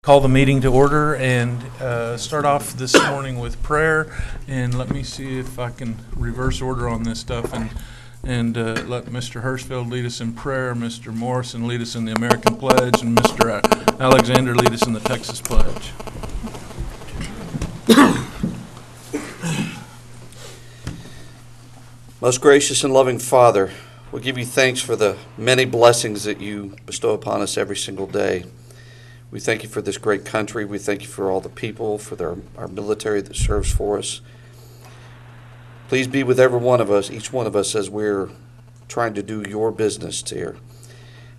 Call the meeting to order and start off this morning with prayer. And let me see if I can reverse order on this stuff and let Mr. Hirschfeld lead us in prayer, Mr. Morrison lead us in the American Pledge, and Mr. Alexander lead us in the Texas Pledge. Most gracious and loving Father, we give you thanks for the many blessings that you bestow upon us every single day. We thank you for this great country. We thank you for all the people, for our military that serves for us. Please be with every one of us, each one of us, as we're trying to do your business here.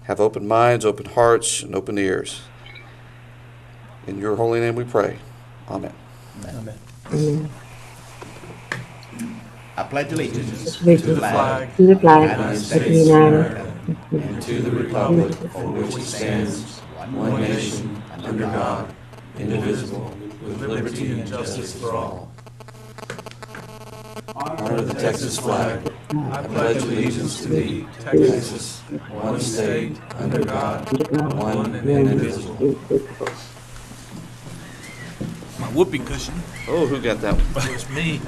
Have open minds, open hearts, and open ears. In your holy name we pray. Amen. Amen. Amen. I pledge allegiance To the flag of the United States and to the republic for which it stands, one nation, under God, indivisible, with liberty and justice for all. Honor the Texas flag. I pledge allegiance to thee, Texas, one state, under God, one and indivisible. My whoopee cushion. Oh, who got that one? It was me.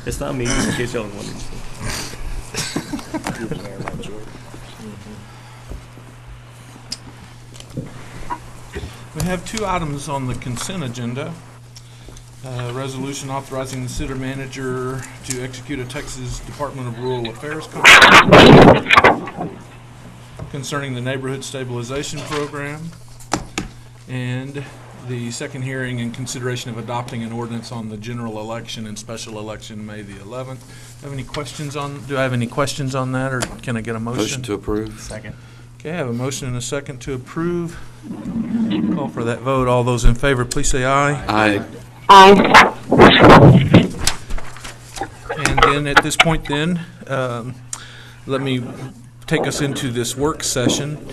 It's not me, just in case y'all wondering. We have two items on the consent agenda. Resolution authorizing the city manager to execute a Texas Department of Rural Affairs contract concerning the Neighborhood Stabilization Program, and the second hearing and consideration of adopting an ordinance on the general election and special election May the 11th. Do I have any questions on that, or can I get a motion? Motion to approve. Second. Okay, I have a motion and a second to approve. Call for that vote. All those in favor, please say aye. Aye. Aye. And then at this point let me take us into this work session.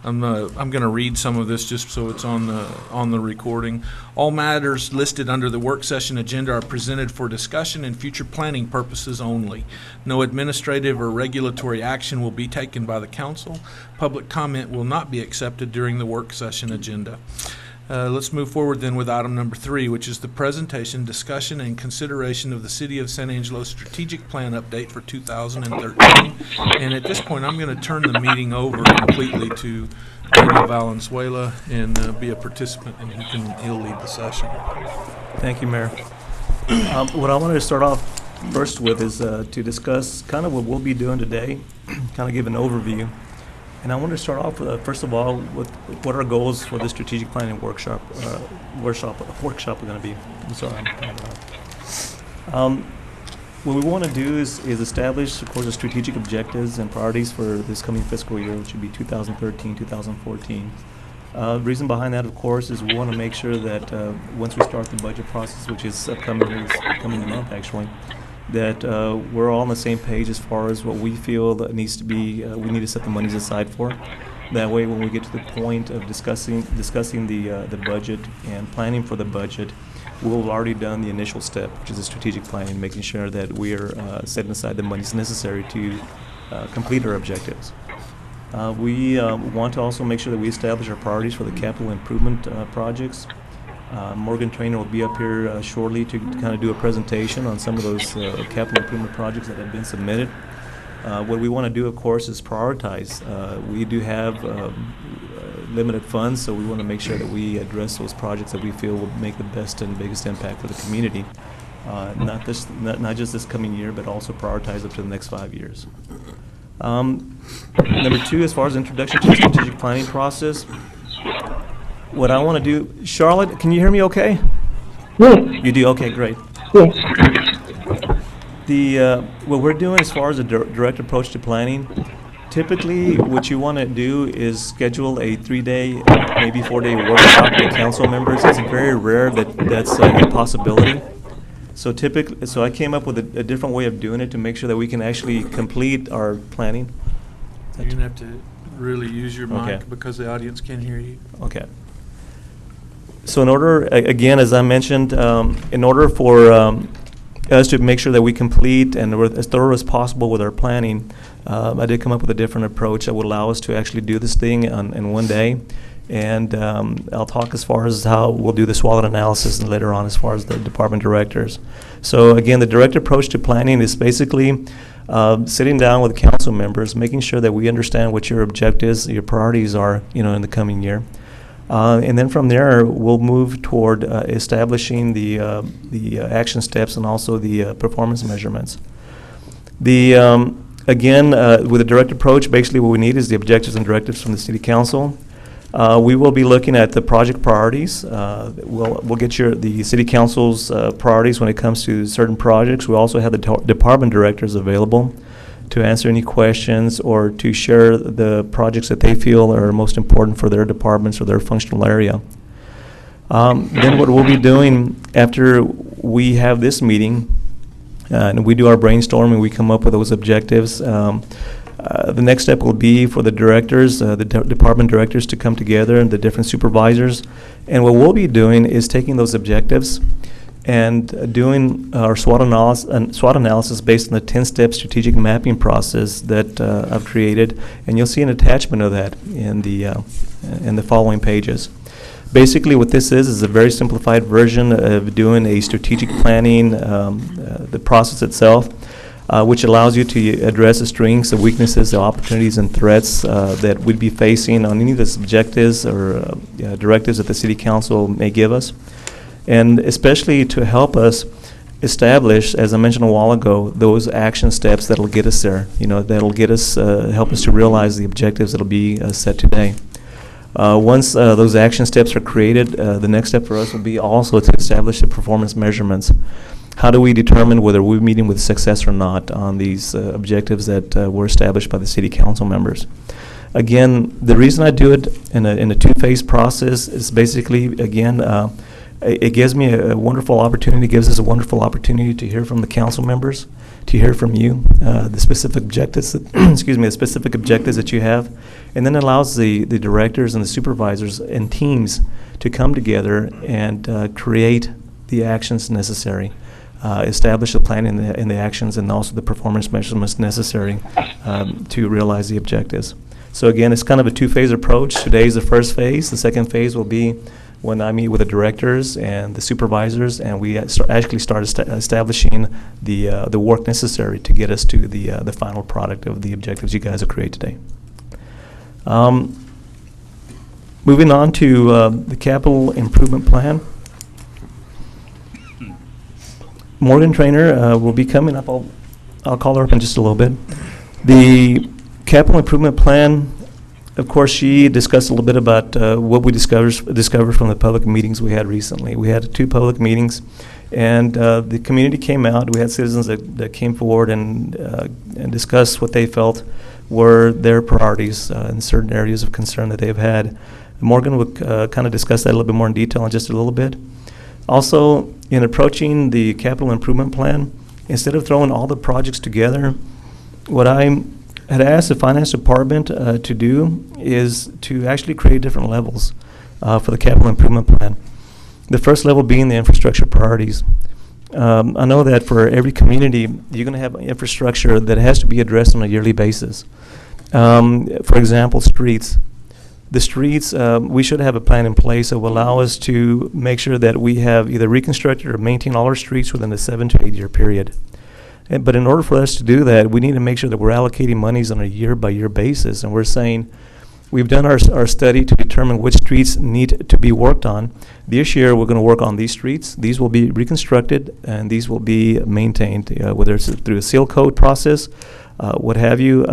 I'm going to read some of this just so it's on the recording. All matters listed under the work session agenda are presented for discussion and future planning purposes only. No administrative or regulatory action will be taken by the council. Public comment will not be accepted during the work session agenda. Let's move forward then with item number 3, which is the presentation, discussion, and consideration of the City of San Angelo Strategic Plan Update for 2013. And at this point, I'm going to turn the meeting over completely to Angelo Valenzuela and be a participant, and he'll lead the session. Thank you, Mayor. What I wanted to start off first with is to discuss kind of what we'll be doing today, kind of give an overview. And I want to start off with, first of all, with what our goals for the strategic planning workshop are going to be. I'm sorry. What we want to do is establish, of course, the strategic objectives and priorities for this coming fiscal year, which would be 2013, 2014. The reason behind that, of course, is we want to make sure that once we start the budget process, which is upcoming month, actually, that we're all on the same page as far as what we feel that needs to be, we need to set the monies aside for. That way, when we get to the point of discussing the budget and planning for the budget, we'll have already done the initial step, which is the strategic planning, making sure that we are setting aside the monies necessary to complete our objectives. We want to also make sure that we establish our priorities for the capital improvement projects. Morgan Trainer will be up here shortly to kind of do a presentation on some of those capital improvement projects that have been submitted. What we want to do, of course, is prioritize. We do have limited funds, so we want to make sure that we address those projects that we feel will make the best and biggest impact for the community. Not just this coming year, but also prioritize up to the next 5 years. Number 2, as far as introduction to the strategic planning process, what I want to do, Charlotte, can you hear me okay? Yes. You do? Okay, great. Yes. What we're doing as far as a direct approach to planning, typically what you want to do is schedule a 3-day, maybe 4-day workshop with council members. It's very rare that that's a possibility. So I came up with a different way of doing it to make sure that we can actually complete our planning. You're going to have to really use your mic Okay. because the audience can't hear you. Okay. So in order, again, as I mentioned, in order for us to make sure that we complete and we're as thorough as possible with our planning, I did come up with a different approach that would allow us to actually do this thing in one day. And I'll talk as far as how we'll do the SWOT analysis and later on as far as the department directors. So again, the direct approach to planning is basically sitting down with council members, making sure that we understand what your objectives, your priorities are, in the coming year. And then from there, we'll move toward establishing the action steps and also the performance measurements. Again, with a direct approach, basically what we need is the objectives and directives from the city council. We will be looking at the project priorities. We'll get the city council's priorities when it comes to certain projects. We also have the department directors available to answer any questions or to share the projects that they feel are most important for their departments or their functional area. Then what we'll be doing after we have this meeting and we do our brainstorming, we come up with those objectives. The next step will be for the directors, the department directors to come together and the different supervisors. And what we'll be doing is taking those objectives and doing our SWOT analysis based on the 10-step strategic mapping process that I've created. And you'll see an attachment of that in the following pages. Basically what this is a very simplified version of doing a strategic planning, the process itself. Which allows you to address the strengths, the weaknesses, the opportunities, and threats that we'd be facing on any of the objectives or directives that the City Council may give us. And especially to help us establish, as I mentioned a while ago, those action steps that'll get us there, that'll get us, help us to realize the objectives that'll be set today. Once those action steps are created, the next step for us will be also to establish the performance measurements. How do we determine whether we're meeting with success or not on these objectives that were established by the city council members? Again, the reason I do it in a two-phase process is basically, again, it gives me a wonderful opportunity, gives us a wonderful opportunity to hear from the council members, to hear from you, the specific objectives, the specific objectives that you have, and then allows the directors and the supervisors and teams to come together and create the actions necessary. Establish the plan and the actions and also the performance measurements necessary to realize the objectives. So again, it's kind of a two-phase approach. Today is the first phase. The second phase will be when I meet with the directors and the supervisors, and we actually start establishing the work necessary to get us to the final product of the objectives you guys have created today. Moving on to the capital improvement plan. Morgan Trainer will be coming up. I'll call her up in just a little bit. The capital improvement plan, of course, she discussed a little bit about what we discovered from the public meetings we had recently. We had 2 public meetings, and the community came out. We had citizens that came forward and discussed what they felt were their priorities in certain areas of concern that they've had. Morgan would kind of discuss that a little bit more in detail in just a little bit. Also, in approaching the capital improvement plan, instead of throwing all the projects together, what I had asked the finance department to do is to actually create different levels for the capital improvement plan. The first level being the infrastructure priorities. I know that for every community, you're going to have infrastructure that has to be addressed on a yearly basis. For example, streets. The streets, we should have a plan in place that will allow us to make sure that we have either reconstructed or maintained all our streets within a 7 to 8 year period. But in order for us to do that, we need to make sure that we're allocating monies on a year-by-year basis. And we're saying we've done our study to determine which streets need to be worked on. This year, we're going to work on these streets. These will be reconstructed, and these will be maintained, whether it's through a seal coat process, what have you.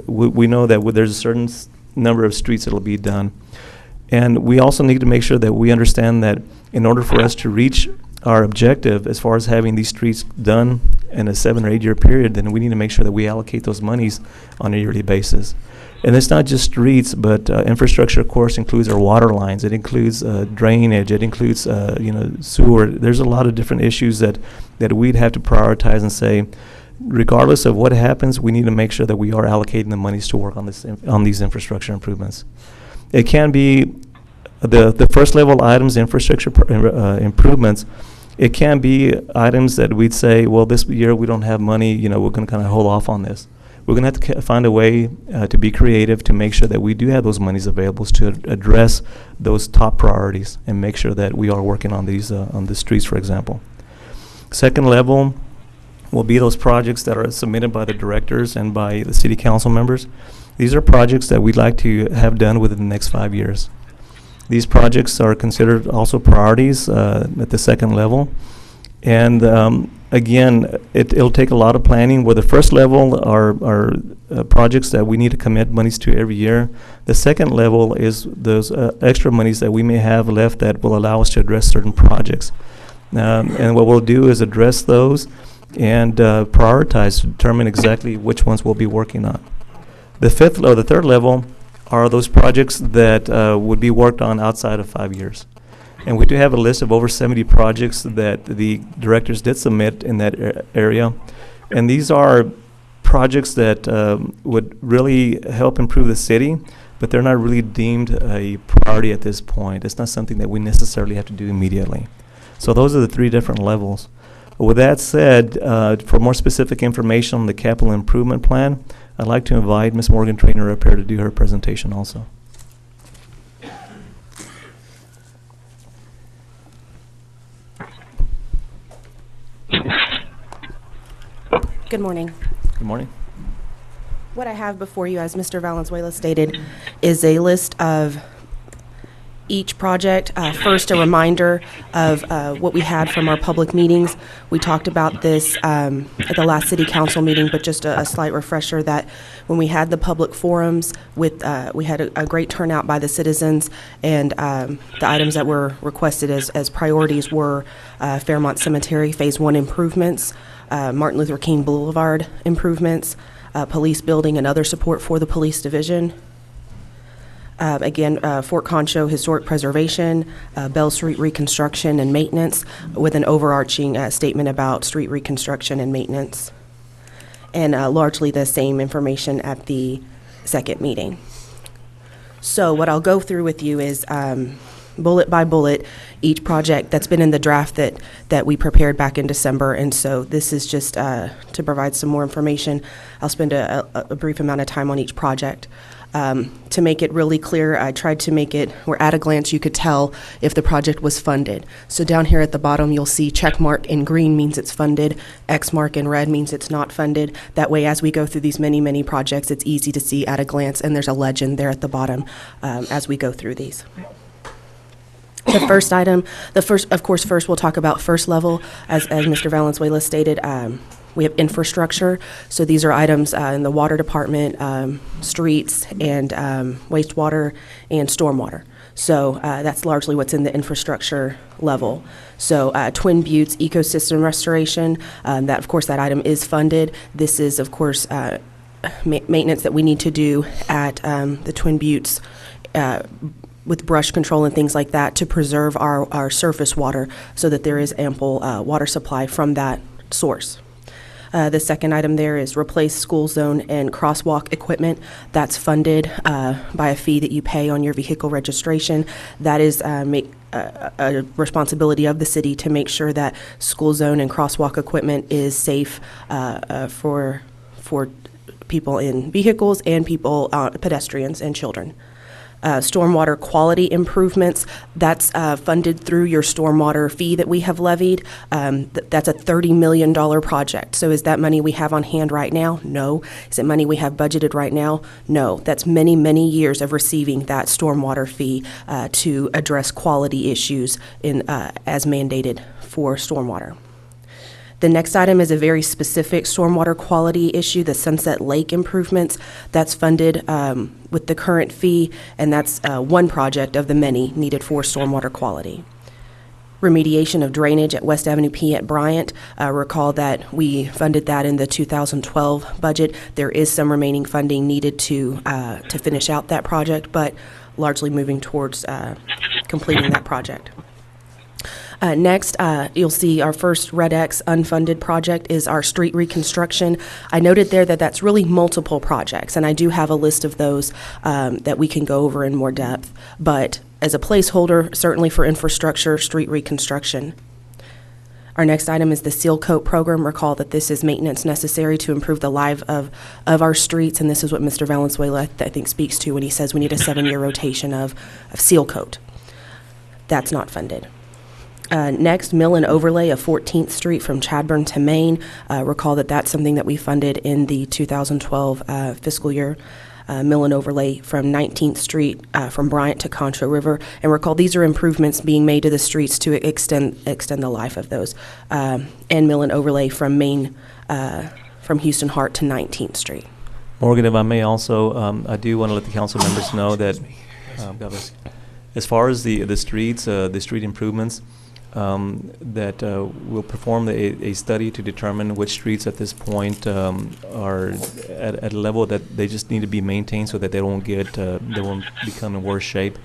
We know that there's a certain number of streets that will be done. And we also need to make sure that we understand that in order for us to reach our objective as far as having these streets done in a 7 or 8 year period, then we need to make sure that we allocate those monies on a yearly basis. And it's not just streets, but infrastructure, of course, includes our water lines. It includes drainage. It includes sewer. There's a lot of different issues that we'd have to prioritize and say, regardless of what happens, we need to make sure that we are allocating the monies to work on these infrastructure improvements. It can be the first level items, infrastructure improvements. It can be items that we'd say, well, this year we don't have money, we're going to kind of hold off on this. We're going to have to find a way to be creative to make sure that we do have those monies available to address those top priorities and make sure that we are working on these on the streets, for example. Second level will be those projects that are submitted by the directors and by the city council members. These are projects that we'd like to have done within the next 5 years. These projects are considered also priorities at the second level. And again, it'll take a lot of planning, where the first level are projects that we need to commit monies to every year. The second level is those extra monies that we may have left that will allow us to address certain projects. And what we'll do is address those and prioritize to determine exactly which ones we'll be working on. The third level are those projects that would be worked on outside of 5 years. And we do have a list of over 70 projects that the directors did submit in that area. And these are projects that would really help improve the city, but they're not really deemed a priority at this point. It's not something that we necessarily have to do immediately. So those are the 3 different levels. With that said, for more specific information on the capital improvement plan, I'd like to invite Ms. Morgan Trainer up here to do her presentation also. Good morning. Good morning. What I have before you, as Mr. Valenzuela stated, is a list of each project. First, a reminder of what we had from our public meetings. We talked about this at the last city council meeting, but just a slight refresher that when we had the public forums, we had a great turnout by the citizens, and the items that were requested as priorities were Fairmont Cemetery Phase 1 improvements, Martin Luther King Boulevard improvements, police building and other support for the police division. Again, Fort Concho historic preservation, Bell Street reconstruction and maintenance, with an overarching statement about street reconstruction and maintenance, and largely the same information at the second meeting. So what I'll go through with you is bullet by bullet each project that's been in the draft that we prepared back in December, and so this is just to provide some more information. I'll spend a brief amount of time on each project. To make it really clear, I tried to make it where at a glance you could tell if the project was funded. So down here at the bottom you'll see check mark in green means it's funded, X mark in red means it's not funded. That way, as we go through these many projects, it's easy to see at a glance, and there's a legend there at the bottom as we go through these. The first item, first we'll talk about first level. As Mr. Valenzuela stated, we have infrastructure. So these are items in the water department, streets, and wastewater and stormwater. So that's largely what's in the infrastructure level. So Twin Buttes ecosystem restoration, that item is funded. This is, of course, maintenance that we need to do at the Twin Buttes with brush control and things like that to preserve our surface water so that there is ample water supply from that source. The second item there is replace school zone and crosswalk equipment. That's funded by a fee that you pay on your vehicle registration. That is a responsibility of the city to make sure that school zone and crosswalk equipment is safe for people in vehicles and people, pedestrians and children. Stormwater quality improvements, that's funded through your stormwater fee that we have levied. That's a $30 million project. So is that money we have on hand right now? No. Is it money we have budgeted right now? No. That's many years of receiving that stormwater fee to address quality issues as mandated for stormwater. The next item is a very specific stormwater quality issue, the Sunset Lake improvements. That's funded with the current fee, and that's one project of the many needed for stormwater quality. Remediation of drainage at West Avenue P at Bryant. Recall that we funded that in the 2012 budget. There is some remaining funding needed to finish out that project, but largely moving towards completing that project. Next, you'll see our first Red X unfunded project is our street reconstruction. I noted there that that's really multiple projects, and I do have a list of those that we can go over in more depth. But as a placeholder, certainly for infrastructure, street reconstruction. Our next item is the seal coat program. Recall that this is maintenance necessary to improve the life of our streets, and this is what Mr. Valenzuela, I think, speaks to when he says we need a 7-year rotation of seal coat. That's not funded. Next, mill and overlay of 14th Street from Chadbourne to Maine. Recall that that's something that we funded in the 2012 fiscal year. Mill and overlay from 19th Street from Bryant to Concho River. And recall these are improvements being made to the streets to extend the life of those. And mill and overlay from Maine, from Houston Hart to 19th Street. Morgan, if I may also, I do want to let the council members know that, God bless you. As far as the streets, the street improvements, that we'll perform a study to determine which streets at this point are at a level that they just need to be maintained so that they won't become in worse shape.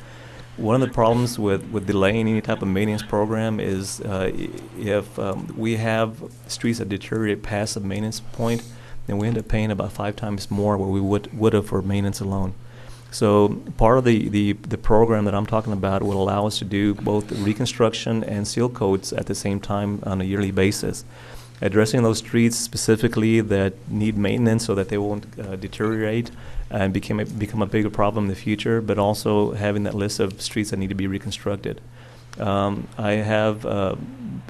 One of the problems with delaying any type of maintenance program is if we have streets that deteriorate past the maintenance point, then we end up paying about 5 times more what we would have for maintenance alone. So part of the program that I'm talking about will allow us to do both reconstruction and seal coats at the same time on a yearly basis, addressing those streets specifically that need maintenance so that they won't deteriorate and become a bigger problem in the future, but also having that list of streets that need to be reconstructed. I have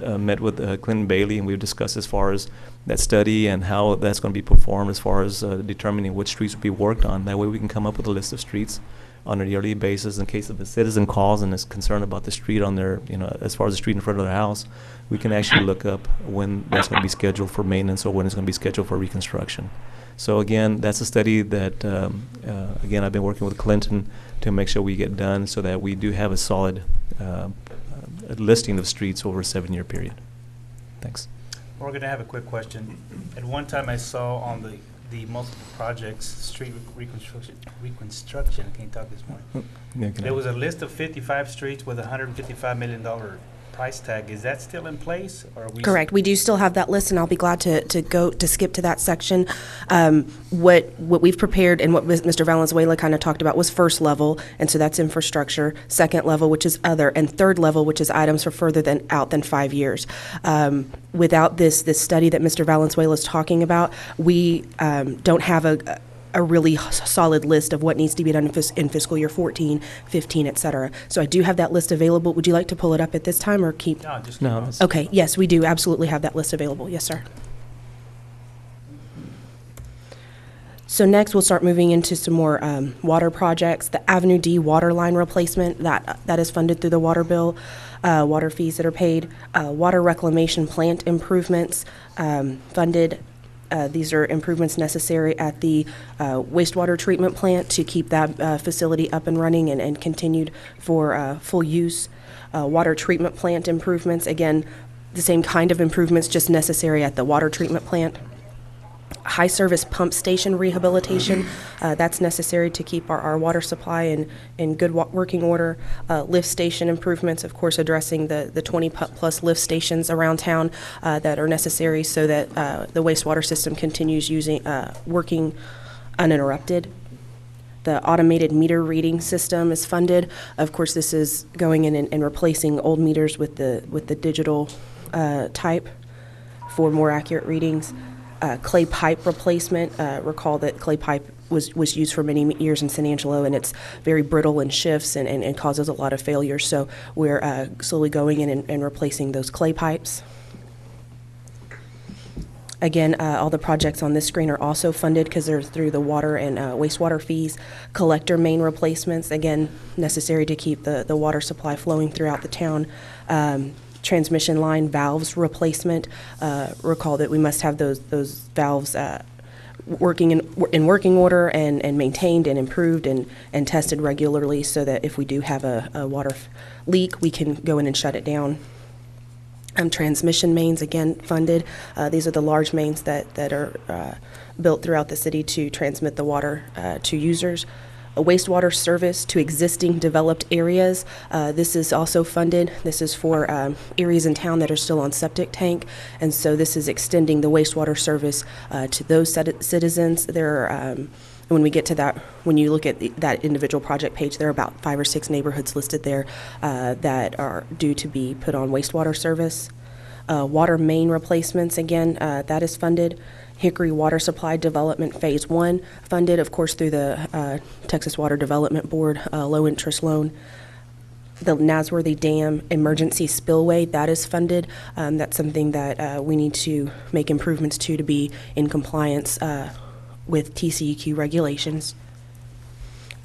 met with Clinton Bailey, and we've discussed as far as that study and how that's going to be performed as far as determining which streets will be worked on. That way we can come up with a list of streets on a yearly basis in case if a citizen calls and is concerned about the street on their, as far as the street in front of their house, we can actually look up when that's going to be scheduled for maintenance or when it's going to be scheduled for reconstruction. So again, that's a study that, again, I've been working with Clinton to make sure we get done so that we do have a solid listing of streets over a 7-year period. Thanks. Morgan, I have a quick question. At one time I saw on the multiple projects, street reconstruction, I can't talk this morning. There was a list of 55 streets with $155 million price tag. Is that still in place? Or are we Correct. We do still have that list, and I'll be glad to skip to that section. What we've prepared and what Mr. Valenzuela kind of talked about was first level, and so that's infrastructure. Second level, which is other, and third level, which is items for further than 5 years. Without this study that Mr. Valenzuela is talking about, we don't have a really solid list of what needs to be done in fiscal year 14, 15, et cetera. So I do have that list available. Would you like to pull it up at this time or keep? No, just No, keep on. Okay, yes, we do absolutely have that list available. Yes, sir. So next, we'll start moving into some more water projects. The Avenue D water line replacement, that is funded through the water bill, water fees that are paid. Water reclamation plant improvements funded. These are improvements necessary at the wastewater treatment plant to keep that facility up and running and continued for full use. Water treatment plant improvements, again, the same kind of improvements, just necessary at the water treatment plant. High service pump station rehabilitation, that's necessary to keep our water supply in good working order. Lift station improvements, of course, addressing the 20 plus lift stations around town that are necessary so that the wastewater system continues working uninterrupted. The automated meter reading system is funded. Of course, this is going in and replacing old meters with the digital type for more accurate readings. Clay pipe replacement. Recall that clay pipe was used for many years in San Angelo, and it's very brittle and shifts and causes a lot of failures. So we're slowly going in and replacing those clay pipes. Again, all the projects on this screen are also funded because they're through the water and wastewater fees. Collector main replacements, again, necessary to keep the water supply flowing throughout the town. Transmission line valves replacement. Recall that we must have those valves working in working order and maintained and improved and tested regularly so that if we do have a water leak, we can go in and shut it down. Transmission mains, again, funded. These are the large mains that are built throughout the city to transmit the water to users. A wastewater service to existing developed areas. This is also funded. This is for areas in town that are still on septic tank, and so this is extending the wastewater service to those citizens. There are, when we get to that, when you look at that individual project page, there are about 5 or 6 neighborhoods listed there that are due to be put on wastewater service. Water main replacements, again, that is funded. Hickory Water Supply Development Phase 1, funded, of course, through the Texas Water Development Board low-interest loan. The Nasworthy Dam Emergency Spillway, that is funded. That's something that we need to make improvements to be in compliance with TCEQ regulations.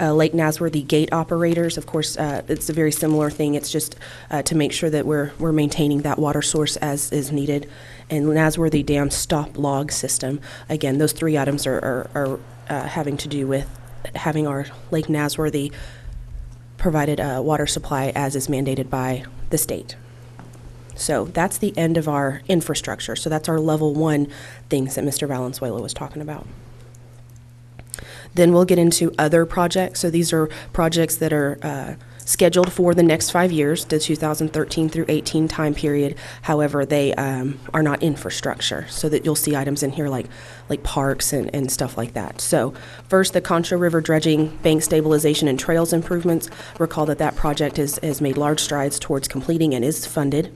Lake Nasworthy Gate Operators, of course, it's a very similar thing. It's just to make sure that we're maintaining that water source as is needed. And Nasworthy Dam Stop Log System. Again, those three items are having to do with having our Lake Nasworthy provided water supply as is mandated by the state. So that's the end of our infrastructure. So that's our level 1 things that Mr. Valenzuela was talking about. Then we'll get into other projects. So these are projects that are scheduled for the next 5 years, the 2013 through 18 time period. However, they are not infrastructure, so that you'll see items in here like parks and stuff like that. So first, the Concho River dredging, bank stabilization, and trails improvements. Recall that project has made large strides towards completing and is funded.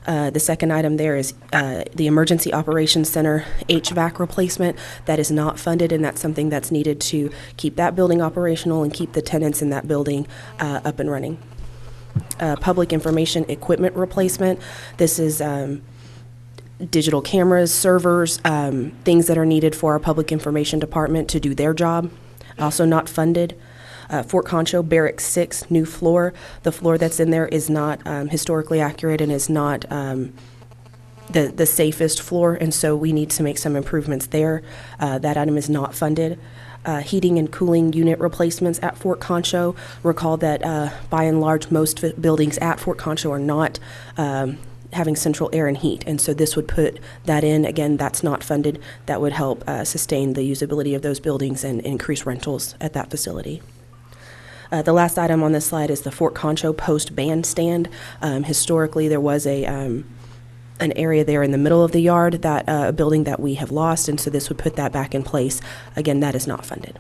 The second item there is the Emergency Operations Center HVAC replacement. That is not funded, and that's something that's needed to keep that building operational and keep the tenants in that building up and running. Public information equipment replacement. This is digital cameras, servers, things that are needed for our public information department to do their job. Also not funded. Fort Concho Barracks 6 new floor. The floor that's in there is not historically accurate and is not the safest floor, and so we need to make some improvements there. That item is not funded. Heating and cooling unit replacements at Fort Concho. Recall that by and large most buildings at Fort Concho are not having central air and heat, and so this would put that in. Again, that's not funded. That would help sustain the usability of those buildings and increase rentals at that facility. The last item on this slide is the Fort Concho Post Bandstand. Historically, there was an area there in the middle of the yard, that a building that we have lost, and so this would put that back in place. Again, that is not funded.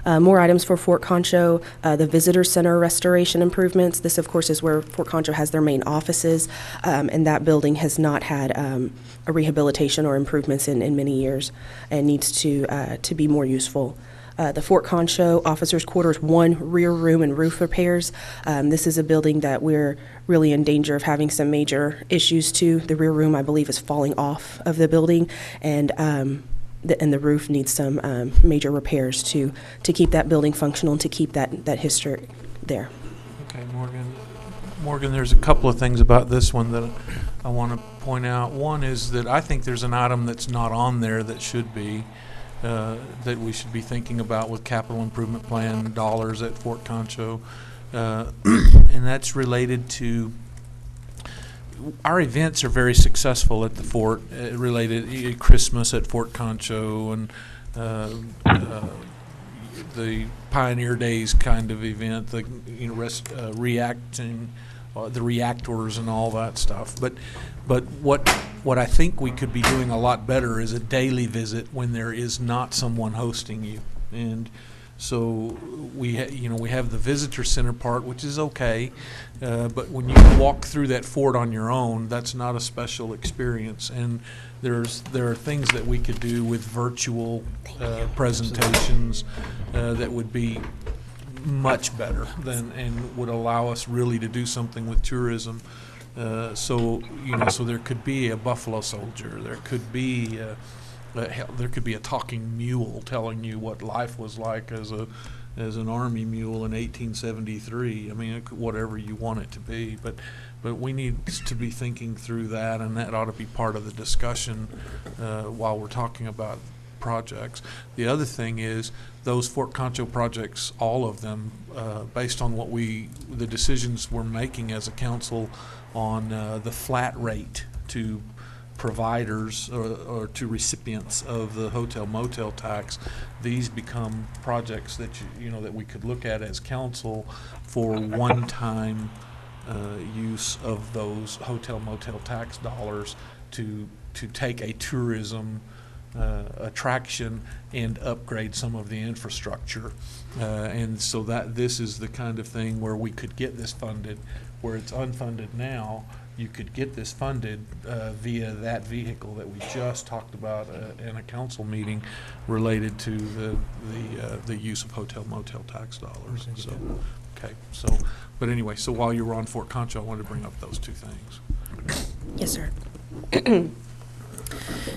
More items for Fort Concho, the Visitor Center restoration improvements. This, of course, is where Fort Concho has their main offices, and that building has not had a rehabilitation or improvements in many years and needs to be more useful. The Fort Concho Officers Quarters 1 rear room and roof repairs. This is a building that we're really in danger of having some major issues to. The rear room, I believe, is falling off of the building, and the roof needs some major repairs to keep that building functional and to keep that history there. Okay, Morgan, there's a couple of things about this one that I want to point out. One is that I think there's an item that's not on there that should be. That we should be thinking about with capital improvement plan dollars at Fort Concho, and that's related to our events are very successful at the fort. Related Christmas at Fort Concho and the Pioneer Days kind of event, the reacting. The reactors and all that stuff, but what I think we could be doing a lot better is a daily visit when there is not someone hosting you, and so we have the visitor center part, which is okay, but when you walk through that fort on your own, that's not a special experience, and there are things that we could do with virtual presentations that would be much better than and would allow us really to do something with tourism. So there could be a buffalo soldier. There could be a talking mule telling you what life was like as an army mule in 1873. I mean, whatever you want it to be, but we need to be thinking through that, and that ought to be part of the discussion while we're talking about projects. The other thing is those Fort Concho projects, all of them, based on the decisions we're making as a council on the flat rate to providers or to recipients of the hotel motel tax, these become projects that that we could look at as council for one-time use of those hotel motel tax dollars to take a tourism attraction and upgrade some of the infrastructure, and so that this is the kind of thing where we could get this funded, where it's unfunded now, you could get this funded via that vehicle that we just talked about in a council meeting related to the use of hotel motel tax dollars. So, okay, so, but anyway, so while you were on Fort Concho, I wanted to bring up those two things. Yes, sir.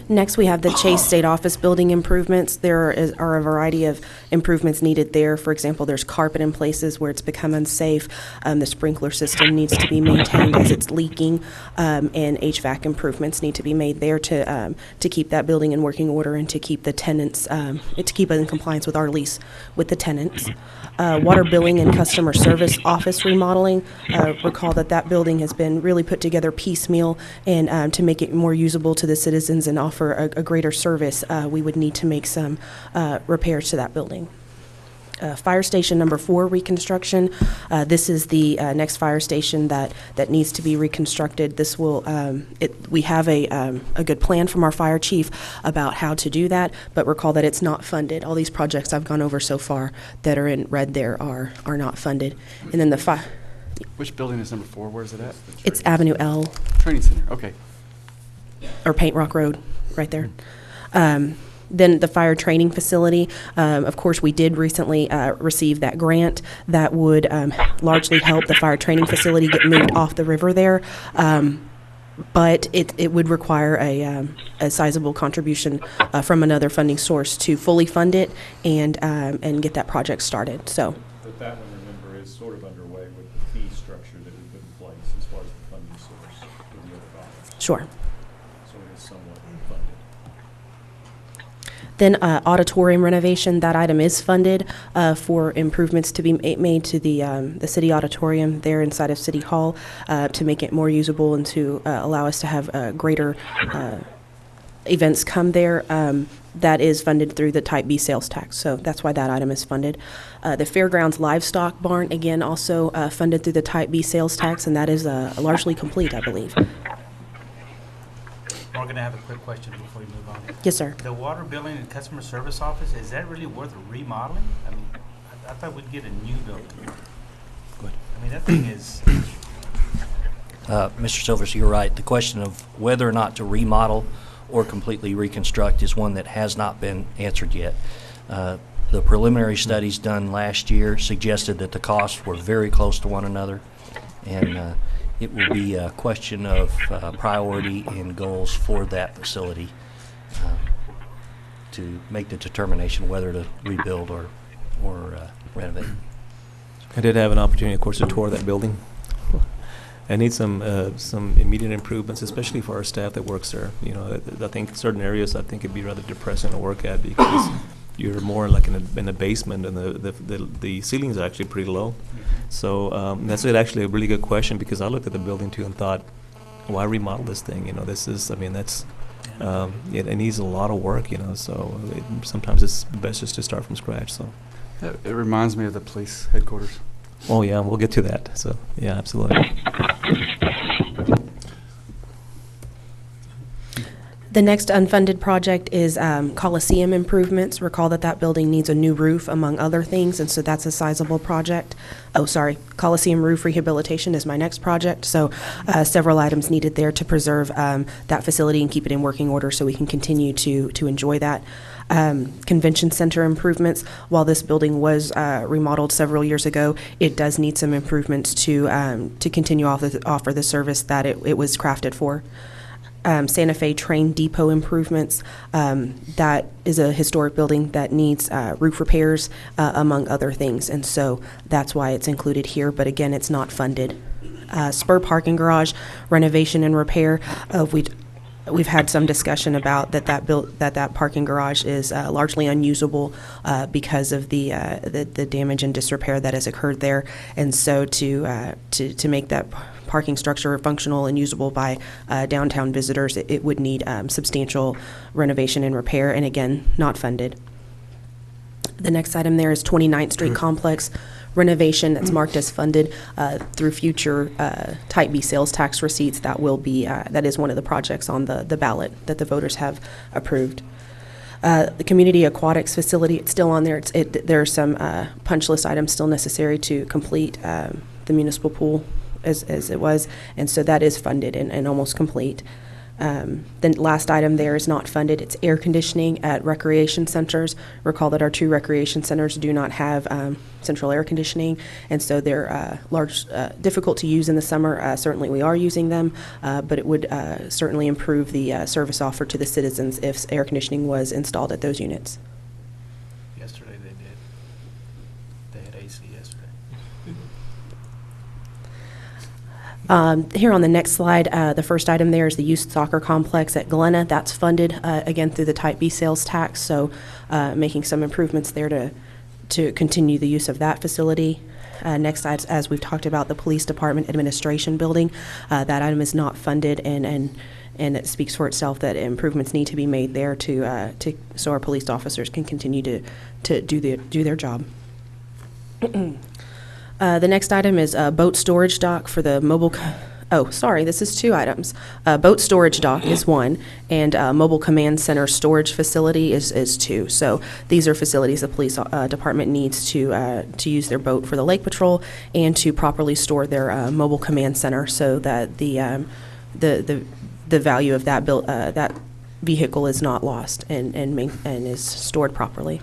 Next, we have the Chase State Office building improvements. There are a variety of improvements needed there. For example, there's carpet in places where it's become unsafe. The sprinkler system needs to be maintained as it's leaking, and HVAC improvements need to be made there to keep that building in working order and to keep the tenants, to keep it in compliance with our lease with the tenants. Water billing and customer service office remodeling. Recall that building has been really put together piecemeal, and to make it more usable to the citizens and offer a greater service, we would need to make some repairs to that building. Fire station number 4 reconstruction. This is the next fire station that needs to be reconstructed. This will we have a good plan from our fire chief about how to do that, but recall that it's not funded. All these projects I've gone over so far that are in red there are not funded. And then the Which building is number 4? Where is it at? It's Avenue L. Training Center. Okay. Or Paint Rock Road, right there. Then the fire training facility. Of course, we did recently receive that grant that would largely help the fire training facility get moved off the river there. But it would require a sizable contribution from another funding source to fully fund it and get that project started. So. But that one, remember, is sort of underway with the fee structure that we put in place as far as the funding source for the other dollars. Sure. So it is somewhat funded. Then auditorium renovation, that item is funded for improvements to be made to the city auditorium there inside of City Hall to make it more usable and to allow us to have greater events come there. That is funded through the Type B sales tax, so that's why that item is funded. The Fairgrounds Livestock Barn, again, also funded through the Type B sales tax, and that is largely complete, I believe. We're going to have a quick question before we move on. Yes, sir. The water billing and customer service office, is that really worth remodeling? I mean, I thought we'd get a new building. Go ahead. I mean, that thing is... Mr. Silvers, you're right. The question of whether or not to remodel or completely reconstruct is one that has not been answered yet. The preliminary studies done last year suggested that the costs were very close to one another, and it will be a question of priority and goals for that facility to make the determination whether to rebuild or renovate. I did have an opportunity, of course, to tour that building. I need some immediate improvements, especially for our staff that works there. You know, I think certain areas it'd be rather depressing to work at because you're more like in a basement, and the ceilings are actually pretty low. So that's actually a really good question, because I looked at the building too and thought, why remodel this thing? You know, this is, I mean, that's it needs a lot of work. You know, so sometimes it's best just to start from scratch. So It reminds me of the police headquarters. oh yeah, we'll get to that. So yeah, absolutely. The next unfunded project is Coliseum improvements. Recall that building needs a new roof, among other things, and so that's a sizable project. Oh, sorry, Coliseum roof rehabilitation is my next project. So several items needed there to preserve that facility and keep it in working order so we can continue to enjoy that. Convention center improvements. While this building was remodeled several years ago, it does need some improvements to continue offer the service that it was crafted for. Santa Fe train depot improvements. That is a historic building that needs roof repairs, among other things, and so that's why it's included here, but again, it's not funded. Spur parking garage renovation and repair. We've had some discussion about that parking garage is largely unusable because of the damage and disrepair that has occurred there, and so to make that parking structure functional and usable by downtown visitors, it would need substantial renovation and repair, and again, not funded. The next item there is 29th Street Complex renovation that's marked as funded through future Type B sales tax receipts. That will be that is one of the projects on the ballot that the voters have approved. The community aquatics facility, it's still on there. There are some punch list items still necessary to complete the municipal pool as it was, and so that is funded and almost complete. The last item there is not funded. It's air conditioning at recreation centers. Recall that our 2 recreation centers do not have central air conditioning, and so they're difficult to use in the summer. Certainly we are using them, but it would certainly improve the service offered to the citizens if air conditioning was installed at those units. Yesterday they did. They had AC yesterday. Here on the next slide, the first item there is the youth soccer complex at Glenna. That's funded, again, through the Type B sales tax, so making some improvements there to continue the use of that facility. Next, as we've talked about, the police department administration building. That item is not funded, and it speaks for itself that improvements need to be made there so our police officers can continue to do their job. The next item is boat storage dock for the mobile. This is 2 items. Boat storage dock is 1, and mobile command center storage facility is 2. So these are facilities the police department needs to use their boat for the lake patrol and to properly store their mobile command center, so that the value of that vehicle is not lost and is stored properly.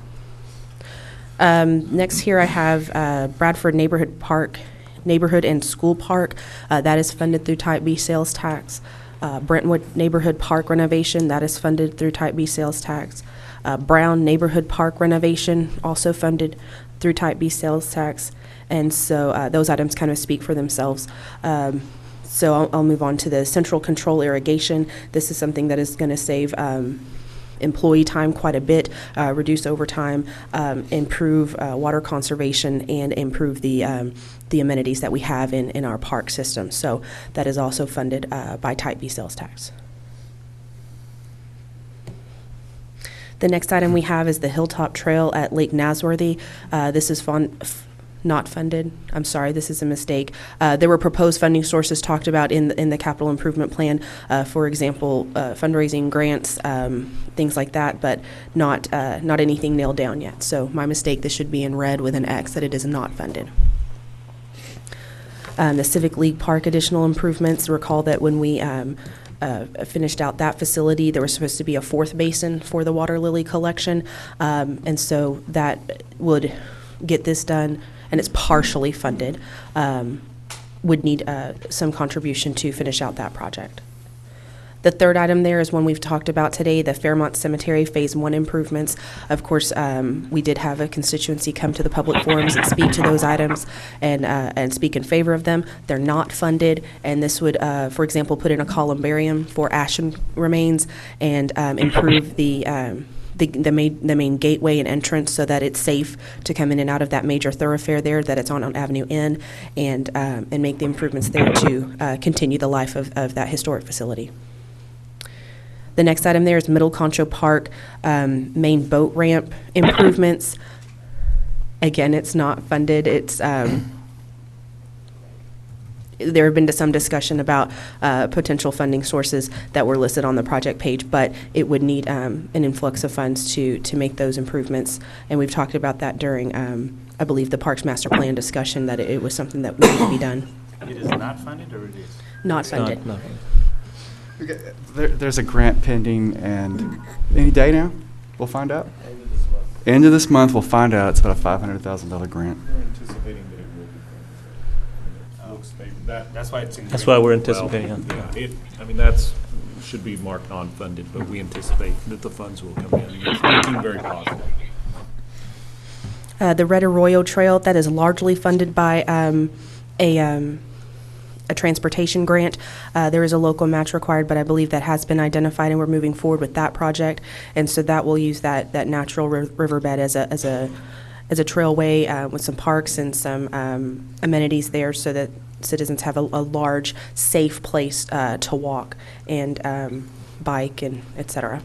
Next here I have Bradford Neighborhood and School Park. That is funded through Type B sales tax. Brentwood Neighborhood Park renovation, that is funded through Type B sales tax. Brown Neighborhood Park renovation, also funded through Type B sales tax. And so those items kind of speak for themselves. So I'll move on to the central control irrigation. This is something that is going to save employee time quite a bit, reduce overtime, improve water conservation, and improve the amenities that we have in our park system. So that is also funded by Type B sales tax. The next item we have is the Hilltop Trail at Lake Nasworthy. This is not funded. I'm sorry, this is a mistake. There were proposed funding sources talked about in the capital improvement plan, for example, fundraising grants, things like that, but not anything nailed down yet. So my mistake, this should be in red with an X, that it is not funded. The Civic League Park additional improvements, recall that when we finished out that facility, there was supposed to be a 4th basin for the water lily collection, and so that would get this done, and it's partially funded, would need some contribution to finish out that project. The third item there is one we've talked about today, the Fairmont Cemetery Phase 1 improvements. Of course, we did have a constituency come to the public forums and speak to those items and speak in favor of them. They're not funded, and this would, for example, put in a columbarium for ashen remains and improve the main gateway and entrance so that it's safe to come in and out of that major thoroughfare there, that it's on Avenue N, and make the improvements there to continue the life of that historic facility. The next item there is Middle Concho Park main boat ramp improvements. Again, it's not funded. It's there have been some discussion about potential funding sources that were listed on the project page, but it would need an influx of funds to make those improvements. And we've talked about that during, I believe, the Parks Master Plan discussion, that it was something that needed to be done. It is not funded, or it is? Not funded. Not. Okay, there's a grant pending, and any day now? We'll find out. End of this month, we'll find out. It's about a $500,000 grant. We're anticipating that it will be funded. Looks favorable. That's why it's in. That's why we're anticipating it. That's should be marked non-funded, but we anticipate that the funds will come in. It's looking very positive. The Red Arroyo Trail, that is largely funded by a transportation grant. There is a local match required, but I believe that has been identified, and we're moving forward with that project. And so that will use that natural riverbed as a trailway with some parks and some amenities there, so that citizens have a large, safe place to walk and bike and et cetera.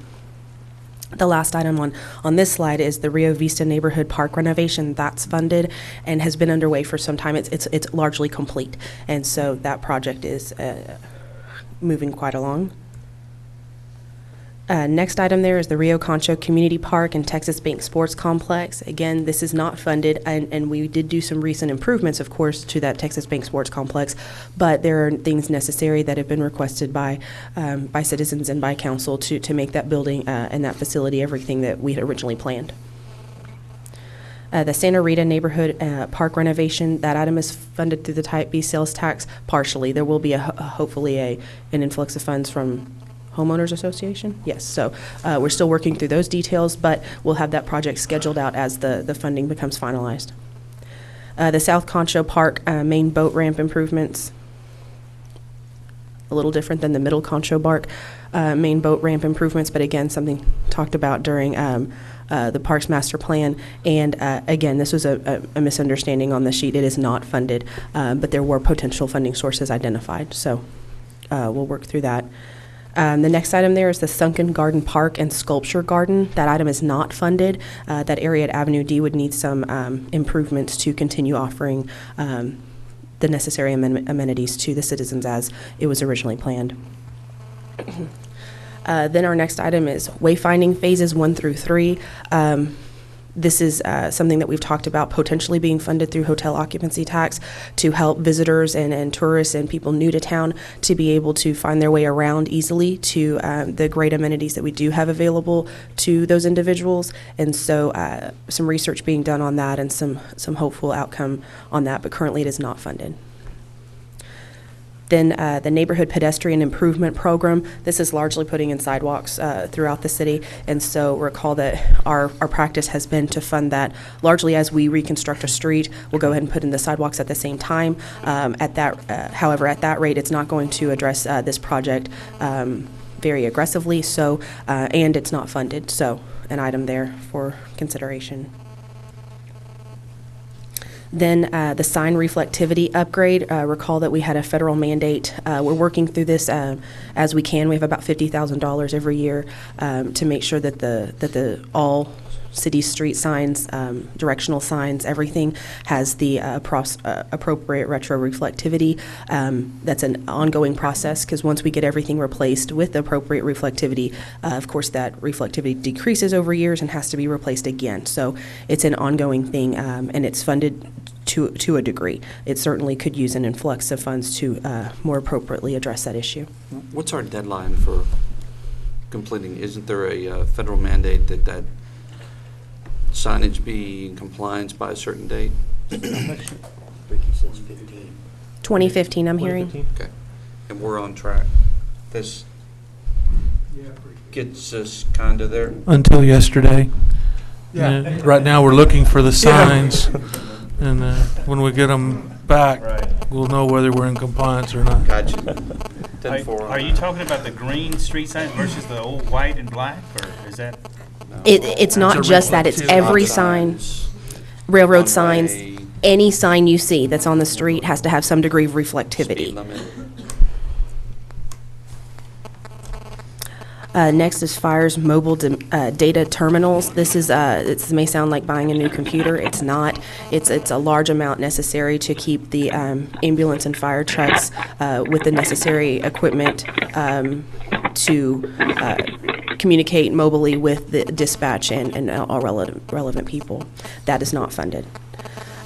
The last item on this slide is the Rio Vista Neighborhood Park renovation. That's funded and has been underway for some time. It's largely complete, and so that project is moving quite along. Next item there is the Rio Concho Community Park and Texas Bank Sports Complex. Again, this is not funded, and we did do some recent improvements, of course, to that Texas Bank Sports Complex, but there are things necessary that have been requested by citizens and by council to make that building and that facility everything that we had originally planned. The Santa Rita Neighborhood Park renovation, that item is funded through the Type B sales tax partially. There will be hopefully an influx of funds from Homeowners Association? Yes, so we're still working through those details, but we'll have that project scheduled out as the funding becomes finalized. The South Concho Park main boat ramp improvements, a little different than the Middle Concho Park main boat ramp improvements, but again, something talked about during the Parks Master Plan. And again, this was a misunderstanding on the sheet. It is not funded, but there were potential funding sources identified, so we'll work through that. The next item there is the Sunken Garden Park and Sculpture Garden. That item is not funded. That area at Avenue D would need some improvements to continue offering the necessary amenities to the citizens as it was originally planned. Then our next item is wayfinding phases 1 through 3. This is something that we've talked about potentially being funded through hotel occupancy tax to help visitors and tourists and people new to town to be able to find their way around easily to the great amenities that we do have available to those individuals. And so some research being done on that and some hopeful outcome on that, but currently it is not funded. Then the Neighborhood Pedestrian Improvement Program. This is largely putting in sidewalks throughout the city. And so recall that our practice has been to fund that largely as we reconstruct a street. We'll go ahead and put in the sidewalks at the same time. However, at that rate, it's not going to address this project very aggressively. So, and it's not funded. So an item there for consideration. Then the sign reflectivity upgrade. Recall that we had a federal mandate. We're working through this as we can. We have about $50,000 every year to make sure that the all city street signs, directional signs, everything has the appropriate retro reflectivity. That's an ongoing process because once we get everything replaced with the appropriate reflectivity, of course that reflectivity decreases over years and has to be replaced again. So it's an ongoing thing, and it's funded to a degree. It certainly could use an influx of funds to more appropriately address that issue. What's our deadline for completing? Isn't there a federal mandate that signage be in compliance by a certain date? 2015, I'm hearing. Okay. And we're on track. This gets us kind of there. Until yesterday. Yeah. Right now, we're looking for the signs, and when we get them back, we'll know whether we're in compliance or not. Gotcha. Are you talking about the green street signs versus the old white and black, or is that? It's not just that, it's every sign, railroad signs, any sign you see that's on the street has to have some degree of reflectivity. Next is Fire's mobile data terminals. This is, it may sound like buying a new computer. It's not. It's a large amount necessary to keep the ambulance and fire trucks with the necessary equipment to communicate mobily with the dispatch and all relevant people. That is not funded.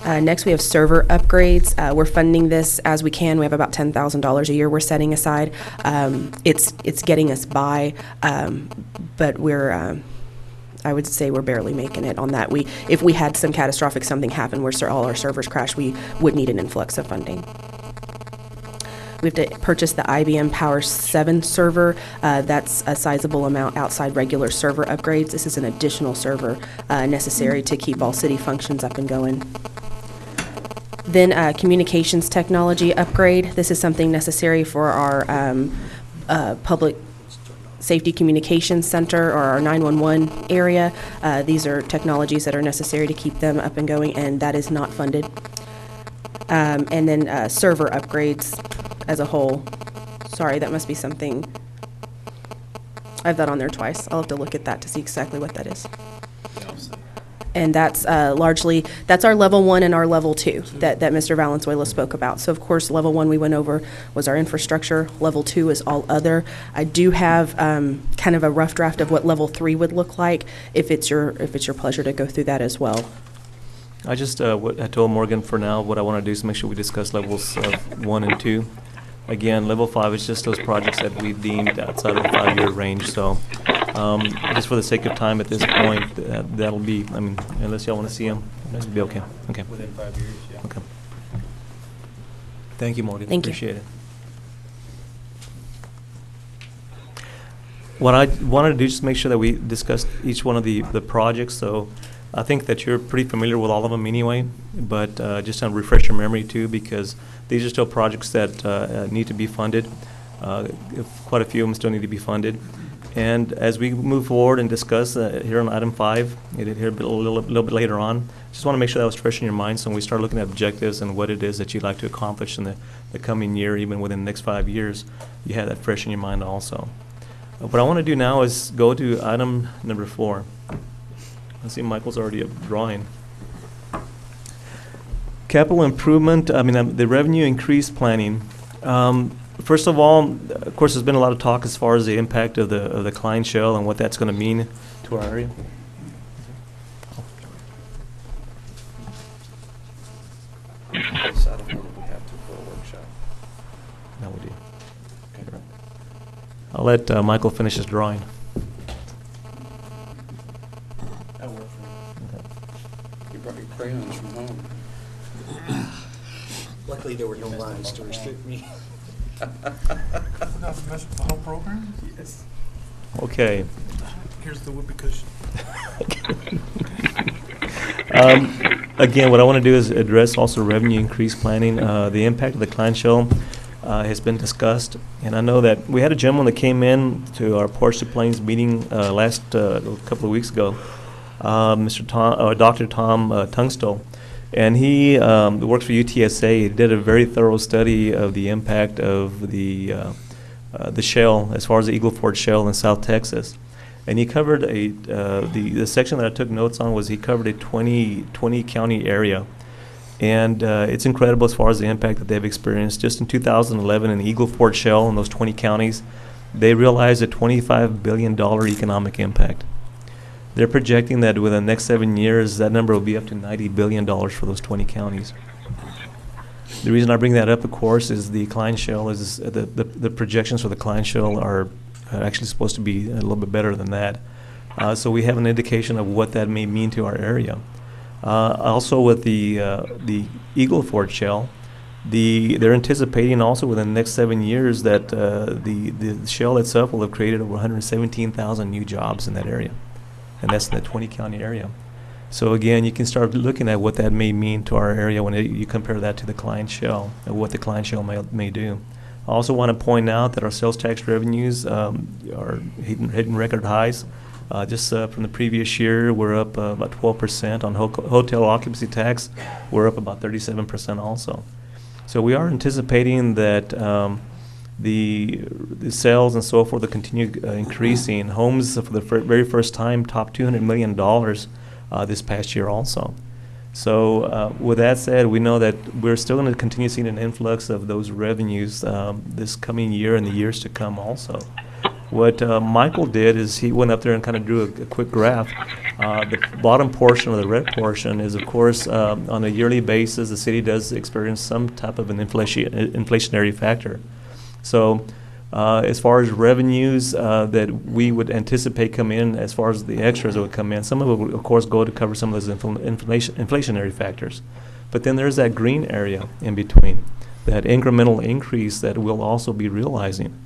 Next, we have server upgrades. We're funding this as we can. We have about $10,000 a year we're setting aside. It's getting us by, but we're, I would say we're barely making it on that. If we had some catastrophic something happen where all our servers crash, we would need an influx of funding. We have to purchase the IBM Power 7 server. That's a sizable amount outside regular server upgrades. This is an additional server necessary to keep all city functions up and going. Then communications technology upgrade. This is something necessary for our public safety communications center or our 911 area. These are technologies that are necessary to keep them up and going, and that is not funded. And then server upgrades as a whole. Sorry, that must be something. I have that on there twice. I'll have to look at that to see exactly what that is. And that's largely, that's our level 1 and our level 2 that Mr. Valenzuela spoke about. So of course, level 1 we went over was our infrastructure. Level 2 is all other. I do have kind of a rough draft of what level 3 would look like if it's your pleasure to go through that as well. I just, what I told Morgan for now, what I want to do is make sure we discuss levels 1 and 2. Again, level 5 is just those projects that we deemed outside of the 5-year range. So just for the sake of time at this point, that'll be, I mean, unless y'all want to see them, that'll be okay. Okay. Within 5 years, yeah. Okay. Thank you, Morgan. Thank you. Appreciate it. What I wanted to do is just make sure that we discussed each one of the projects. So I think that you're pretty familiar with all of them anyway, but just to refresh your memory too, because these are still projects that need to be funded. Quite a few of them still need to be funded. And as we move forward and discuss here on item 5, here a little bit later on, just want to make sure that was fresh in your mind so when we start looking at objectives and what it is that you'd like to accomplish in the coming year, even within the next 5 years, you have that fresh in your mind also. What I want to do now is go to item number 4. I see Michael's already up drawing. Capital improvement, the revenue increase planning. First of all, of course, there's been a lot of talk as far as the impact of the Klein shell and what that's going to mean to our area. Yes, I don't know that we have to for a workshop. No, we do. Okay. I'll let Michael finish his drawing. That worked for me. You brought your crayons from home. Luckily, there were no lines to restrict me. Enough to mess with the whole program? Yes. Okay. Here's the whoopee cushion. Again, what I want to do is address also revenue increase planning. The impact of the Klein shell has been discussed, and I know that we had a gentleman that came in to our Porch to Plains meeting last couple of weeks ago, Dr. Tom Tungstall, and he works for UTSA. He did a very thorough study of the impact of the shell, as far as the Eagle Ford shell in South Texas. And he covered the section that I took notes on was he covered a 20 county area. And it's incredible as far as the impact that they've experienced. Just in 2011 in the Eagle Ford shell in those 20 counties, they realized a $25 billion economic impact. They're projecting that within the next 7 years, that number will be up to $90 billion for those 20 counties. The reason I bring that up, of course, is the Klein shell is the projections for the Klein shell are actually supposed to be a little bit better than that. So we have an indication of what that may mean to our area. Also with the Eagle Ford shell, they're anticipating also within the next 7 years that the shell itself will have created over 117,000 new jobs in that area. And that's in the 20 county area. So again, you can start looking at what that may mean to our area when you compare that to the Klein shell and what the Klein shell may do. I also want to point out that our sales tax revenues are hitting record highs. Just from the previous year, we're up about 12%. On hotel occupancy tax, we're up about 37% also. So we are anticipating that the sales and so forth will continue increasing. Homes, for the very first time, topped $200 million this past year also. So with that said, we know that we're still going to continue seeing an influx of those revenues this coming year and the years to come also. What Michael did is he went up there and kind of drew a quick graph. The bottom portion, or the red portion, is of course on a yearly basis the city does experience some type of an inflationary factor. So as far as revenues that we would anticipate come in, as far as the extras that would come in, some of it would of course go to cover some of those inflationary factors. But then there's that green area in between, that incremental increase that we'll also be realizing.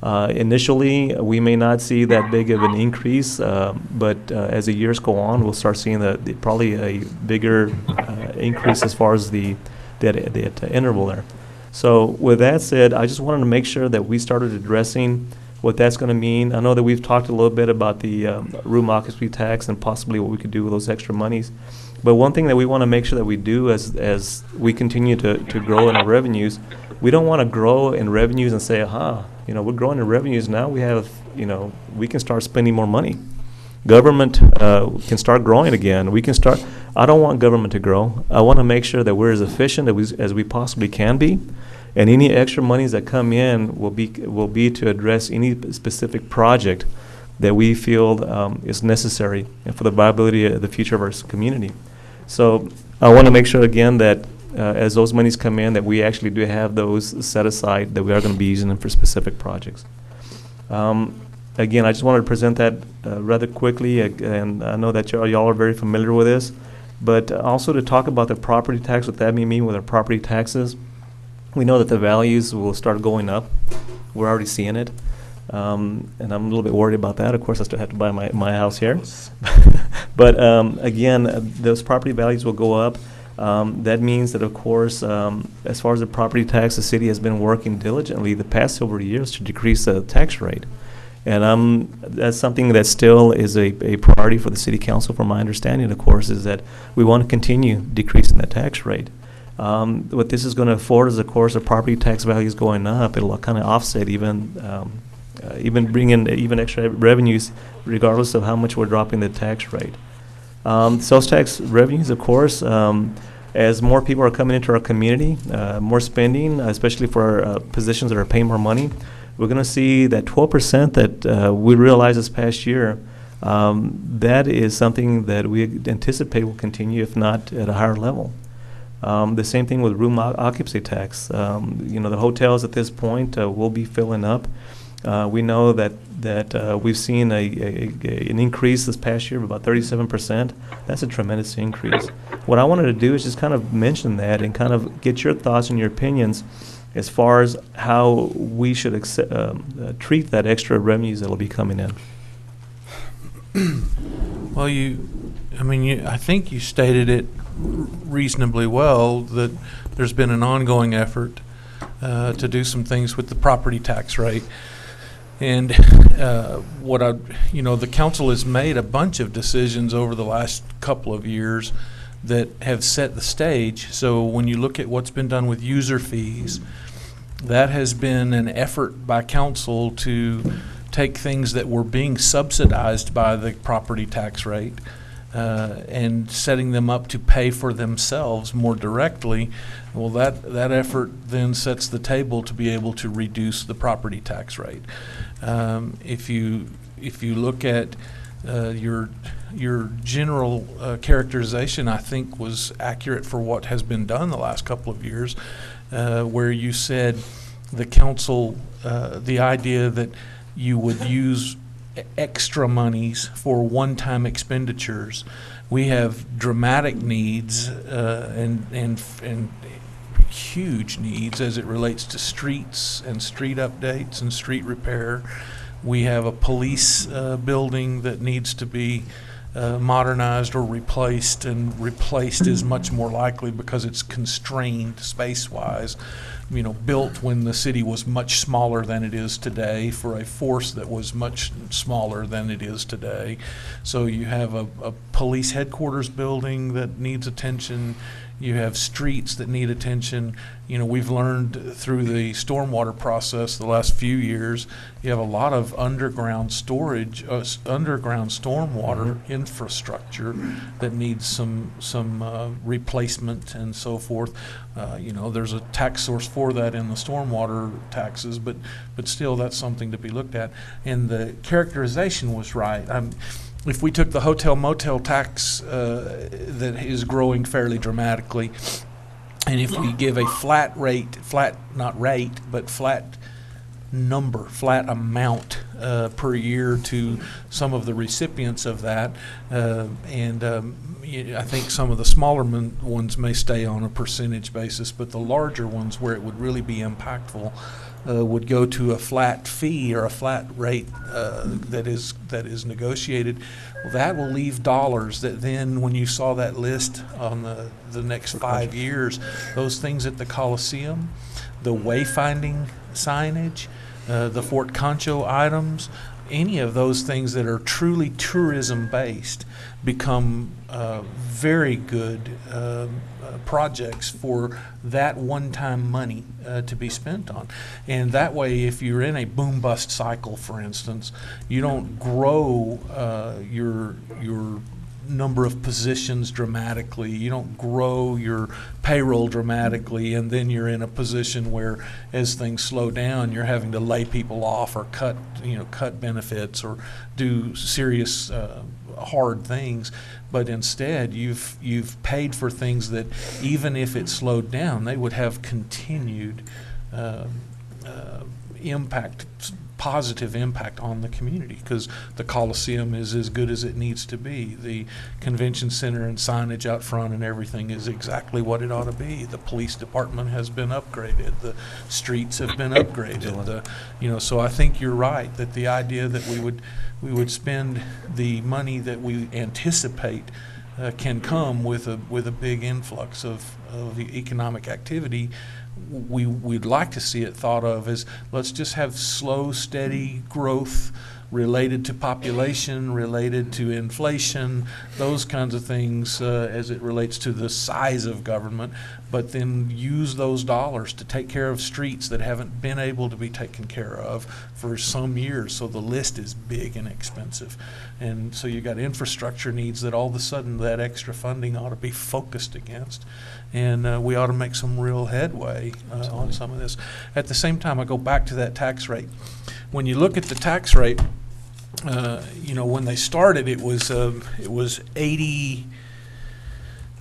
Initially, we may not see that big of an increase, but as the years go on, we'll start seeing probably a bigger increase as far as that interval there. So with that said, I just wanted to make sure that we started addressing what that's going to mean. I know that we've talked a little bit about the room occupancy tax and possibly what we could do with those extra monies. But one thing that we want to make sure that we do as we continue to grow in our revenues, we don't want to grow in revenues and say, we're growing in revenues now, we have, we can start spending more money. government can start growing again. We can start. I don't want government to grow. I want to make sure that we're as efficient as we possibly can be, and any extra monies that come in will be to address any specific project that we feel is necessary and for the viability of the future of our community. So I want to make sure again that as those monies come in, that we actually do have those set aside, that we are going to be using them for specific projects. Again, I just wanted to present that rather quickly, and I know that y'all are very familiar with this, but also to talk about the property tax, what that may mean with our property taxes. We know that the values will start going up. We're already seeing it. And I'm a little bit worried about that. Of course, I still have to buy my house here. But again, those property values will go up. That means that, of course, as far as the property tax, the city has been working diligently the past several years to decrease the tax rate. And that's something that still is a priority for the city council, from my understanding, of course, is that we want to continue decreasing the tax rate. What this is going to afford is, of course, the property tax values going up. It'll kind of offset even bring in even extra revenues, regardless of how much we're dropping the tax rate. Sales tax revenues, of course, as more people are coming into our community, more spending, especially for positions that are paying more money, we're going to see that 12% that we realized this past year. That is something that we anticipate will continue, if not at a higher level. The same thing with room occupancy tax. The hotels at this point will be filling up. We know that we've seen an increase this past year of about 37%. That's a tremendous increase. What I wanted to do is just kind of mention that and kind of get your thoughts and your opinions as far as how we should treat that extra revenues that will be coming in. Well, I think you stated it reasonably well, that there's been an ongoing effort to do some things with the property tax rate. And the council has made a bunch of decisions over the last couple of years that have set the stage. So when you look at what's been done with user fees, that has been an effort by council to take things that were being subsidized by the property tax rate and setting them up to pay for themselves more directly. Well, that effort then sets the table to be able to reduce the property tax rate. If you look at your general characterization, I think was accurate for what has been done the last couple of years, where you said the council, the idea that you would use extra monies for one-time expenditures. We have dramatic needs and huge needs as it relates to streets and street updates and street repair. We have a police building that needs to be modernized or replaced, and replaced is much more likely because it's constrained space-wise. Built when the city was much smaller than it is today for a force that was much smaller than it is today. So you have a police headquarters building that needs attention. You have streets that need attention. We've learned through the stormwater process the last few years, you have a lot of underground storage, underground stormwater infrastructure that needs some replacement and so forth. There's a tax source for that in the stormwater taxes, but still that's something to be looked at. And the characterization was right. If we took the hotel motel tax that is growing fairly dramatically, and if we give a flat amount per year to some of the recipients of that, I think some of the smaller ones may stay on a percentage basis, but the larger ones where it would really be impactful would go to a flat fee or a flat rate that is negotiated. Well, that will leave dollars that then, when you saw that list on the next 5 years, those things at the Coliseum, the wayfinding signage, the Fort Concho items, any of those things that are truly tourism-based become very good projects for that one-time money to be spent on. And that way, if you're in a boom-bust cycle, for instance, you don't grow your number of positions dramatically, you don't grow your payroll dramatically, and then you're in a position where, as things slow down, you're having to lay people off or cut benefits or do serious hard things. But instead, you've paid for things that, even if it slowed down, they would have continued impact, positive impact on the community, because the Coliseum is as good as it needs to be. The convention center and signage out front and everything is exactly what it ought to be. The police department has been upgraded. The streets have been upgraded. So I think you're right that the idea that we would spend the money that we anticipate can come with a big influx of economic activity. We'd like to see it thought of as, let's just have slow, steady growth related to population, related to inflation, those kinds of things as it relates to the size of government, but then use those dollars to take care of streets that haven't been able to be taken care of for some years. So the list is big and expensive. And so you got infrastructure needs that all of a sudden that extra funding ought to be focused against. And we ought to make some real headway on some of this. At the same time, I go back to that tax rate. When you look at the tax rate, when they started, it was 80.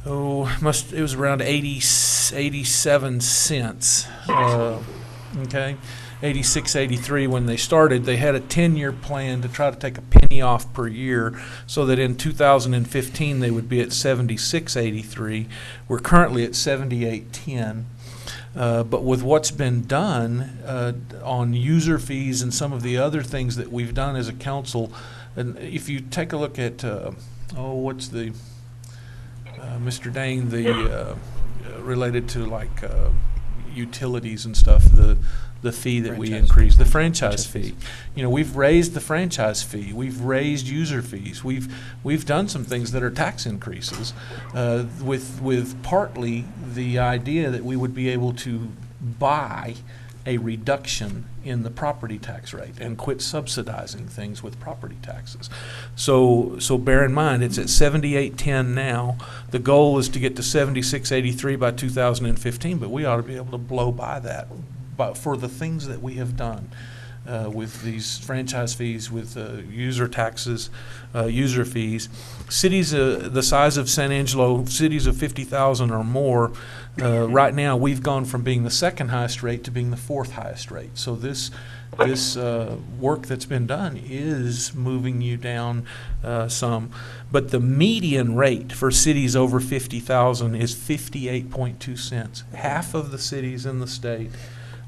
It was around 87 cents. Okay. 86, 83 when they started. They had a 10-year plan to try to take a penny off per year, so that in 2015 they would be at 76.83. We're currently at 78.10. But with what's been done on user fees and some of the other things that we've done as a council, and if you take a look at Mr. Dane, the related to like utilities and stuff, the fee that we increased, the franchise fee. We've raised the franchise fee. We've raised user fees. We've done some things that are tax increases with partly the idea that we would be able to buy a reduction in the property tax rate and quit subsidizing things with property taxes. So bear in mind, it's at 78.10 now. The goal is to get to 76.83 by 2015, but we ought to be able to blow by that. But for the things that we have done with these franchise fees, with user taxes, user fees, cities the size of San Angelo, cities of 50,000 or more, right now we've gone from being the second highest rate to being the fourth highest rate. So this work that's been done is moving you down some. But the median rate for cities over 50,000 is 58.2 cents. Half of the cities in the state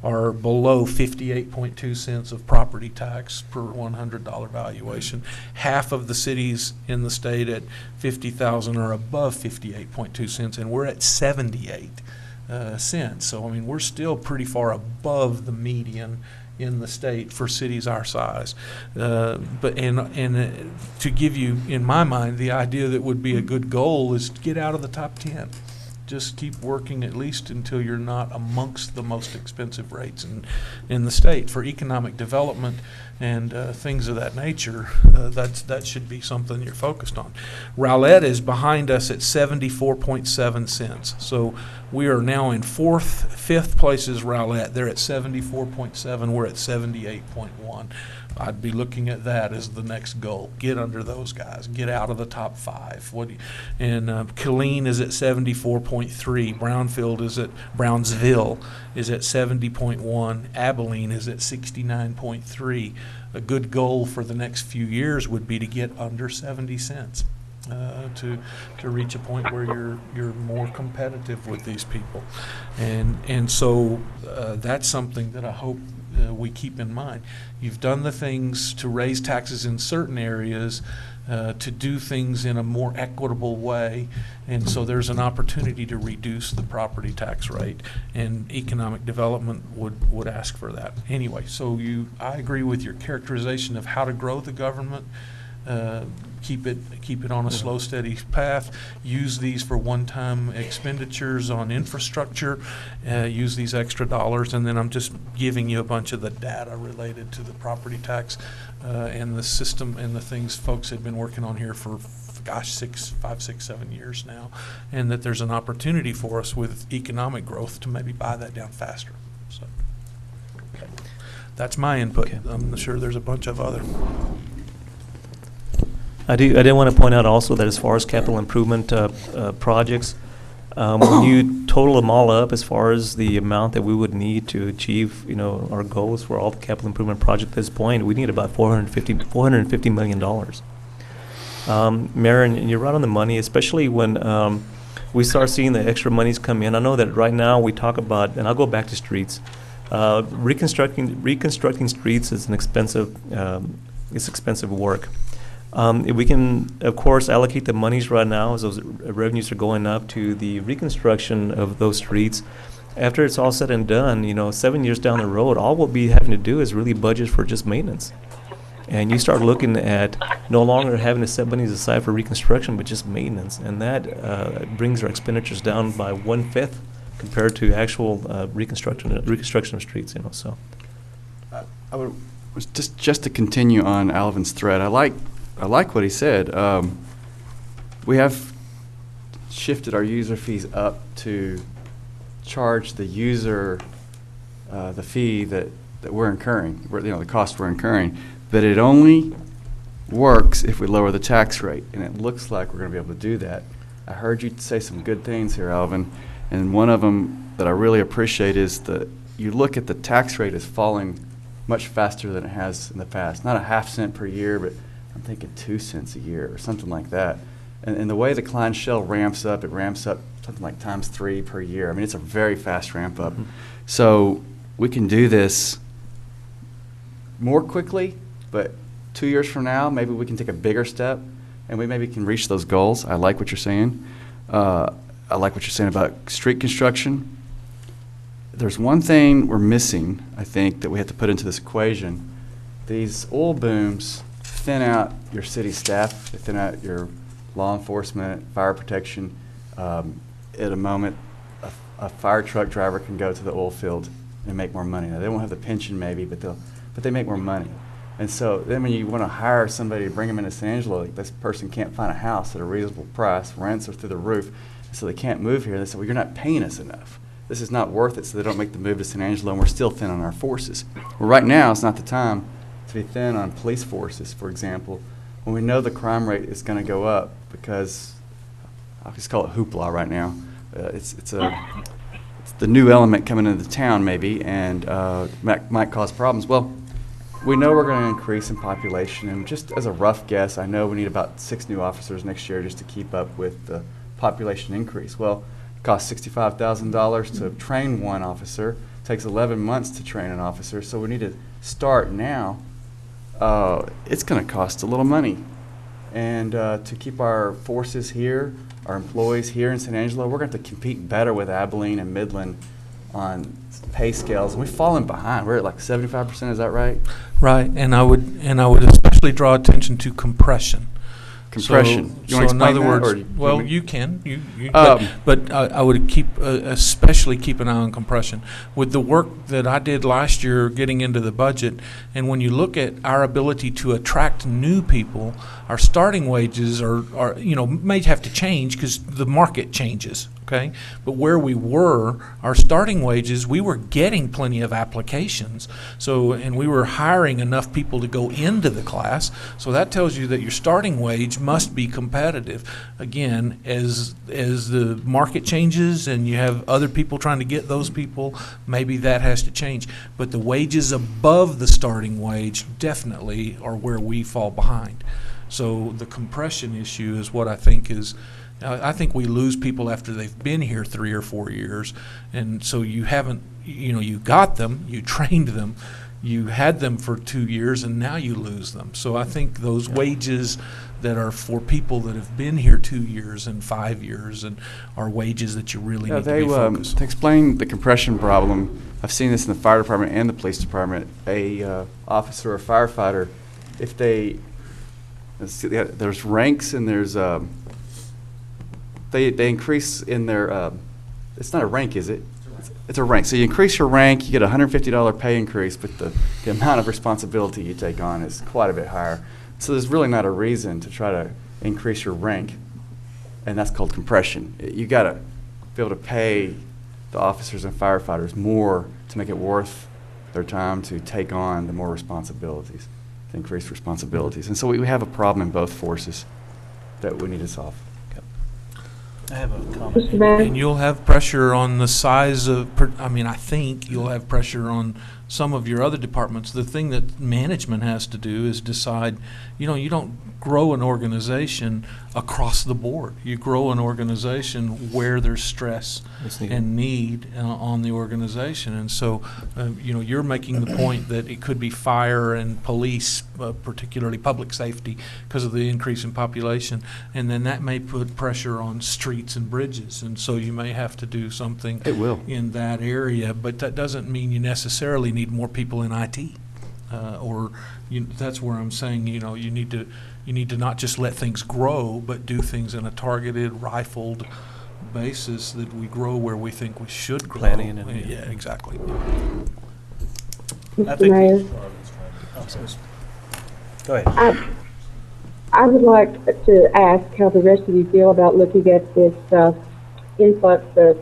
are below 58.2 cents of property tax per $100 valuation. Half of the cities in the state at 50,000 are above 58.2 cents, and we're at 78 cents. So, we're still pretty far above the median in the state for cities our size. But to give you, in my mind, the idea that would be a good goal is to get out of the top 10. Just keep working at least until you're not amongst the most expensive rates in the state. For economic development and things of that nature, that should be something you're focused on. Rowlett is behind us at 74.7 cents. So we are now in fifth place is Rowlett. They're at 74.7. We're at 78.1. I'd be looking at that as the next goal. Get under those guys. Get out of the top five. Killeen is at 74.3. Brownsville is at 70.1. Abilene is at 69.3. A good goal for the next few years would be to get under 70 cents. To reach a point where you're more competitive with these people, and so that's something that I hope we keep in mind. You've done the things to raise taxes in certain areas to do things in a more equitable way. And so there's an opportunity to reduce the property tax rate, and economic development would ask for that. Anyway, so I agree with your characterization of how to grow the government. Keep it on a slow, steady path. Use these for one-time expenditures on infrastructure. Use these extra dollars, and then I'm just giving you a bunch of the data related to the property tax and the system and the things folks have been working on here for, gosh, 5, 6, 7 years now, and that there's an opportunity for us with economic growth to maybe buy that down faster. So that's my input. Okay. I'm sure there's a bunch of other. I did want to point out also that as far as capital improvement projects, when you total them all up, as far as the amount that we would need to achieve, our goals for all the capital improvement projects at this point, we need about $450 million. Mayor, and you're right on the money, especially when we start seeing the extra monies come in. I know that right now we talk about, and I'll go back to streets. Reconstructing streets is an expensive work. If we can, of course, allocate the monies right now as those revenues are going up to the reconstruction of those streets, after it's all said and done, 7 years down the road, all we'll be having to do is really budget for just maintenance. And you start looking at no longer having to set monies aside for reconstruction, but just maintenance. And that brings our expenditures down by 1/5 compared to actual reconstruction of streets, So, I would just to continue on Alvin's thread. I like what he said. We have shifted our user fees up to charge the user the fee that we're incurring, the cost we're incurring. But it only works if we lower the tax rate, and it looks like we're going to be able to do that. I heard you say some good things here, Alvin, and one of them that I really appreciate is that you look at the tax rate is falling much faster than it has in the past. Not a half cent per year, but I'm thinking 2 cents a year or something like that. And the way the Klein Shell ramps up, it ramps up something like ×3 per year. I mean, it's a very fast ramp up. Mm-hmm. So we can do this more quickly, but 2 years from now, maybe we can take a bigger step and we maybe can reach those goals. I like what you're saying. I like what you're saying about street construction. There's one thing we're missing, I think, that we have to put into this equation. These oil booms thin out your city staff, they thin out your law enforcement, fire protection. At a moment, a fire truck driver can go to the oil field and make more money. Now, they won't have the pension maybe, but they make more money. And so then when you want to hire somebody to bring them into San Angelo, like this person can't find a house at a reasonable price, rents are through the roof, so they can't move here. They say, well, you're not paying us enough. This is not worth it, so they don't make the move to San Angelo, and we're still thin on our forces. Well, right now, it's not the time to be thin on police forces, for example, when we know the crime rate is going to go up because, I'll just call it hoopla right now. It's the new element coming into the town maybe, and might cause problems. Well, we know we're going to increase in population, and just as a rough guess, I know we need about 6 new officers next year just to keep up with the population increase. Well, it costs $65,000 to train one officer. It takes 11 months to train an officer, so we need to start now. It's going to cost a little money. And to keep our forces here, our employees here in San Angelo, we're going to have to compete better with Abilene and Midland on pay scales. We've fallen behind. We're at like 75%, is that right? Right, and I would especially draw attention to compression. Compression. So, you want to in other explain words, that, well, you can. But I would especially keep an eye on compression. With the work that I did last year, getting into the budget, and when you look at our ability to attract new people, our starting wages are may have to change because the market changes. Okay, but where we were, our starting wages, we were getting plenty of applications. So, and we were hiring enough people to go into the class. So that tells you that your starting wage must be competitive. Again, as the market changes and you have other people trying to get those people, maybe that has to change. But the wages above the starting wage definitely are where we fall behind. So the compression issue is what I think is. I think we lose people after they've been here 3 or 4 years, and so you haven't, you got them, you trained them, you had them for 2 years and now you lose them. So I think those wages that are for people that have been here 2 years and 5 years and are wages that you really need to be focused to on. explain the compression problem, I've seen this in the fire department and the police department. A officer or firefighter, if they, let's see, there's ranks and there's, they increase in their, it's not a rank, is it? It's a rank. So you increase your rank, you get a $150 pay increase, but the amount of responsibility you take on is quite a bit higher. So there's really not a reason to try to increase your rank, and that's called compression. You got to be able to pay the officers and firefighters more to make it worth their time to take on the more responsibilities, to increase responsibilities. And so we have a problem in both forces that we need to solve. I have a comment. Mr. Mayor? And you'll have pressure on the size of, I think you'll have pressure on some of your other departments. The thing that management has to do is decide, you don't grow an organization across the board. You grow an organization where there's stress and need on the organization. And so, you're making the point that it could be fire and police, particularly public safety, because of the increase in population. And then that may put pressure on streets and bridges. And so you may have to do something in that area. But that doesn't mean you necessarily need more people in IT. That's where I'm saying, you need to not just let things grow, but do things in a targeted, rifled basis that we grow where we think we should grow. Planning and Yeah, exactly. I Mr. think- Mayor? Go ahead. I would like to ask how the rest of you feel about looking at this influx of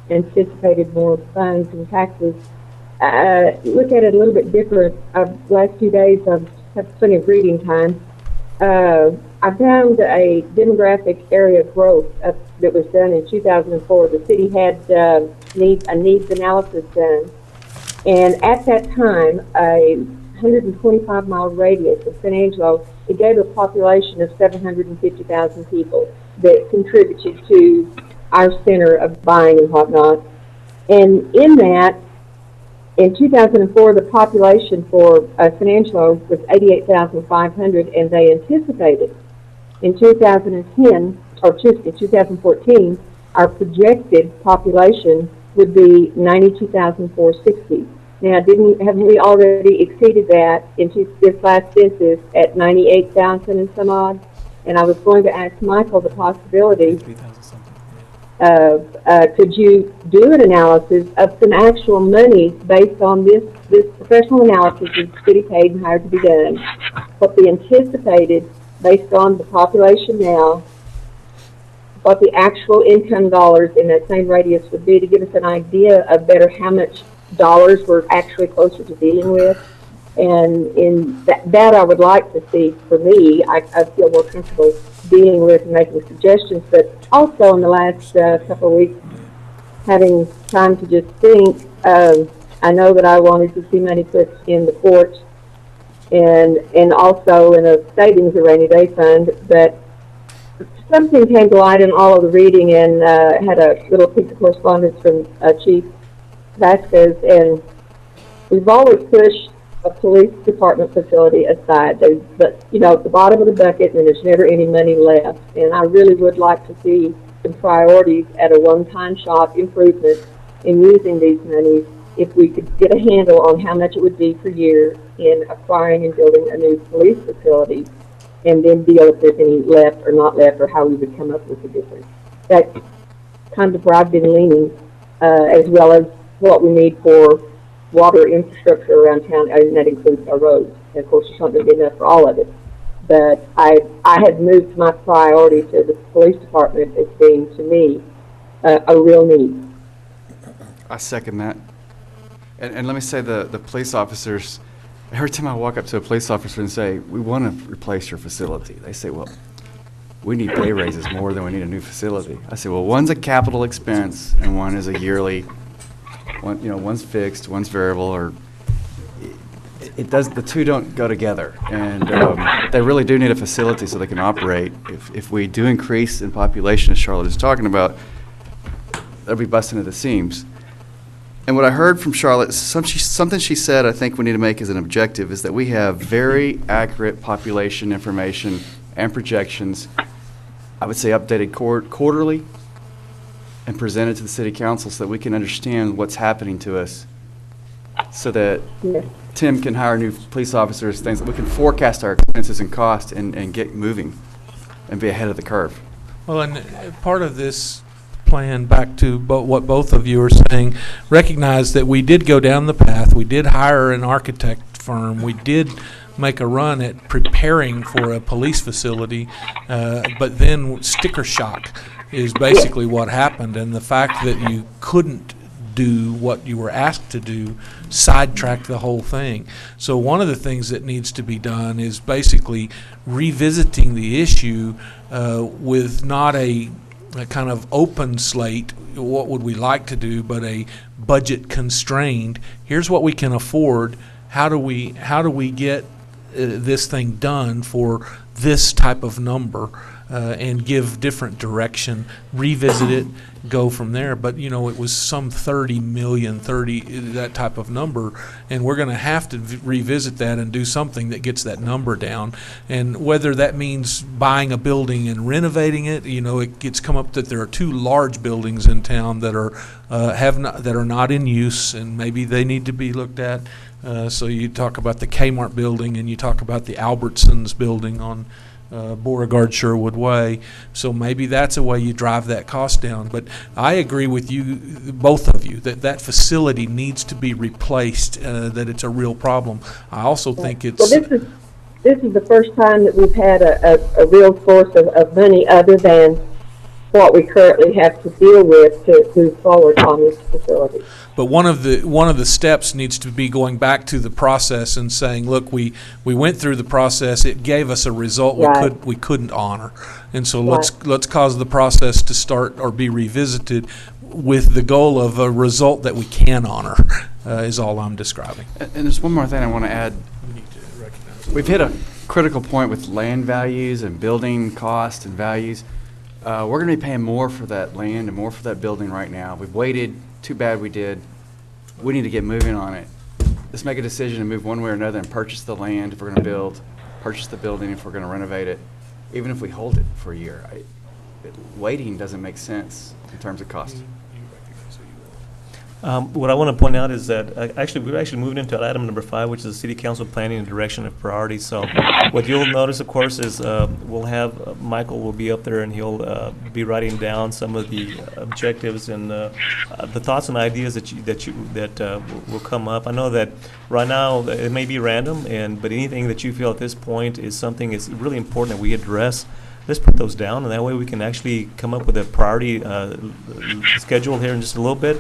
anticipated more funds and taxes. Look at it a little bit different. Last 2 days I've had plenty of reading time. I found a demographic area growth that was done in 2004. The city had a needs analysis done. And at that time, a 125-mile radius of San Angelo, it gave a population of 750,000 people that contributed to our center of buying and whatnot. And in that, in 2004, the population for San Angelo was 88,500, and they anticipated in 2014, our projected population would be 92,460. Now, haven't we already exceeded that in this last census at 98,000 and some odd? And I was going to ask Michael the possibility could you do an analysis of some actual money based on this professional analysis that the city paid and hired to be done, what the anticipated based on the population now, what the actual income dollars in that same radius would be to give us an idea of better how much dollars we're actually closer to dealing with. And in that I would like to see, for me, I feel more comfortable dealing with and making suggestions, but also in the last couple of weeks, having time to just think, I know that I wanted to see money put in the court and also in a savings or rainy day fund, but something came to light in all of the reading, and had a little piece of correspondence from Chief Vasquez, and we've always pushed a police department facility aside. But at the bottom of the bucket, and there's never any money left. And I really would like to see some priorities at a one-time shop improvement in using these monies. If we could get a handle on how much it would be per year in acquiring and building a new police facility, and then deal if there's any left or not left, or how we would come up with the difference. That's kind of where I've been leaning, as well as what we need for water infrastructure around town, and that includes our roads. And of course, it's not going to be enough for all of it. But I had moved my priority to the police department as being, to me, a real need. I second that. And let me say the police officers, every time I walk up to a police officer and say, we want to replace your facility, they say, well, we need pay raises more than we need a new facility. I say, well, one's a capital expense and one is a yearly. One's fixed, one's variable, or it does. The two don't go together, and they really do need a facility so they can operate. If we do increase in population, as Charlotte is talking about, they'll be busting at the seams. And what I heard from Charlotte, something she said I think we need to make as an objective is that we have very accurate population information and projections, I would say updated quarterly, and presented to the city council so that we can understand what's happening to us, so that Tim can hire new police officers, things that we can forecast our expenses and costs and get moving and be ahead of the curve. Well, and part of this plan, back to what both of you are saying, recognize that we did go down the path. We did hire an architect firm. We did make a run at preparing for a police facility, but then sticker shock is basically what happened, and the fact that you couldn't do what you were asked to do sidetracked the whole thing. So one of the things that needs to be done is basically revisiting the issue with not a kind of open slate, what would we like to do, but a budget constrained. Here's what we can afford. How do we get this thing done for this type of number, and give different direction, revisit it, go from there. But it was some 30 million, that type of number, and we're going to have to revisit that and do something that gets that number down. And whether that means buying a building and renovating it, it gets come up that there are 2 large buildings in town that are that are not in use, and maybe they need to be looked at. So you talk about the Kmart building, and you talk about the Albertsons building on Beauregard Sherwood Way. So maybe that's a way you drive that cost down. But I agree with you, both of you, that facility needs to be replaced, that it's a real problem. I also think it's... Well, this is the first time that we've had a real source of money other than what we currently have to deal with to move forward on this facility. But one of the steps needs to be going back to the process and saying, look, we went through the process. It gave us a result we couldn't honor, and so let's cause the process to start or be revisited with the goal of a result that we can honor. Is all I'm describing. And there's one more thing I want to add. We've hit a critical point with land values and building cost and values. We're going to be paying more for that land and more for that building right now. We've waited. Too bad we did. We need to get moving on it. Let's make a decision to move one way or another and purchase the land if we're going to build, purchase the building if we're going to renovate it, even if we hold it for a year. Waiting doesn't make sense in terms of cost. What I want to point out is that we've actually moved into item number 5, which is the City Council planning and direction of priorities. So what you'll notice, of course, is we'll have Michael will be up there, and he'll be writing down some of the objectives and the thoughts and ideas that will come up. I know that right now it may be random, but anything that you feel at this point is something that's really important that we address, let's put those down, and that way we can actually come up with a priority schedule here in just a little bit.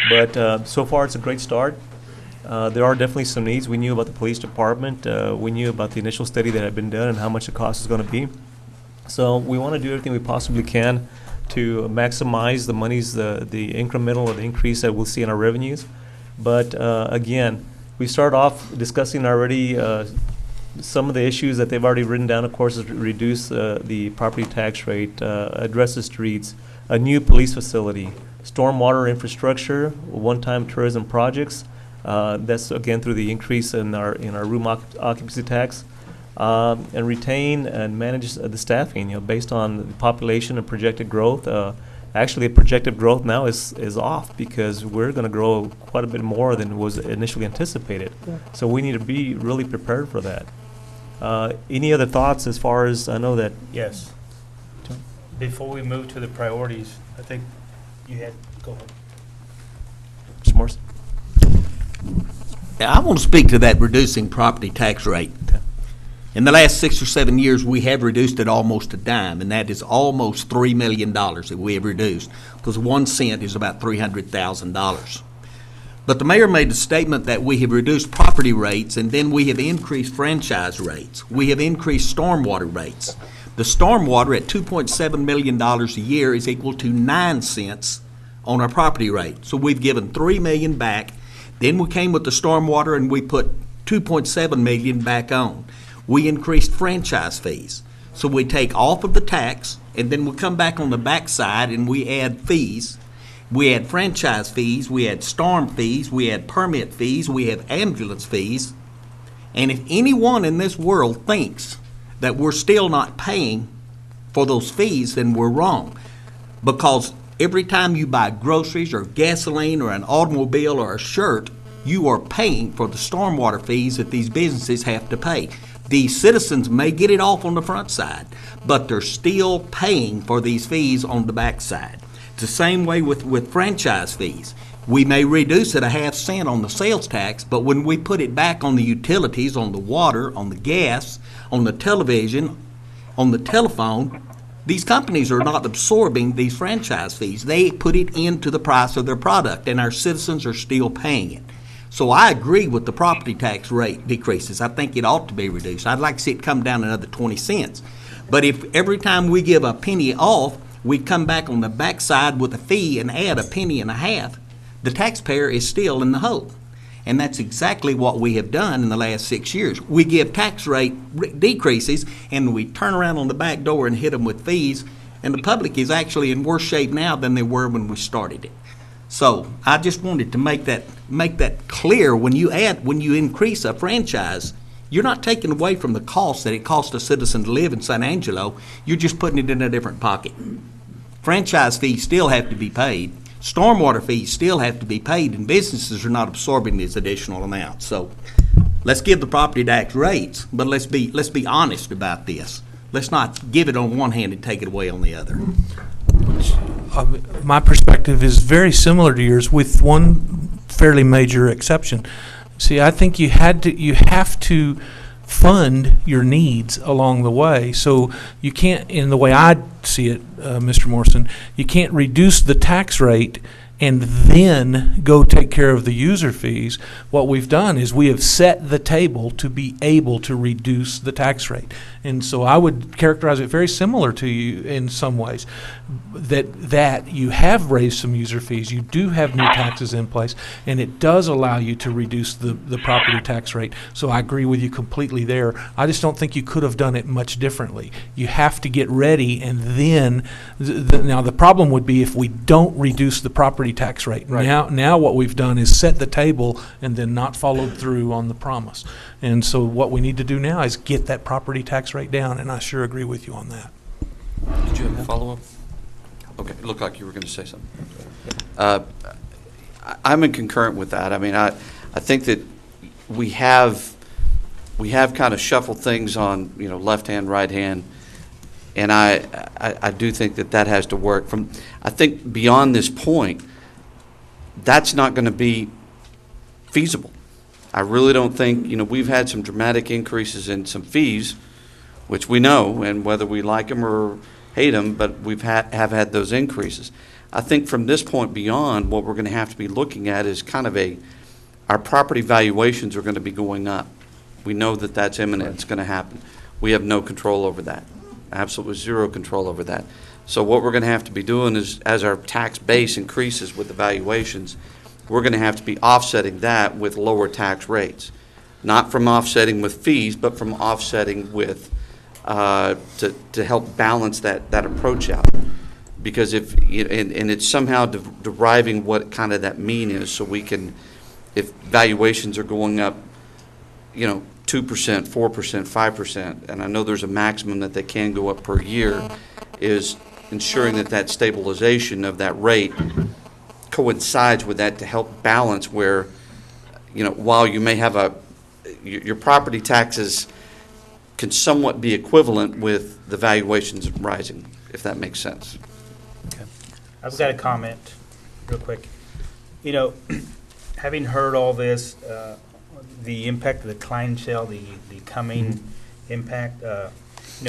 But so far, it's a great start. There are definitely some needs. We knew about the police department. We knew about the initial study that had been done and how much the cost is going to be. So we want to do everything we possibly can to maximize the monies, the incremental or the increase that we'll see in our revenues. But again, we start off discussing already some of the issues that they've already written down, of course, is reduce the property tax rate, address the streets, a new police facility, stormwater infrastructure, one-time tourism projects. That's again through the increase in our room occupancy tax, and retain and manage the staffing. Based on the population and projected growth. Actually, projected growth now is off because we're going to grow quite a bit more than was initially anticipated. Yeah. So we need to be really prepared for that. Any other thoughts as far as I know that? Yes. Before we move to the priorities, I think. Go ahead. Mr. Morris? I want to speak to that reducing property tax rate. In the last 6 or 7 years, we have reduced it almost a dime, and that is almost $3 million that we have reduced, because 1 cent is about $300,000. But the mayor made the statement that we have reduced property rates, and then we have increased franchise rates. We have increased stormwater rates. The stormwater at $2.7 million a year is equal to 9 cents on our property rate. So we've given $3 million back. Then we came with the stormwater and we put $2.7 million back on. We increased franchise fees. So we take off of the tax and then we come back on the backside and we add fees. We had franchise fees, we had storm fees, we had permit fees, we have ambulance fees. And if anyone in this world thinks that we're still not paying for those fees, then we're wrong. Because every time you buy groceries or gasoline or an automobile or a shirt, you are paying for the stormwater fees that these businesses have to pay. These citizens may get it off on the front side, but they're still paying for these fees on the back side. It's the same way with franchise fees. We may reduce it a half cent on the sales tax, but when we put it back on the utilities, on the water, on the gas, on the television, on the telephone, these companies are not absorbing these franchise fees. They put it into the price of their product, and our citizens are still paying it. So I agree with the property tax rate decreases. I think it ought to be reduced. I'd like to see it come down another 20 cents. But if every time we give a penny off, we come back on the backside with a fee and add a penny and a half, the taxpayer is still in the hole. And that's exactly what we have done in the last 6 years. We give tax rate decreases, and we turn around on the back door and hit them with fees, and the public is actually in worse shape now than they were when we started it. So I just wanted to make that clear. When you increase a franchise, you're not taking away from the cost that it costs a citizen to live in San Angelo. You're just putting it in a different pocket. Franchise fees still have to be paid. Stormwater fees still have to be paid, and businesses are not absorbing these additional amounts. So let's give the property tax rates, but let's be honest about this. Let's not give it on one hand and take it away on the other. My perspective is very similar to yours, with one fairly major exception. See, I think you have to fund your needs along the way. So you can't, in the way I see it, Mr. Morrison, you can't reduce the tax rate and then go take care of the user fees. What we've done is we have set the table to be able to reduce the tax rate. And so I would characterize it very similar to you in some ways, that you have raised some user fees, you do have new taxes in place, and it does allow you to reduce the property tax rate. So I agree with you completely there. I just don't think you could have done it much differently. You have to get ready, and then, now the problem would be if we don't reduce the property tax rate. Right. Now what we've done is set the table and then not followed through on the promise. And so what we need to do now is get that property tax rate down, and I sure agree with you on that. Did you have a follow-up? Okay, it looked like you were going to say something. I'm in concurrent with that. I mean, I think that we have kind of shuffled things on, left hand, right hand, and I do think that has to work. I think beyond this point, that's not going to be feasible. I really don't think, we've had some dramatic increases in some fees, which we know, and whether we like them or hate them, but we've have had those increases. I think from this point beyond, what we're going to have to be looking at is kind of our property valuations are going to be going up. We know that that's imminent. Right. It's going to happen. We have no control over that. Absolutely zero control over that. So what we're going to have to be doing is, as our tax base increases with the valuations, we're going to have to be offsetting that with lower tax rates. Not from offsetting with fees, but from offsetting with to help balance that approach out. Because if it's somehow deriving what kind of that mean is, so we can, if valuations are going up, 2%, 4%, 5%, and I know there's a maximum that they can go up per year, is ensuring that stabilization of that rate coincides with that to help balance where, while you may have your property taxes can somewhat be equivalent with the valuations rising, if that makes sense. Okay. I've got a comment real quick. Having heard all this, the impact of the clientele, the coming impact,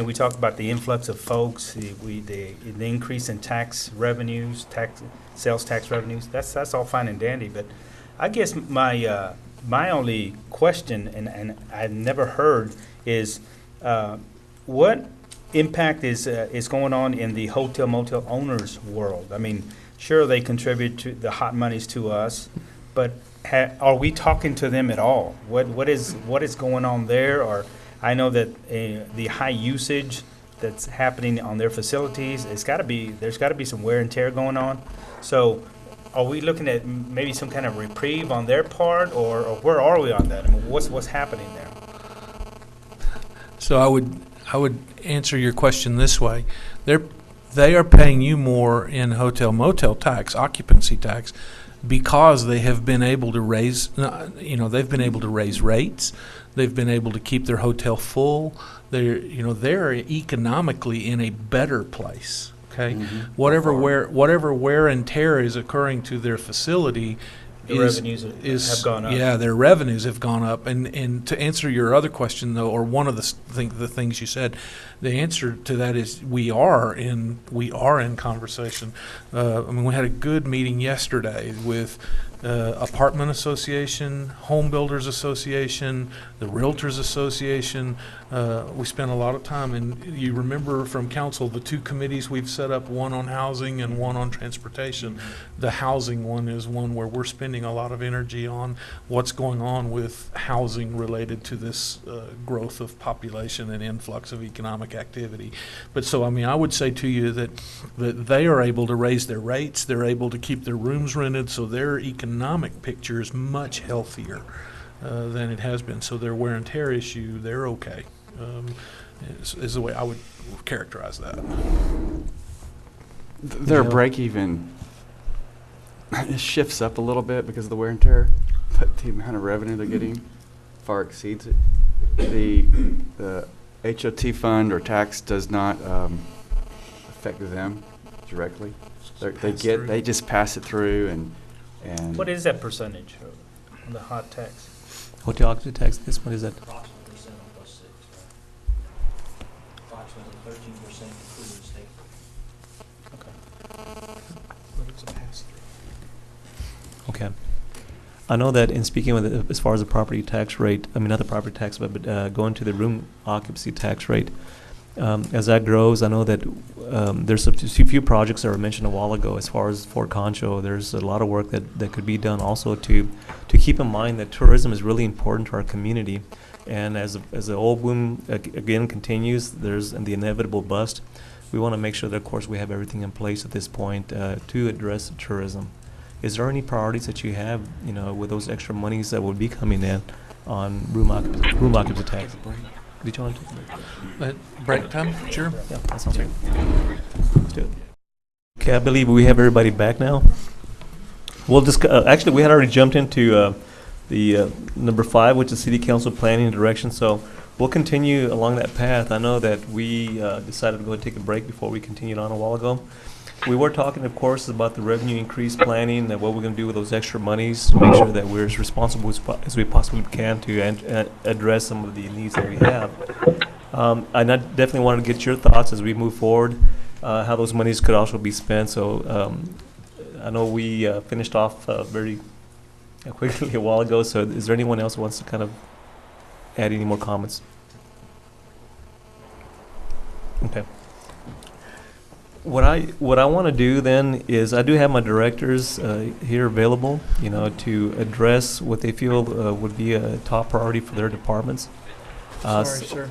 we talked about the influx of folks, the increase in tax revenues, sales tax revenues. That's all fine and dandy, but I guess my only question, and I've never heard, is what impact is going on in the hotel motel owners world? I mean, sure, they contribute to the hot monies to us, but are we talking to them at all? What is going on there? Or I know that the high usage that's happening on their facilities, there's got to be some wear and tear going on. So are we looking at maybe some kind of reprieve on their part, or where are we on that? I mean, what's happening there? So I would answer your question this way. They are paying you more in hotel motel tax, occupancy tax, because they have been able to raise, they've been able to raise rates. They've been able to keep their hotel full. They're economically in a better place. Okay, whatever wear and tear is occurring to their facility, Revenues have gone up. Yeah, their revenues have gone up. And to answer your other question, though, or one of the things you said, the answer to that is we are in conversation. We had a good meeting yesterday with Apartment Association, Home Builders Association, the Realtors Association. We spent a lot of time, and you remember from council the two committees we've set up, one on housing and one on transportation. The housing one is one where we're spending a lot of energy on what's going on with housing related to this growth of population and influx of economic activity. But so, I would say to you that they are able to raise their rates, they're able to keep their rooms rented, so their economic picture is much healthier than it has been. So their wear and tear issue, they're okay, is the way I would characterize that. Their break even it shifts up a little bit because of the wear and tear, but the amount of revenue they're getting far exceeds it. The HOT fund or tax does not affect them directly. They just pass it through and What is that percentage on the hot tax? Hotel occupancy tax, this one is at Approximately 7 plus 6, right? Approximately 13% including state. Okay. I know that in speaking with as far as the property tax rate, not the property tax, but going to the room occupancy tax rate, as that grows, I know that there's a few projects that were mentioned a while ago as far as Fort Concho. There's a lot of work that could be done also to keep in mind that tourism is really important to our community. And as the oil boom again continues, there's the inevitable bust. We want to make sure that, of course, we have everything in place at this point to address tourism. Is there any priorities that you have, with those extra monies that will be coming in on room occupancy tax? Did you want to take a break? Break time? Sure. Yeah, that sounds great. Let's do it. Okay, I believe we have everybody back now. We'll just actually we had already jumped into the number 5, which is City Council Planning and Direction. So we'll continue along that path. I know that we decided to go and take a break before we continued on a while ago. We were talking, of course, about the revenue increase planning and what we're going to do with those extra monies to make sure that we're as responsible as we possibly can to address some of the needs that we have. I definitely wanted to get your thoughts as we move forward, how those monies could also be spent. So I know we finished off very quickly a while ago, so is there anyone else who wants to kind of add any more comments? Okay. What I want to do then is I do have my directors here available, to address what they feel would be a top priority for their departments. Sorry, sir.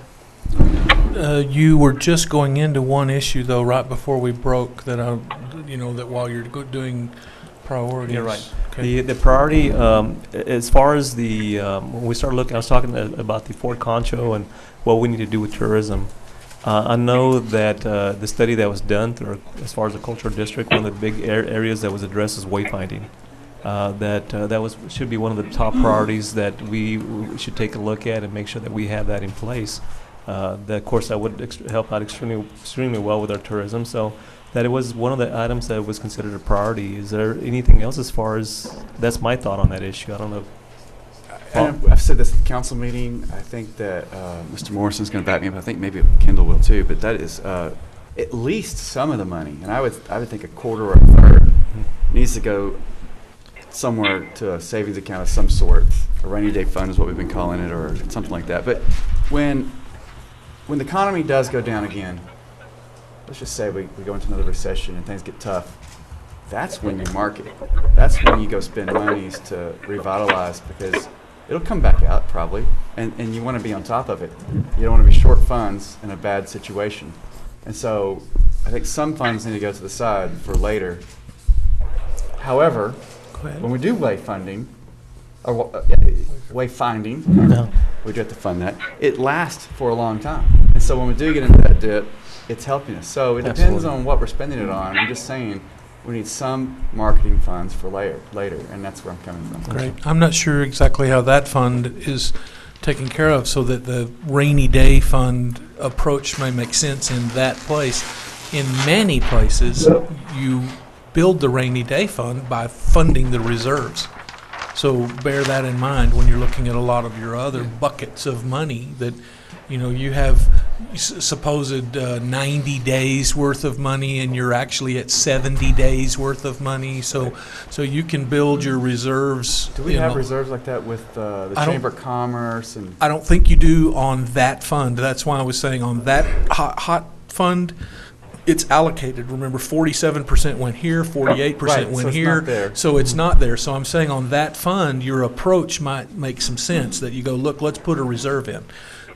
You were just going into one issue though, right before we broke that that while you're doing priorities. You're right. Okay. The priority, as far as when we started looking, I was talking about the Fort Concho and what we need to do with tourism. I know that the study that was done as far as the cultural district, one of the big areas that was addressed is wayfinding. That should be one of the top priorities that we should take a look at and make sure that we have that in place. Of course, that would help out extremely well with our tourism. So that it was one of the items that was considered a priority. Is there anything else as far as that's my thought on that issue? I don't know. And I've said this at the council meeting. I think that Mr. Morrison's going to back me up. I think maybe Kendall will too. But that is at least some of the money, and I would think a quarter or a third needs to go somewhere to a savings account of some sort. A rainy day fund is what we've been calling it, or something like that. But when the economy does go down again, let's just say we go into another recession and things get tough. That's when you market. That's when you go spend monies to revitalize, because it'll come back out probably, and you want to be on top of it. You don't want to be short funds in a bad situation. And so I think some funds need to go to the side for later. However, Go ahead. when we do wayfinding, wayfinding, No. we do have to fund that. It lasts for a long time, and so when we do get into that dip, it's helping us. So it depends Absolutely. on what we're spending it on. I'm just saying we need some marketing funds for later, and that's where I'm coming from. Great. I'm not sure exactly how that fund is taken care of, so that the rainy day fund approach may make sense in that place. In many places, you build the rainy day fund by funding the reserves. So bear that in mind when you're looking at a lot of your other buckets of money that, you have supposed 90 days worth of money and you're actually at 70 days worth of money. So you can build your reserves. Do we have reserves like that with the Chamber of Commerce? And I don't think you do on that fund. That's why I was saying on that hot fund, it's allocated. Remember, 47% went here, 48% Right, went so it's here. not there. So it's not there. So I'm saying on that fund, your approach might make some sense, that you go, look, let's put a reserve in.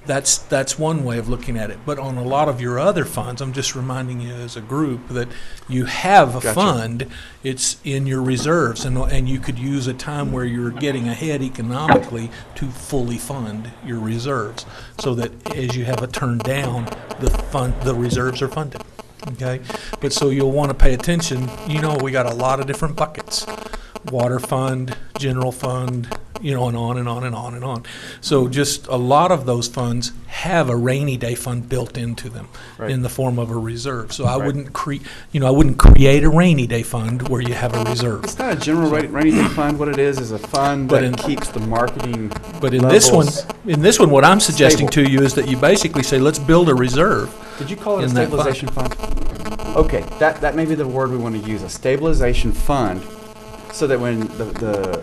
That's one way of looking at it. But on a lot of your other funds, I'm just reminding you as a group that you have a Gotcha. fund, it's in your reserves, and you could use a time where you're getting ahead economically to fully fund your reserves, so that as you have a turn down, the reserves are funded. Okay, but so you'll want to pay attention. We got a lot of different buckets: water fund, general fund, and on and on and on and on. So just a lot of those funds have a rainy day fund built into them, Right. in the form of a reserve. So Right. I wouldn't create a rainy day fund where you have a reserve. it's not a general rainy day fund. What it is a fund But that in- keeps the marketing. But in this one, levels what I'm suggesting stable. to you is that you basically say, let's build a reserve. Did you call it a in that stabilization fund? Okay, that may be the word we want to use, a stabilization fund, so that when the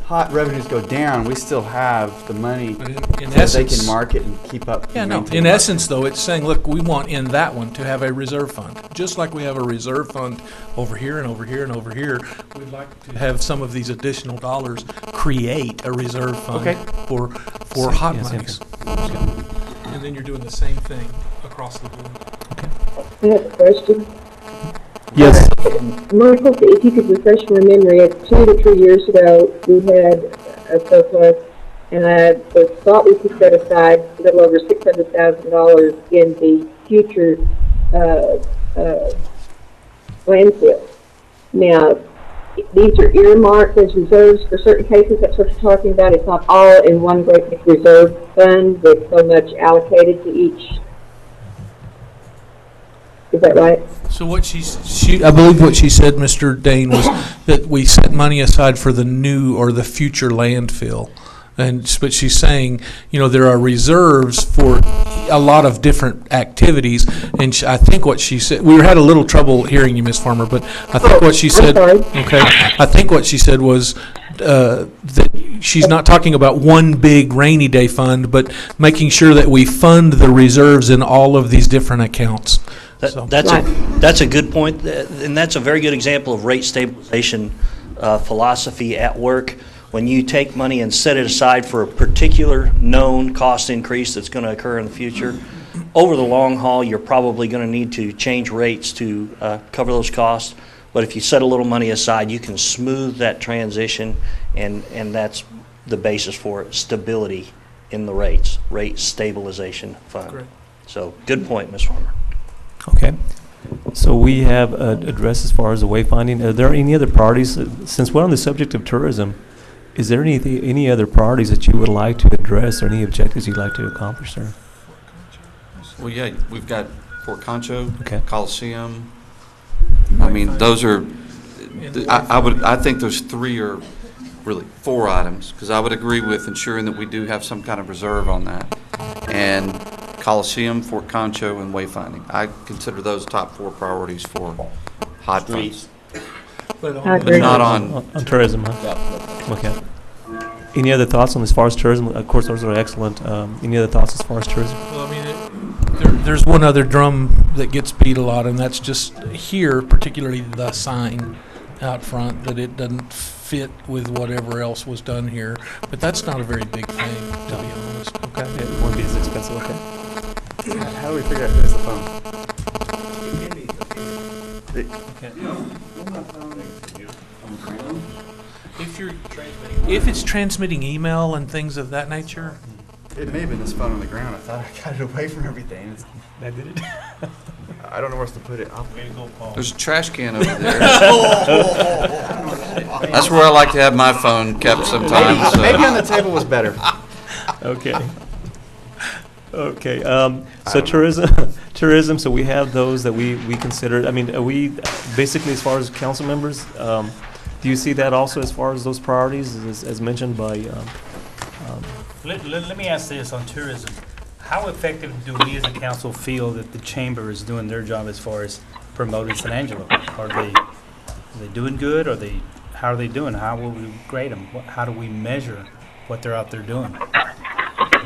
hot revenues go down, we still have the money But in so that they essence- can market and keep up. Yeah, and no. maintain In market. essence, though, it's saying, look, we want in that one to have a reserve fund. Just like we have a reserve fund over here and over here and over here, we'd like to have some of these additional dollars create a reserve fund Okay. for hot yeah, same monies. And then you're doing the same thing across the board. I have a question. Yes. Michael, if you could refresh my memory, 2 to 3 years ago, we had a surplus, and I thought we could set aside a little over $600,000 in the future landfill. Now, these are earmarked as reserves for certain cases. That's what you're talking about. It's not all in one great big reserve fund with so much allocated to each. Is that right? So what I believe what she said, Mr. Dane, was that we set money aside for the new or the future landfill. But she's saying, there are reserves for a lot of different activities. And I think what she said, we had a little trouble hearing you, Ms. Farmer, but I think what she said, sorry. okay, I think what she said was that she's not talking about one big rainy day fund, but making sure that we fund the reserves in all of these different accounts. So- That's a good point, and that's a very good example of rate stabilization philosophy at work. When you take money and set it aside for a particular known cost increase that's going to occur in the future, over the long haul, you're probably going to need to change rates to cover those costs. But if you set a little money aside, you can smooth that transition, and that's the basis for it, stability in the rates, rate stabilization fund. Great. So, good point, Ms. Farmer. Okay. So we have addressed as far as the wayfinding. Are there any other priorities? Since we're on the subject of tourism, is there any other priorities that you would like to address or any objectives you'd like to accomplish, sir? Well, yeah, we've got Fort Concho, Okay. Coliseum. I mean, those are, I think those three are really 4 items, because I would agree with ensuring that we do have some kind of reserve on that. And Coliseum, Fort Concho, and wayfinding. I consider those top 4 priorities for hot funds. But I But agree. not on, On tourism, huh? Okay. Any other thoughts on as far as tourism? Of course, those are excellent. Any other thoughts as far as tourism? Well, I mean, there's one other drum that gets beat a lot, and that's just here, particularly the sign out front, that it doesn't fit with whatever else was done here. But that's not a very big thing, to be honest. Okay. It won't be as expensive, okay? How do we figure out who has the phone? If it's transmitting email and things of that nature, It may have been this phone on the ground. I thought I got it away from everything. That did it? I don't know where else to put it. Way to go, Paul. There's a trash can over there. That's where I like to have my phone kept sometimes. so. Maybe on the table was better. Okay. Okay, so tourism, so we have those that we consider, I mean, we, basically as far as council members, do you see that also as far as those priorities as mentioned by, Let me ask this on tourism. How effective do we as a council feel that the chamber is doing their job as far as promoting San Angelo? Are they doing good? How are they doing? How will we grade them? How do we measure what they're out there doing?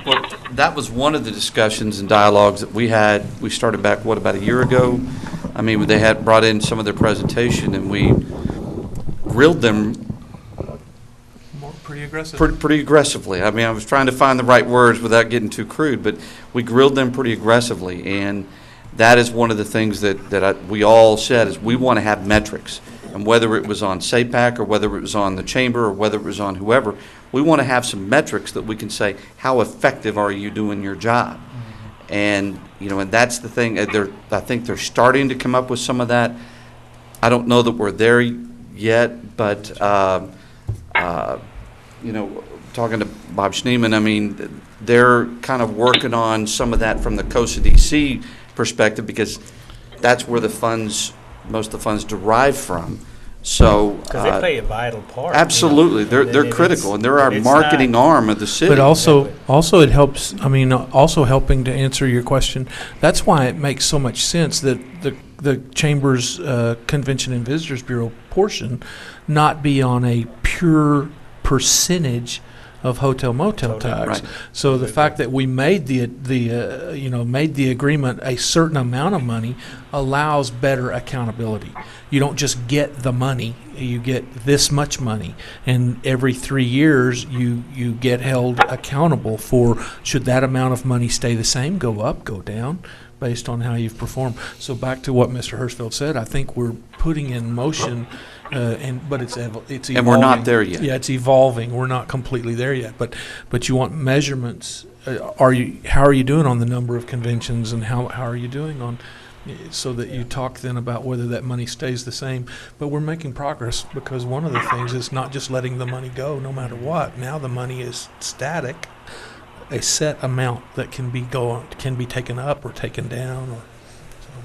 Well, that was one of the discussions and dialogues that we had. We started back, about a year ago? I mean, they had brought in some of their presentation, and we grilled them pretty aggressive. pretty aggressively. I mean, I was trying to find the right words without getting too crude, but we grilled them pretty aggressively, and that is one of the things that we all said is we want to have metrics. And whether it was on SAPAC or whether it was on the chamber or whether it was on whoever, we want to have some metrics that we can say, how effective are you doing your job? And, and that's the thing. I think they're starting to come up with some of that. I don't know that we're there yet, but, talking to Bob Schneeman, I mean, they're kind of working on some of that from the COSA DC perspective because that's where most of the funds derive from. So Because they play a vital part. absolutely, they're critical, and they're our marketing arm of the city. But also it helps, also helping to answer your question, that's why it makes so much sense that the Chamber's Convention and Visitors Bureau portion not be on a pure percentage of hotel motel tax. Right. So the fact that we made made the agreement a certain amount of money allows better accountability. You don't just get the money, you get this much money, and every 3 years you get held accountable for should that amount of money stay the same, go up, go down, based on how you've performed. So back to what Mr. Hirschfeld said, I think we're putting in motion, but it's evolving. And we're not there yet. Yeah, it's evolving. We're not completely there yet. But you want measurements. How are you doing on the number of conventions, and how are you doing on, so that you talk then about whether that money stays the same. But we're making progress because one of the things is not just letting the money go no matter what. Now the money is static, a set amount that can be taken up or taken down,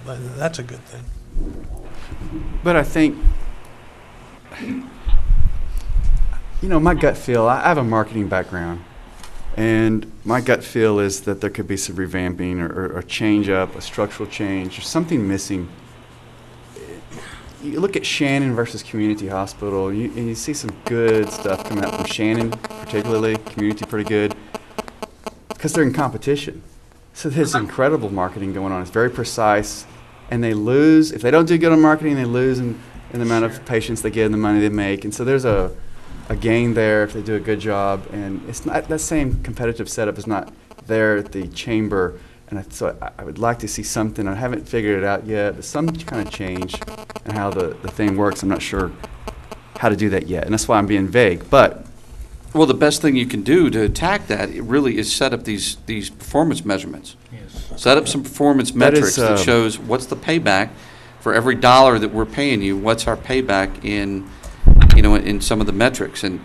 so that's a good thing. But I think, my gut feel, I have a marketing background, and my gut feel is that there could be some revamping or a change up, a structural change, or something missing. You look at Shannon versus Community Hospital, and you see some good stuff coming out from Shannon, particularly, Community pretty good, because they're in competition. So there's incredible marketing going on. It's very precise, and they lose. If they don't do good on marketing, they lose in the amount of patients they get and the money they make. And so there's a gain there if they do a good job. And it's not that same competitive setup is not there at the chamber. And so I would like to see something. I haven't figured it out yet, but some kind of change in how the thing works. I'm not sure how to do that yet, and that's why I'm being vague. But Well, the best thing you can do to attack that really is set up these performance measurements. Yes. Set up some performance metrics that shows what's the payback for every dollar that we're paying you. What's our payback in some of the metrics, and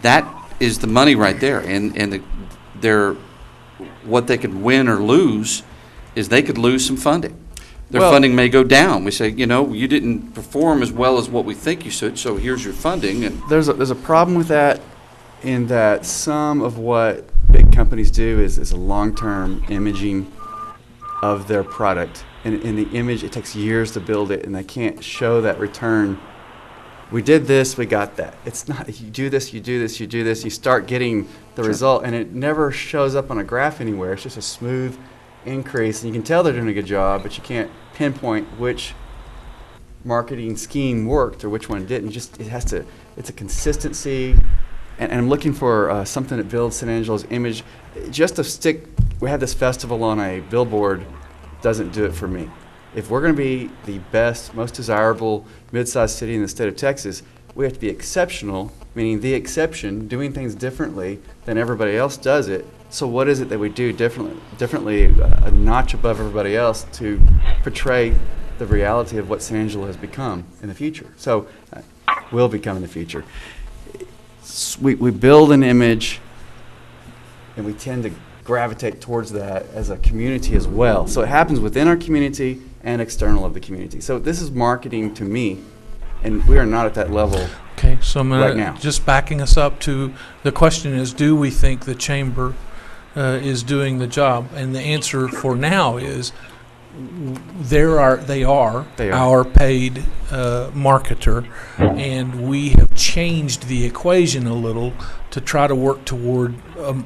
that is the money right there. And what they could win or lose is they could lose some funding. Their funding may go down. We say, you didn't perform as well as what we think you should, so here's your funding. And there's a problem with that, in that some of what big companies do is a long-term imaging of their product. And in the image, it takes years to build it, and they can't show that return. We did this, we got that. It's not, you do this, you do this, you do this, you start getting the result, and it never shows up on a graph anywhere. It's just a smooth increase, and you can tell they're doing a good job, but you can't pinpoint which marketing scheme worked or which one didn't. It's a consistency. And I'm looking for something that builds San Angelo's image. Just to stick, we have this festival on a billboard, doesn't do it for me. If we're going to be the best, most desirable mid-sized city in the state of Texas, we have to be exceptional, meaning the exception, doing things differently than everybody else does it. So what is it that we do differently, a notch above everybody else to portray the reality of what San Angelo has become in the future? So will become in the future. We build an image, and we tend to gravitate towards that as a community as well. So it happens within our community and external of the community. So this is marketing to me, and we are not at that level. Okay, so I'm Right gonna, now. just backing us up to, the question is, do we think the chamber is doing the job? And the answer for now is, they are our paid marketer, and we have changed the equation a little to try to work toward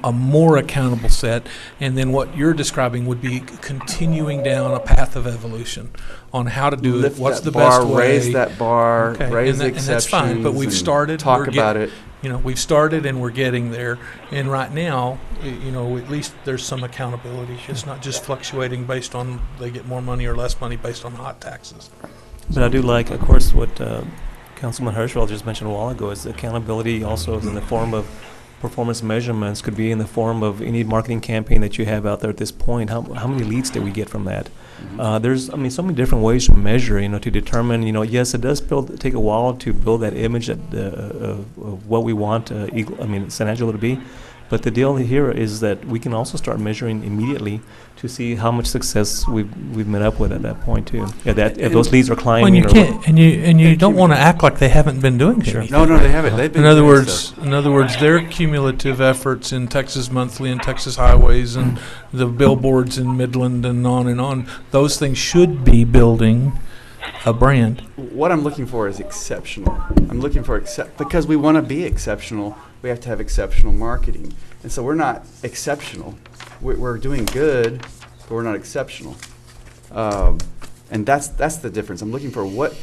a more accountable set. And then what you're describing would be continuing down a path of evolution on how to do Lift it. What's that the bar, best way? raise that bar, Okay, raise the and that's fine. But we've exceptions, started. and talk we're about it. You know, we've started and we're getting there. And right now, you know, at least there's some accountability. It's not just fluctuating based on they get more money or less money based on hot taxes. But I do like, of course, what Councilman Hirschfeld just mentioned a while ago, is accountability also is in the form of performance measurements, could be in the form of any marketing campaign that you have out there at this point. How many leads did we get from that? There's, I mean, so many different ways to measure, you know, to determine, you know, yes, it does take a while to build that image of what we want, San Angelo to be. But the deal here is that we can also start measuring immediately to see how much success we've met up with at that point too. Yeah, that if those leads are climbing. When you can't, and you don't want to act like they haven't been doing Sure. anything. No, they haven't. They've been In other doing words, their cumulative efforts in Texas Monthly and Texas Highways and the billboards in Midland and on, those things should be building a brand. What I'm looking for is exceptional. I'm looking for because we want to be exceptional. We have to have exceptional marketing, and so we're not exceptional. We're doing good, but we're not exceptional, and that's the difference. I'm looking for what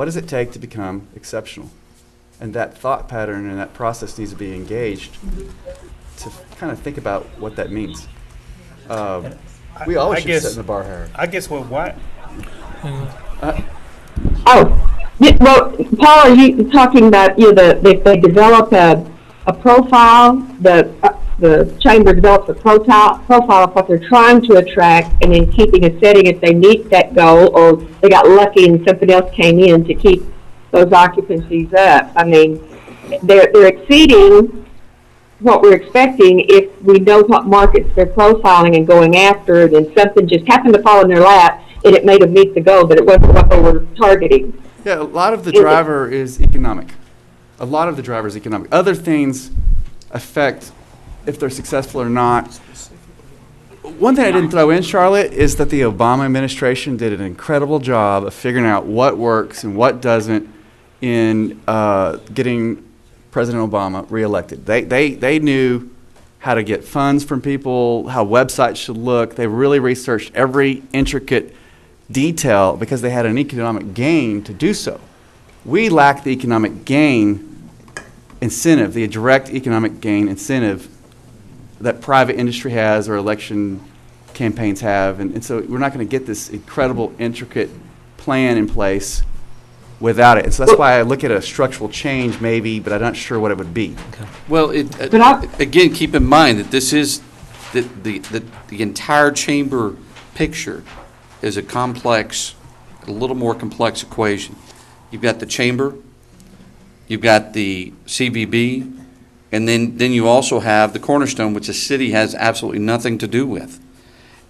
does it take to become exceptional, and that thought pattern and that process needs to be engaged to kind of think about what that means. We always should set the bar higher. I guess what? Well, Paul, are you talking about, you know, if they develop a profile, the chamber develops a profile of what they're trying to attract, and then keeping a setting if they meet that goal, or they got lucky and something else came in to keep those occupancies up. I mean, they're exceeding what we're expecting if we know what markets they're profiling and going after, and something just happened to fall in their lap and it made them meet the goal, but it wasn't what they were targeting. Yeah, a lot of the driver is economic. A lot of the driver is economic. Other things affect if they're successful or not. One thing I didn't throw in, Charlotte, is that the Obama administration did an incredible job of figuring out what works and what doesn't in getting President Obama reelected. They knew how to get funds from people, how websites should look. They really researched every intricate detail because they had an economic gain to do so. We lack the economic gain incentive, the direct economic gain incentive that private industry has or election campaigns have. And so we're not going to get this incredible, intricate plan in place without it. And so that's why I look at a structural change maybe, but I'm not sure what it would be. Okay. Well, again, keep in mind that this is the entire chamber picture is a little more complex equation. You've got the chamber, you've got the CVB, and then you also have the cornerstone, which the city has absolutely nothing to do with.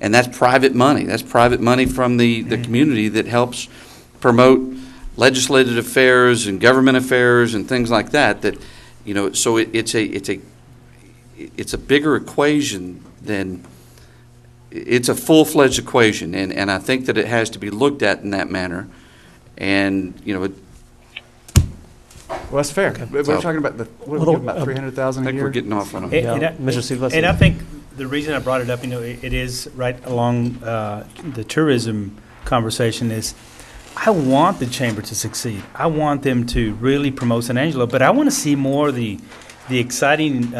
And that's private money. That's private money from the community that helps promote legislative affairs and government affairs and things like that. That, you know, so it's a bigger equation than. It's a full-fledged equation, and I think that it has to be looked at in that manner. And, you know, Well, that's fair. Okay. We're So- talking about about 300,000 I a think year. we're getting off on a. Mr. Silva. And I think the reason I brought it up, you know, it is right along the tourism conversation is, I want the chamber to succeed. I want them to really promote San Angelo, but I want to see more of the the exciting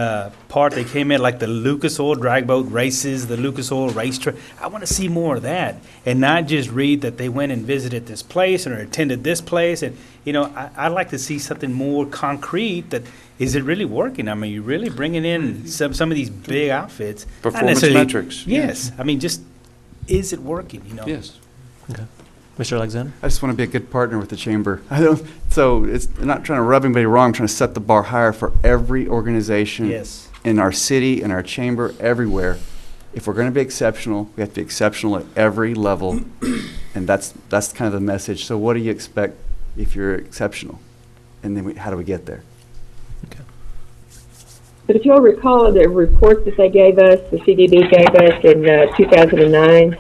part they came in, like the Lucas Oil drag boat races, the Lucas Oil racetrack. I want to see more of that, and not just read that they went and visited this place or attended this place. And I'd like to see something more concrete. That is it really working? I mean, you're really bringing in some of these big outfits. Not Performance necessarily- metrics. Yes, I mean, just is it working? Yes. Okay. Mr. Alexander? I just want to be a good partner with the chamber. So I'm not trying to rub anybody wrong. I'm trying to set the bar higher for every organization Yes. in our city, in our chamber, everywhere. If we're going to be exceptional, we have to be exceptional at every level, and that's kind of the message. So what do you expect if you're exceptional? And then how do we get there? Okay. But if you'll recall the report that they gave us, the CDB gave us in 2009,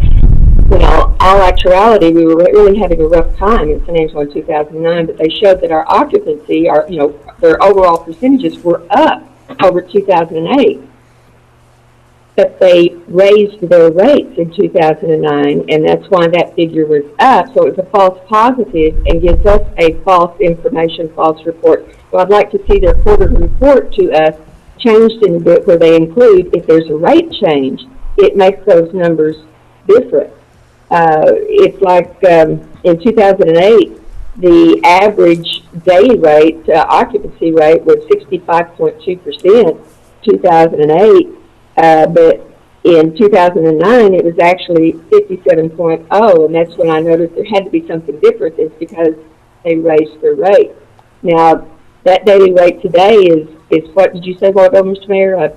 when all actuality, we were really having a rough time in San Angelo in 2009, but they showed that our occupancy, their overall percentages were up over 2008. But they raised their rates in 2009, and that's why that figure was up. So it was a false positive and gives us a false information, false report. So I'd like to see their quarterly report to us changed in a bit where they include, if there's a rate change, it makes those numbers different. It's like in 2008, the average daily rate, occupancy rate was 65.2%, 2008, but in 2009 it was actually 57.0, and that's when I noticed there had to be something different. It's because they raised their rate. Now, that daily rate today is what did you say, what, Mr. Mayor? I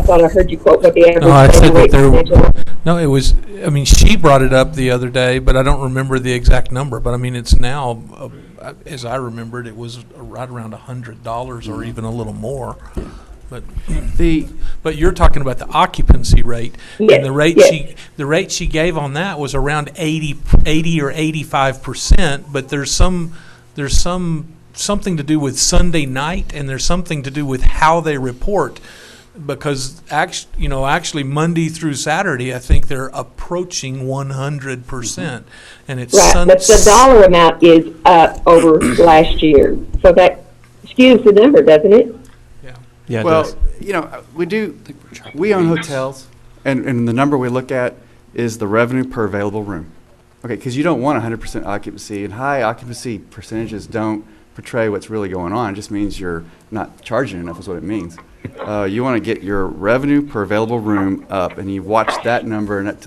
thought I heard you quote what the average No, I said daily that rate there. No, it was. I mean, she brought it up the other day, but I don't remember the exact number. But I mean, it's now, as I remembered, it was right around $100 or even a little more. But but you're talking about the occupancy rate, Yes, and the rate she gave on that was around 80 or 85%. But there's something to do with Sunday night, and there's something to do with how they report. Because actually Monday through Saturday, I think they're approaching 100%, and it's right, but the dollar amount is up over last year, so that skews the number, doesn't it? Yeah, it Well, does. we own hotels, and the number we look at is the revenue per available room. Okay, because you don't want 100% occupancy, and high occupancy percentages don't portray what's really going on. It just means you're not charging enough is what it means. You want to get your revenue per available room up, and you watch that number, and that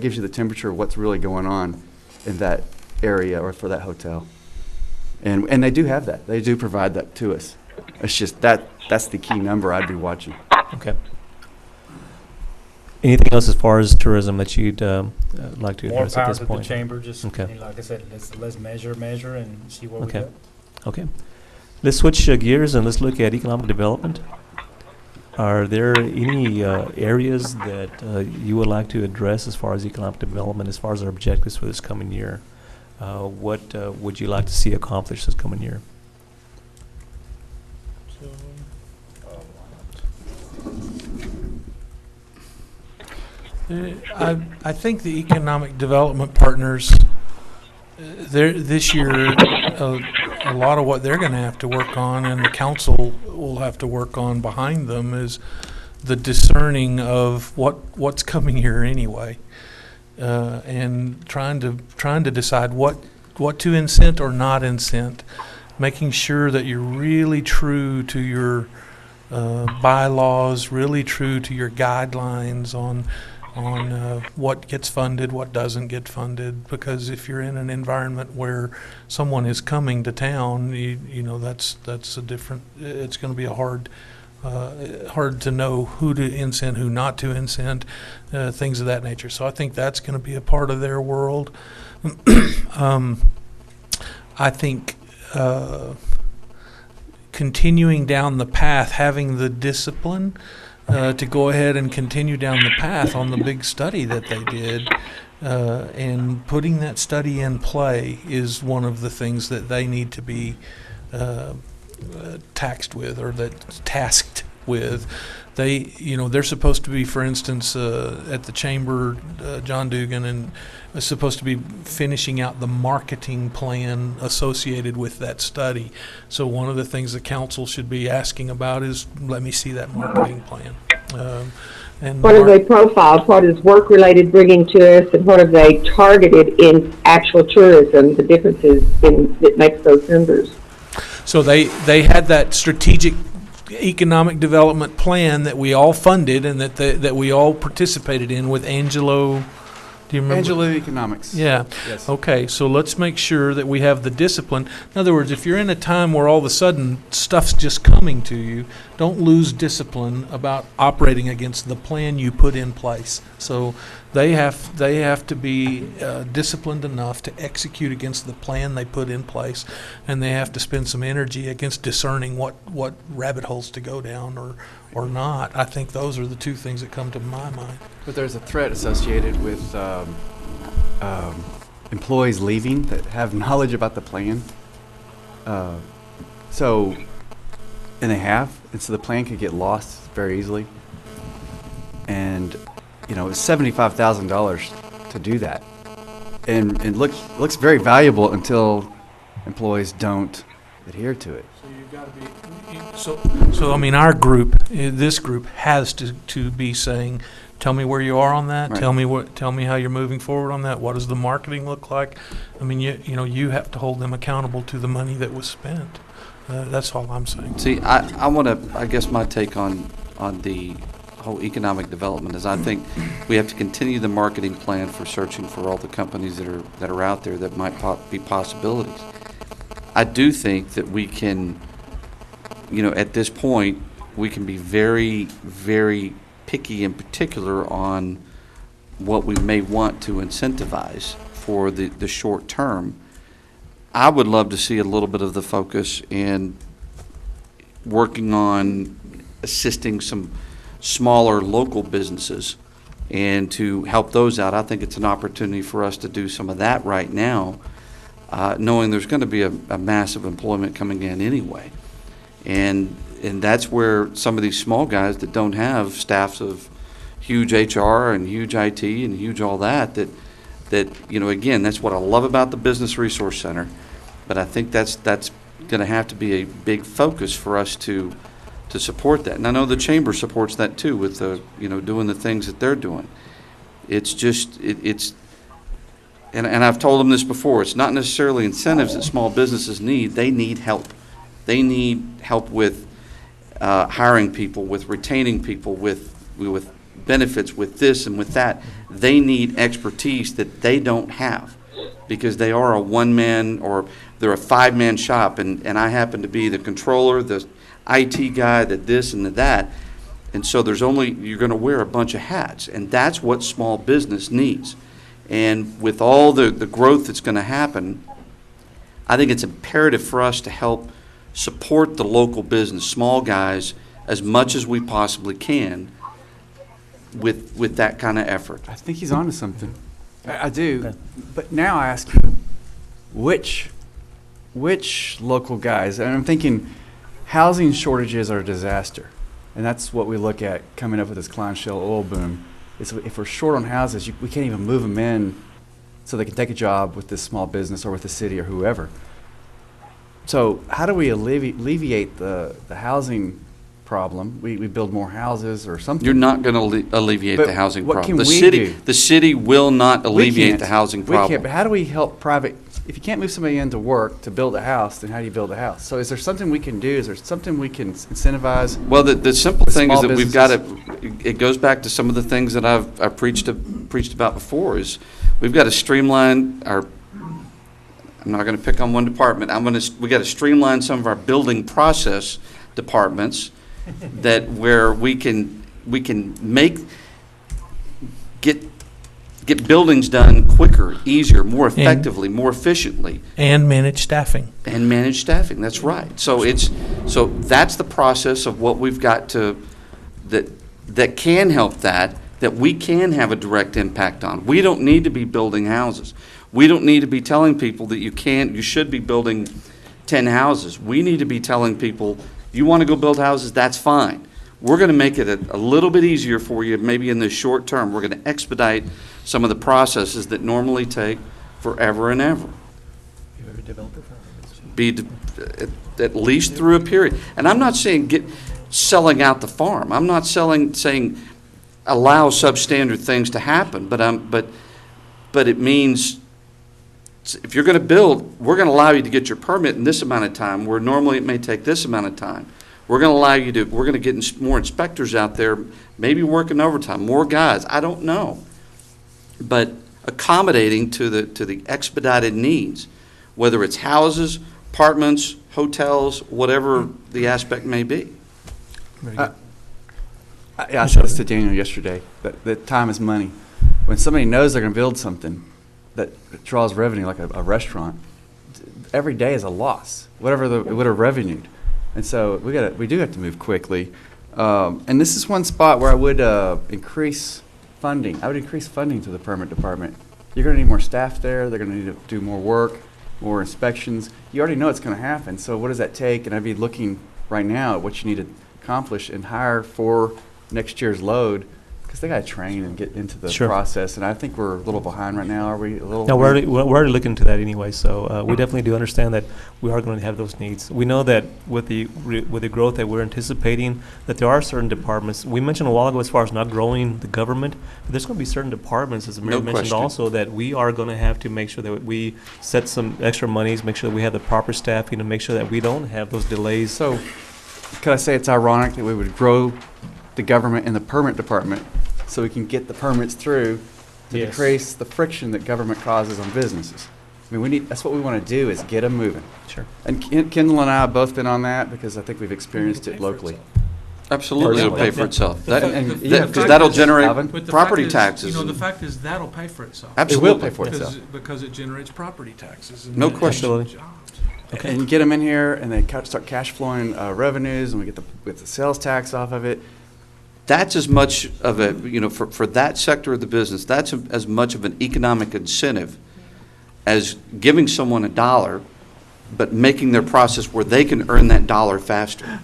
gives you the temperature of what's really going on in that area or for that hotel. And they do have that. They do provide that to us. It's just that's the key number I'd be watching. Okay. Anything else as far as tourism that you'd like to More address at power this to the point? chamber. Just Okay. like I said, let's measure and see what Okay. we got. Okay. Let's switch gears and let's look at economic development. Are there any areas that you would like to address as far as economic development, as far as our objectives for this coming year? What would you like to see accomplished this coming year? I think the economic development partners, this year, a lot of what they're going to have to work on, and the council will have to work on behind them, is the discerning of what's coming here anyway, and trying to decide what to incent or not incent, making sure that you're really true to your bylaws, really true to your guidelines on what gets funded, what doesn't get funded. Because if you're in an environment where someone is coming to town, you know that's a different. It's going to be hard to know who to incent, who not to incent, things of that nature. So I think that's going to be a part of their world. I think continuing down the path, having the discipline to go ahead and continue down the path on the big study that they did, and putting that study in play is one of the things that they need to be tasked with with. They're supposed to be, for instance, at the chamber, John Dugan, and is supposed to be finishing out the marketing plan associated with that study. So one of the things the council should be asking about is, let me see that marketing plan. And What have they profiled? What is work-related bringing to us, and what have they targeted in actual tourism, the differences that makes those numbers? So they had that strategic economic development plan that we all funded and that we all participated in with Angelo. Do you remember? Angelo Economics. Yeah. Yes. Okay, so let's make sure that we have the discipline. In other words, if you're in a time where all of a sudden stuff's just coming to you, don't lose discipline about operating against the plan you put in place. So they have to be disciplined enough to execute against the plan they put in place, and they have to spend some energy against discerning what rabbit holes to go down or not. I think those are the two things that come to my mind. But there's a threat associated with employees leaving that have knowledge about the plan. And so the plan could get lost very easily. And, it's $75,000 to do that. And it looks very valuable until employees don't adhere to it. So you've got to be. So I mean, our group, this group, has to be saying, tell me where you are on that. Right. Tell me how you're moving forward on that. What does the marketing look like? I mean, you have to hold them accountable to the money that was spent. That's all I'm saying. See, I guess my take on the whole economic development is I think we have to continue the marketing plan for searching for all the companies that are out there that might be possibilities. I do think that we can, at this point, we can be very, very picky in particular on what we may want to incentivize for the short term. I would love to see a little bit of the focus in working on assisting some smaller local businesses and to help those out. I think it's an opportunity for us to do some of that right now, knowing there's going to be a massive employment coming in anyway. And that's where some of these small guys that don't have staffs of huge HR and huge IT and huge all that again, that's what I love about the Business Resource Center. But I think that's going to have to be a big focus for us to support that. And I know the Chamber supports that too with doing the things that they're doing. It's just, and I've told them this before, it's not necessarily incentives that small businesses need. They need help. They need help with hiring people, with retaining people, with benefits, with this and with that. They need expertise that they don't have because they are a one-man or they're a five-man shop, and I happen to be the controller, the IT guy, the this and the that. And so you're going to wear a bunch of hats, and that's what small business needs. And with all the growth that's going to happen, I think it's imperative for us to help support the local business, small guys, as much as we possibly can with that kind of effort. I think he's onto something. I do. Okay. But now I ask you, which local guys, and I'm thinking housing shortages are a disaster. And that's what we look at coming up with this clamshell oil boom. Is if we're short on houses, we can't even move them in so they can take a job with this small business or with the city or whoever. So how do we alleviate the housing problem? We build more houses or something. You're not going to alleviate the housing problem. What can we do? The city will not alleviate the housing problem. We can't, but how do we help private? If you can't move somebody in to work to build a house, then how do you build a house? So is there something we can do? Is there something we can incentivize? Well, the simple thing is that we've got to, it goes back to some of the things that I've preached about before, is we've got to streamline our, I'm not going to pick on one department, we got to streamline some of our building process departments that where we can get buildings done quicker, easier, more effectively, more efficiently. And manage staffing. And manage staffing, that's right. So that's the process of what we've got to, that can help that we can have a direct impact on. We don't need to be building houses. We don't need to be telling people that you should be building 10 houses. We need to be telling people, you want to go build houses, that's fine. we're going to make it a little bit easier for you, maybe in the short term. We're going to expedite some of the processes that normally take forever and ever. Be at least through a period. And I'm not saying selling out the farm. I'm not saying allow substandard things to happen, but it means if you're going to build, we're going to allow you to get your permit in this amount of time, where normally it may take this amount of time. We're going to allow you to, we're going to get more inspectors out there, maybe working overtime, more guys, I don't know. But accommodating to the expedited needs, whether it's houses, apartments, hotels, whatever the aspect may be. I said this to Daniel yesterday, that time is money. When somebody knows they're going to build something that draws revenue, like a restaurant, every day is a loss, whatever revenued. And so we do have to move quickly. And this is one spot where I would increase funding. I would increase funding to the permit department. You're going to need more staff there. They're going to need to do more work, more inspections. You already know it's going to happen. So what does that take? And I'd be looking right now at what you need to accomplish and hire for next year's load, because they got to train and get into the process. And I think we're a little behind right now. Are we a little? No, we're already looking into that anyway. So we definitely do understand that we are going to have those needs. We know that with the growth that we're anticipating, that there are certain departments. We mentioned a while ago as far as not growing the government, but there's going to be certain departments, as the mayor mentioned also, that we are going to have to make sure that we set some extra monies, make sure that we have the proper staffing, and make sure that we don't have those delays. So could I say it's ironic that we would grow the government in the permit department so we can get the permits through to decrease the friction that government causes on businesses? I mean, that's what we want to do, is get them moving. Sure. And Kendall and I have both been on that because I think we've experienced it locally. Absolutely, it'll pay for itself. Because that'll generate property taxes. You know, the fact is that'll pay for itself. Absolutely. It will pay for itself. Because it generates property taxes. And No question. jobs. Okay. And you get them in here, and they start cash flowing revenues, and we get the sales tax off of it. That's as much of a, for that sector of the business, that's as much of an economic incentive as giving someone $1, but making their process where they can earn that $1 faster.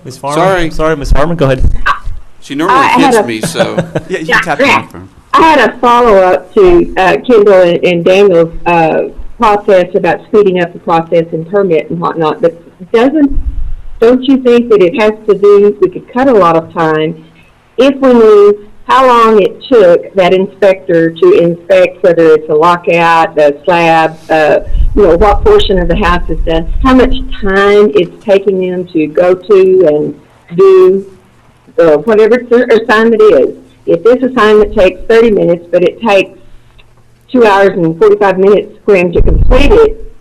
Ms. Farmer? Sorry, Ms. Farmer, go ahead. She normally hits me, so. Yeah, you tap the microphone. I had a follow-up to Kendall and Daniel's process about speeding up the process and permit and whatnot, but don't you think that it has to do, we could cut a lot of time if we knew how long it took that inspector to inspect, whether it's a lockout, the slab, what portion of the house is done, how much time it's taking them to go to and do whatever assignment is. If this assignment takes 30 minutes, but it takes 2 hours and 45 minutes for him to complete it,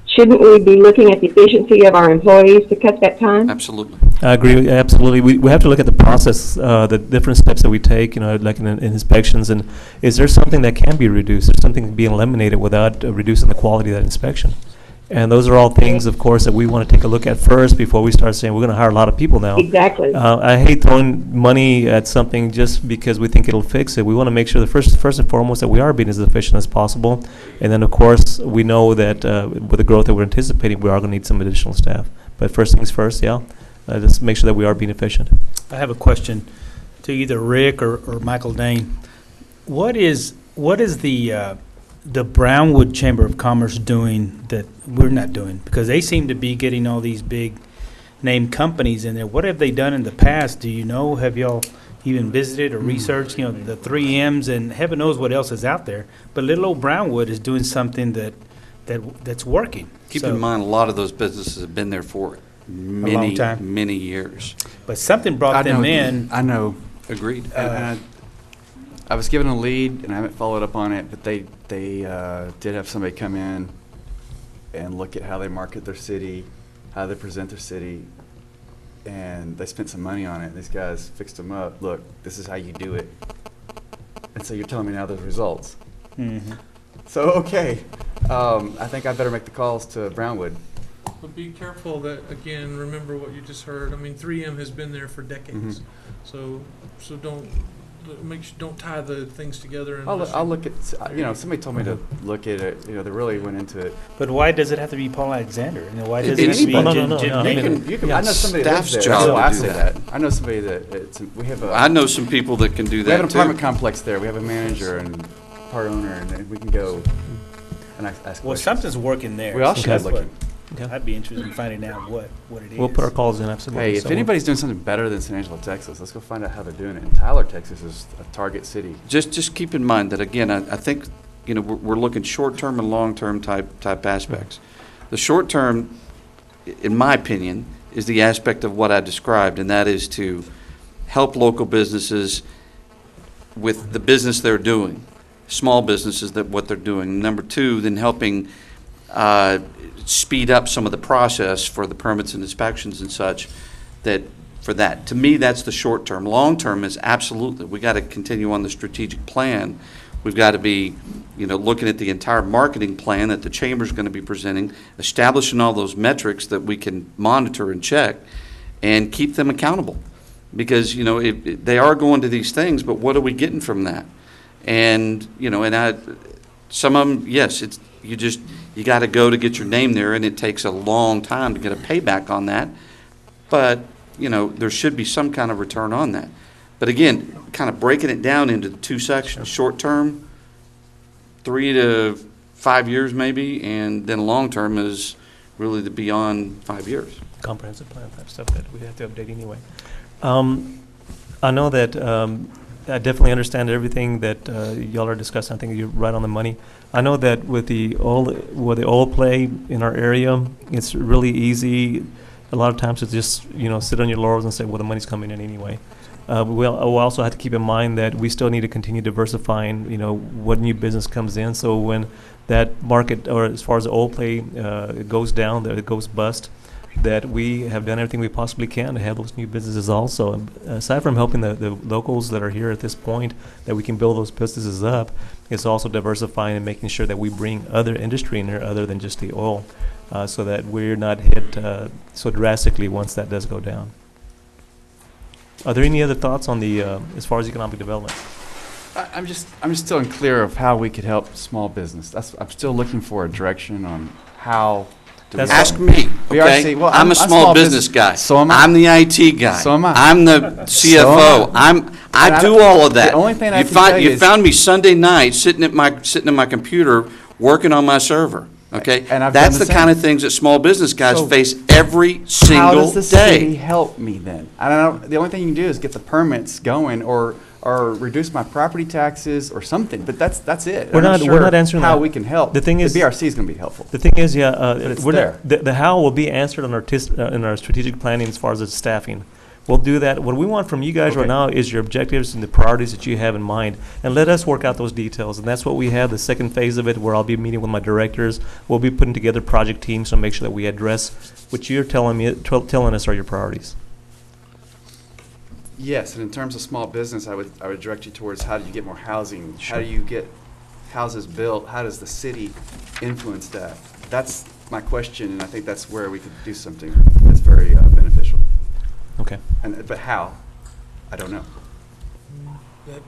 shouldn't we be looking at the efficiency of our employees to cut that time? Absolutely. I agree, absolutely. We have to look at the process, the different steps that we take, like in inspections, and is there something that can be reduced? Is something being eliminated without reducing the quality of that inspection? And those are all things, of course, that we want to take a look at first before we start saying we're going to hire a lot of people now. Exactly. I hate throwing money at something just because we think it'll fix it. We want to make sure that first and foremost that we are being as efficient as possible. And then, of course, we know that with the growth that we're anticipating, we are going to need some additional staff. But first things first, let's make sure that we are being efficient. I have a question to either Rick or Michael Dane. What is the Brownwood Chamber of Commerce doing that we're not doing? Because they seem to be getting all these big name companies in there. What have they done in the past? Do you know? Have y'all even visited or researched, the 3Ms and heaven knows what else is out there? But little old Brownwood is doing something that's working. Keep in mind, a lot of those businesses have been there for many years. But something brought them in. I know. Agreed. I was given a lead, and I haven't followed up on it, but they did have somebody come in and look at how they market their city, how they present their city, and they spent some money on it. These guys fixed them up. Look, this is how you do it. And so you're telling me now there's results. Mm-hmm. So, okay. I think I better make the calls to Brownwood. But be careful that, again, remember what you just heard. I mean, 3M has been there for decades. So don't don't tie the things together. And I'll look at, somebody told me to look at it, they really went into it. But why does it have to be Paul Alexander? Why does It it have to be anybody. Jim? No, Jim no, no. Nichols? You can, I know somebody that lives Staff's there. job That's why to I do say that. I know somebody that, we have I know some people that can do we have that an apartment too. complex there. We have a manager and part owner, and then we can go and ask questions. Well, something's working there. We all so should that's look what- at. Okay. I'd be interested in finding out what it is. We'll put our calls in, absolutely. Hey, if So anybody's doing something better than San Angelo, Texas, let's go find out how they're doing it. And Tyler, Texas is a target city. Just keep in mind that, again, I think, we're looking short-term and long-term type aspects. The short-term, in my opinion, is the aspect of what I described, and that is to help local businesses with the business they're doing, small businesses, that what they're doing. Number two, then helping speed up some of the process for the permits and inspections and such, for that. To me, that's the short term. Long term is absolutely, we got to continue on the strategic plan. We've got to be, looking at the entire marketing plan that the chamber's going to be presenting, establishing all those metrics that we can monitor and check, and keep them accountable. Because, they are going to these things, but what are we getting from that? And, some of them, yes, you got to go to get your name there, and it takes a long time to get a payback on that. But, there should be some kind of return on that. But again, kind of breaking it down into the two sections, short term, 3 to 5 years maybe, and then long term is really the beyond 5 years. comprehensive plan type stuff that we have to update anyway. I know that I definitely understand everything that y'all are discussing. I think you're right on the money. I know that with the oil play in our area, it's really easy a lot of times to just sit on your laurels and say, well, the money's coming in anyway. We'll also have to keep in mind that we still need to continue diversifying, what new business comes in. So when that market, or as far as the oil play goes down, that it goes bust, that we have done everything we possibly can to have those new businesses also. And aside from helping the locals that are here at this point, that we can build those businesses up, it's also diversifying and making sure that we bring other industry in there other than just the oil, so that we're not hit so drastically once that does go down. Are there any other thoughts on the as far as economic development? I'm just still unclear of how we could help small business. I'm still looking for a direction on how. Ask me, okay? Well, I'm a small business guy. So am I. I'm the IT guy. So am I. I'm the CFO. I do all of that. The only thing I can tell you found me Sunday night sitting at my computer working on my server. Okay, and I've that's done the the kind same. of things that small business guys So face every single How does the city day. help me then? I don't know. The only thing you can do is get the permits going, or reduce my property taxes or something. But that's it. We're I'm not answering how that. we can help. The thing is- the BRC is going to be helpful. The thing is, it's we're there. not, the how will be answered on our in our strategic planning as far as the staffing. We'll do that. What we want from you guys right Okay. now is your objectives and the priorities that you have in mind, and let us work out those details. And that's what we have, the second phase of it, where I'll be meeting with my directors. We'll be putting together project teams to make sure that we address what you're telling us are your priorities. Yes, and in terms of small business, I would direct you towards how do you get more housing? How do you get houses built? How does the city influence that? That's my question, and I think that's where we could do something that's very beneficial. Okay. But how? I don't know. That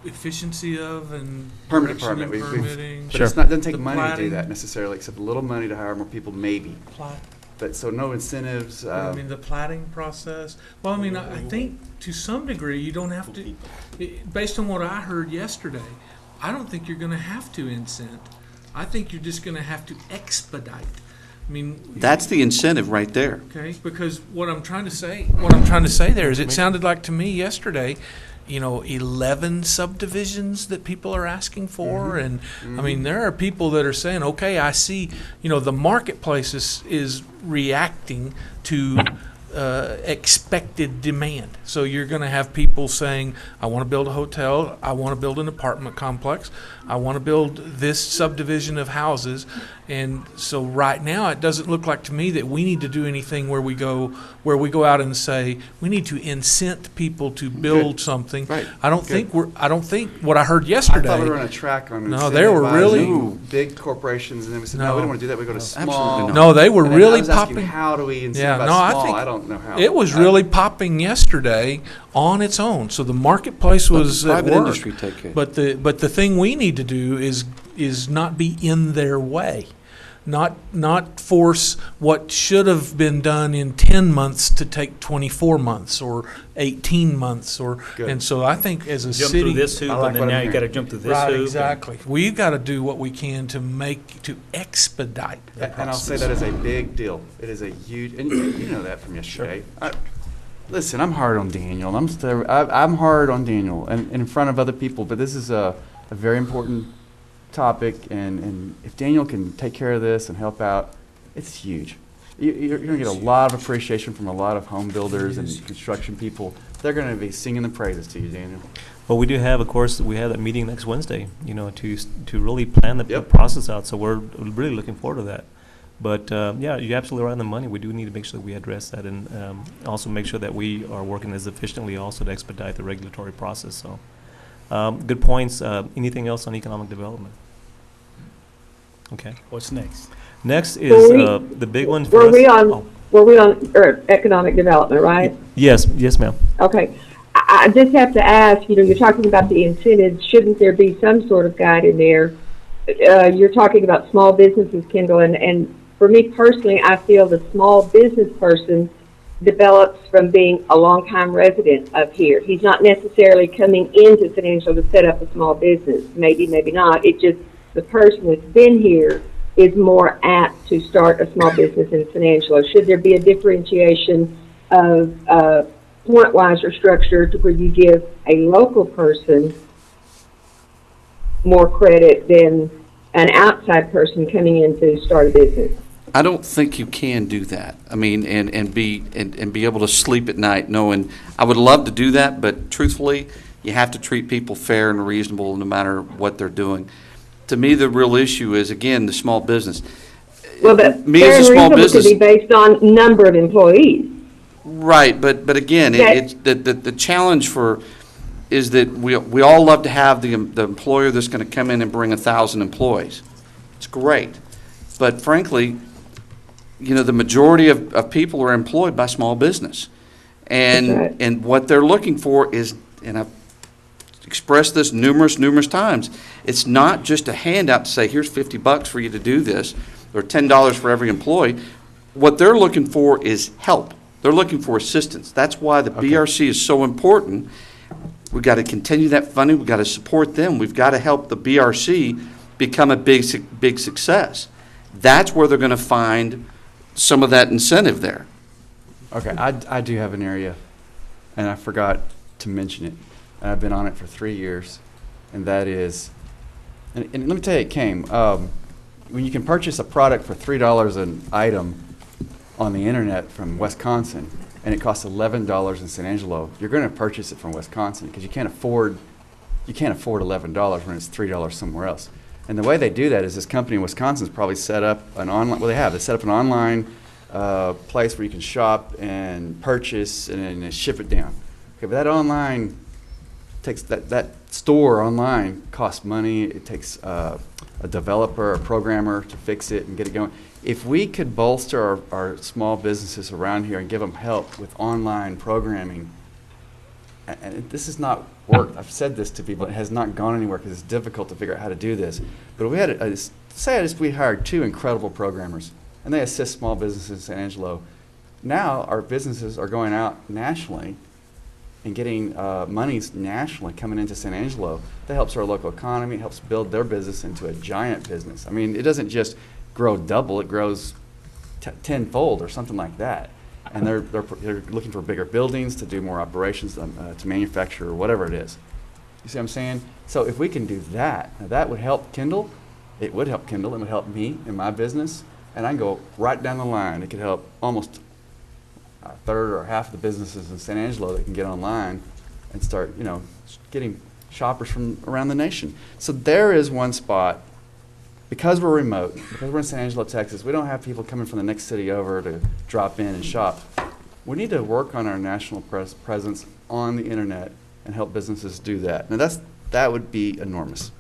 efficiency of and Permit direction department. of permitting. But it doesn't take The money to do platting. that necessarily, except a little money to hire more people, maybe. Plat- But so no incentives. the platting process. Well, I think to some degree you don't have to, based on what I heard yesterday, I don't think you're going to have to incent. I think you're just going to have to expedite. That's the incentive right there. Okay, because what I'm trying to say there is, it sounded like to me yesterday, 11 subdivisions that people are asking for, and there are people that are saying, okay, I see, the marketplace is reacting to expected demand. So you're going to have people saying, I want to build a hotel, I want to build an apartment complex, I want to build this subdivision of houses. And so right now, it doesn't look like to me that we need to do anything where we go out and say we need to incent people to build something. Right. I don't think what I heard I yesterday. thought we were on a track on No, they were really- incentivizing big corporations, and then we said, no, we don't want to do that. We go to small. Absolutely No, they were And then really I was asking, popping. how do we incentivize Yeah, no, small? I think I don't don't know how. It was really popping yesterday on its own. So the marketplace was Let at the private work. industry take care. But the thing we need to do is not be in their way. Not force what should have been done in 10 months to take 24 months or 18 months Good. and so I think as a Jump city through this hoop, I like and then what now I'm you got to hearing. jump through this right, hoop. exactly. We've got to do what we can to expedite the And I'll say process. that is a big deal. It is a huge, and you know that from yesterday. Listen, I'm hard on Daniel. I'm hard on Daniel and in front of other people, but this is a very important topic, and if Daniel can take care of this and help out, it's huge. You're going to get a lot of appreciation from a lot of home builders and construction people. They're going to be singing the praises to you, Daniel. Well, we do have, of course, we have that meeting next Wednesday, to really plan the Yep. process out. So we're really looking forward to that. But yeah, you're absolutely right on the money. We do need to make sure that we address that, and also make sure that we are working as efficiently also to expedite the regulatory process. So good points. Anything else on economic development? Okay. What's next? Next is Well, the big one for Were us. we on, Oh, economic development, right? yes, ma'am. Okay. I just have to ask, you're talking about the incentives. Shouldn't there be some sort of guide in there? You're talking about small businesses, Kendall, and for me personally, I feel the small business person develops from being a longtime resident of here. He's not necessarily coming into San Angelo to set up a small business. Maybe, maybe not. It just, the person that's been here is more apt to start a small business in San Angelo. Should there be a differentiation of point-wise or structure to where you give a local person more credit than an outside person coming in to start a business? I don't think you can do that. I mean, and be able to sleep at night knowing, I would love to do that, but truthfully, you have to treat people fair and reasonable no matter what they're doing. To me, the real issue is, again, the small business. Well, but Me fair as a and small reasonable business, could be based on number of employees. right? But again, That- it's the challenge is that we all love to have the employer that's going to come in and bring 1,000 employees. It's great, but frankly, the majority of people are employed by small business, and That's right. and what they're looking for is, and I've expressed this numerous times, it's not just a handout to say, here's $50 for you to do this, or $10 for every employee. What they're looking for is help. They're looking for assistance. That's why the BRC is so important. We've got to continue that funding. We've got to support them. We've got to help the BRC become a big success. That's where they're going to find some of that incentive there. Okay, I do have an area, and I forgot to mention it, and I've been on it for 3 years, and that is, and let me tell you, it came, when you can purchase a product for $3 an item on the internet from Wisconsin, and it costs $11 in San Angelo, you're going to purchase it from Wisconsin because you can't afford $11 when it's $3 somewhere else. And the way they do that is this company in Wisconsin's probably set up an online, well, they set up an online place where you can shop and purchase and then ship it down. Okay, but that online takes, that store online costs money. It takes a developer, a programmer to fix it and get it going. If we could bolster our small businesses around here and give them help with online programming, and this has not worked. I've said this to people. It has not gone anywhere because it's difficult to figure out how to do this. But we had, we hired 2 incredible programmers, and they assist small businesses in San Angelo. Now our businesses are going out nationally and getting monies nationally coming into San Angelo. That helps our local economy. It helps build their business into a giant business. I mean, it doesn't just grow double. It grows tenfold or something like that. And they're looking for bigger buildings to do more operations, to manufacture or whatever it is. You see what I'm saying? So if we can do that, now that would help Kendall. It would help Kendall. It would help me in my business. And I can go right down the line. It could help almost a third or half of the businesses in San Angelo that can get online and start, getting shoppers from around the nation. So there is one spot. Because we're remote, because we're in San Angelo, Texas, we don't have people coming from the next city over to drop in and shop. We need to work on our national presence on the internet and help businesses do that. Now that would be enormous.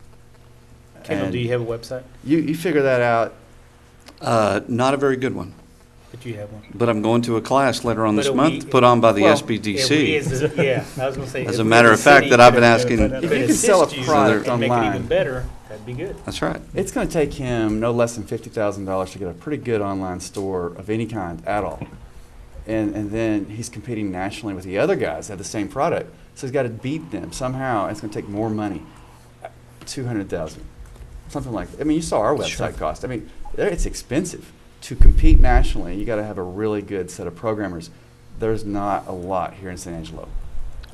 Kendall, And do you have a website? you figure that out. Not a very good one. But you have one. But I'm going to a class later on But this if month we- put on by the If we SBDC. yeah, I was gonna say. As if a we matter as of fact city that I've been could- asking- could If you can sell a assist you product and make it online. even better, that'd be good. That's right. It's going to take him no less than $50,000 to get a pretty good online store of any kind at all. And then he's competing nationally with the other guys that have the same product. So he's got to beat them somehow. It's going to take more money. 200,000, something like that. I mean, you saw our website cost. I mean, it's expensive to compete nationally. You got to have a really good set of programmers. There's not a lot here in San Angelo.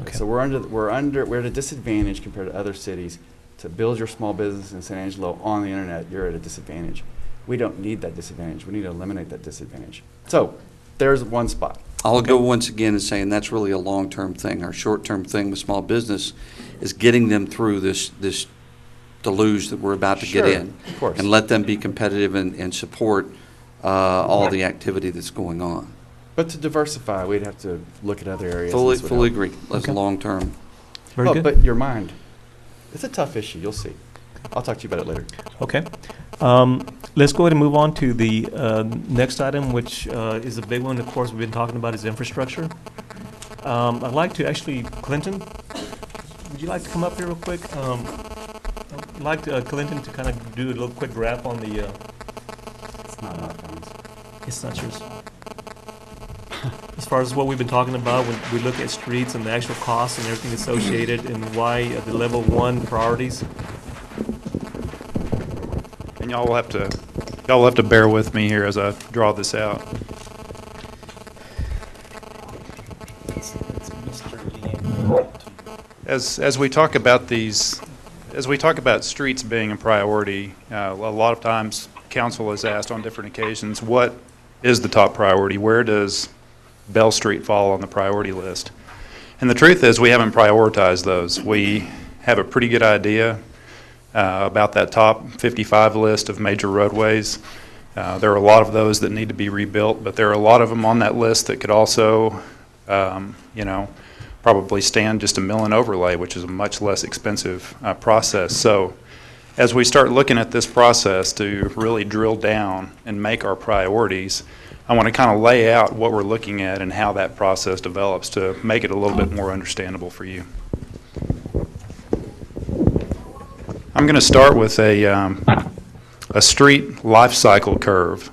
Okay. So we're at a disadvantage compared to other cities. To build your small business in San Angelo on the internet, you're at a disadvantage. We don't need that disadvantage. We need to eliminate that disadvantage. So there's one spot. I'll go once again and saying that's really a long-term thing. Our short-term thing with small business is getting them through this deluge that we're about to get Sure, in. of course. And let them be competitive and support all the activity that's going on. But to diversify, we'd have to look at other areas. Fully This would help. agree. That's Okay. long-term. Very Oh, good. but your mind. It's a tough issue. You'll see. I'll talk to you about it later. Okay. Let's go ahead and move on to the next item, which is a big one. Of course, we've been talking about is infrastructure. I'd like to actually, Clinton, would you like to come up here real quick? I'd like Clinton to kind of do a little quick wrap on the. It's not enough funds. It's not yours. As far as what we've been talking about, when we look at streets and the actual costs and everything associated, and why the level 1 priorities. And y'all will have to bear with me here as I draw this out. As we talk about streets being a priority, a lot of times council has asked on different occasions, what is the top priority? Where does Bell Street fall on the priority list? And the truth is we haven't prioritized those. We have a pretty good idea about that top 55 list of major roadways. There are a lot of those that need to be rebuilt, but there are a lot of them on that list that could also, probably stand just a mill and overlay, which is a much less expensive process. So as we start looking at this process to really drill down and make our priorities, I want to kind of lay out what we're looking at and how that process develops to make it a little bit more understandable for you. I'm going to start with a street life cycle curve.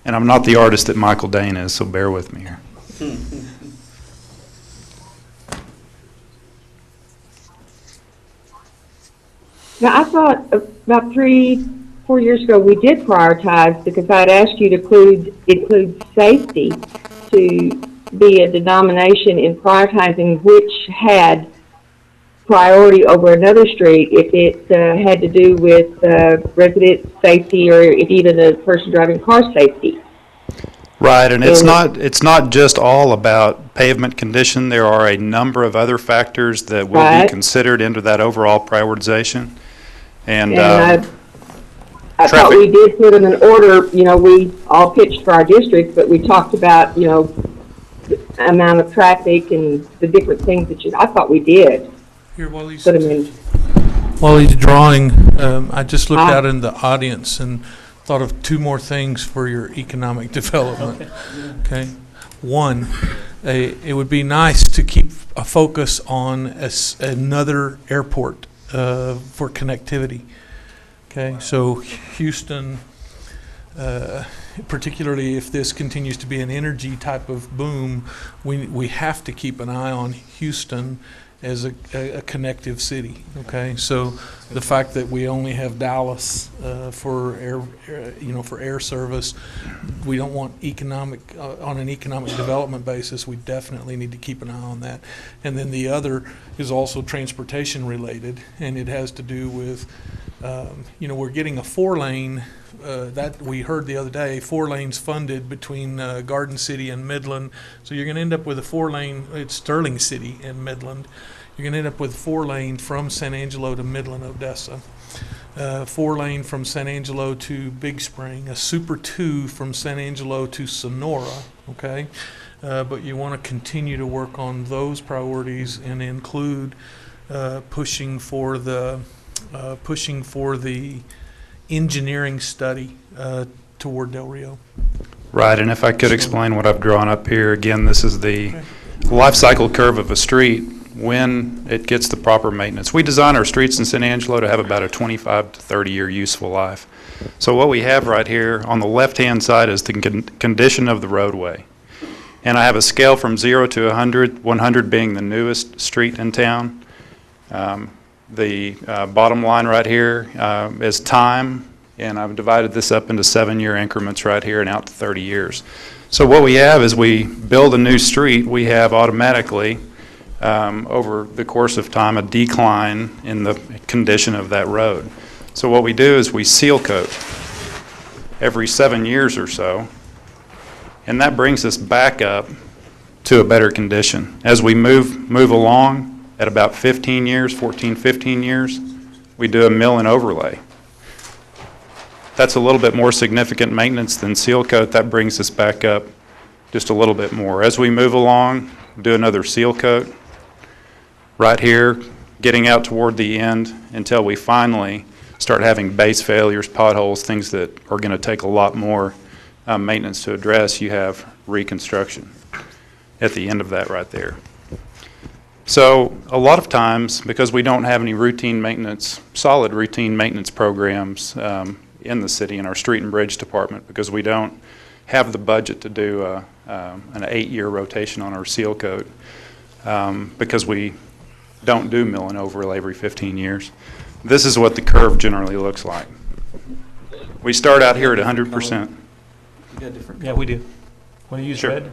And I'm not the artist that Michael Dane is, so bear with me here. Now, I thought about 3-4 years ago we did prioritize because I'd asked you to include safety to be a denomination in prioritizing which had priority over another street if it had to do with resident safety or if even a person driving car safety. Right, and it's not just all about pavement condition. There are a number of other factors that will be considered into that overall prioritization. And I thought we did put them in order. We all pitched for our districts, but we talked about the amount of traffic and the different things that I thought we did. Here, while he's Put them in. drawing, I just looked out in the audience and thought of 2 more things for your economic development. Okay. One, it would be nice to keep a focus on another airport for connectivity. Okay, so Houston, particularly if this continues to be an energy type of boom, we have to keep an eye on Houston as a connective city. Okay, so the fact that we only have Dallas for air service, we don't want on an economic development basis. We definitely need to keep an eye on that. And then the other is also transportation related, and it has to do with we're getting a 4-lane that we heard the other day, 4 lanes funded between Garden City and Midland. So you're going to end up with a 4-lane. It's Sterling City and Midland. You're going to end up with 4-lane from San Angelo to Midland, Odessa, 4-lane from San Angelo to Big Spring, a Super 2 from San Angelo to Sonora. Okay, but you want to continue to work on those priorities and include pushing for the engineering study toward Del Rio. Right, and if I could explain what I've drawn up here, again, this is the life cycle curve of a street when it gets the proper maintenance. We design our streets in San Angelo to have about a 25 to 30-year useful life. So what we have right here on the left-hand side is the condition of the roadway. And I have a scale from 0 to 100, 100 being the newest street in town. The bottom line right here is time, and I've divided this up into 7-year increments right here and out to 30 years. So what we have is we build a new street, we have automatically, over the course of time, a decline in the condition of that road. So what we do is we seal coat every 7 years or so, and that brings us back up to a better condition. As we move along, at about 15 years, 14, 15 years, we do a mill and overlay. That's a little bit more significant maintenance than seal coat. That brings us back up just a little bit more. As we move along, do another seal coat right here, getting out toward the end until we finally start having base failures, potholes, things that are going to take a lot more maintenance to address. You have reconstruction at the end of that right there. So a lot of times, because we don't have any routine maintenance, solid routine maintenance programs in the city in our street and bridge department, because we don't have the budget to do an 8-year rotation on our seal coat, because we don't do mill and overlay every 15 years. This is what the curve generally looks like. We start out here at 100%. Yeah, we do. Want to use Sure. red?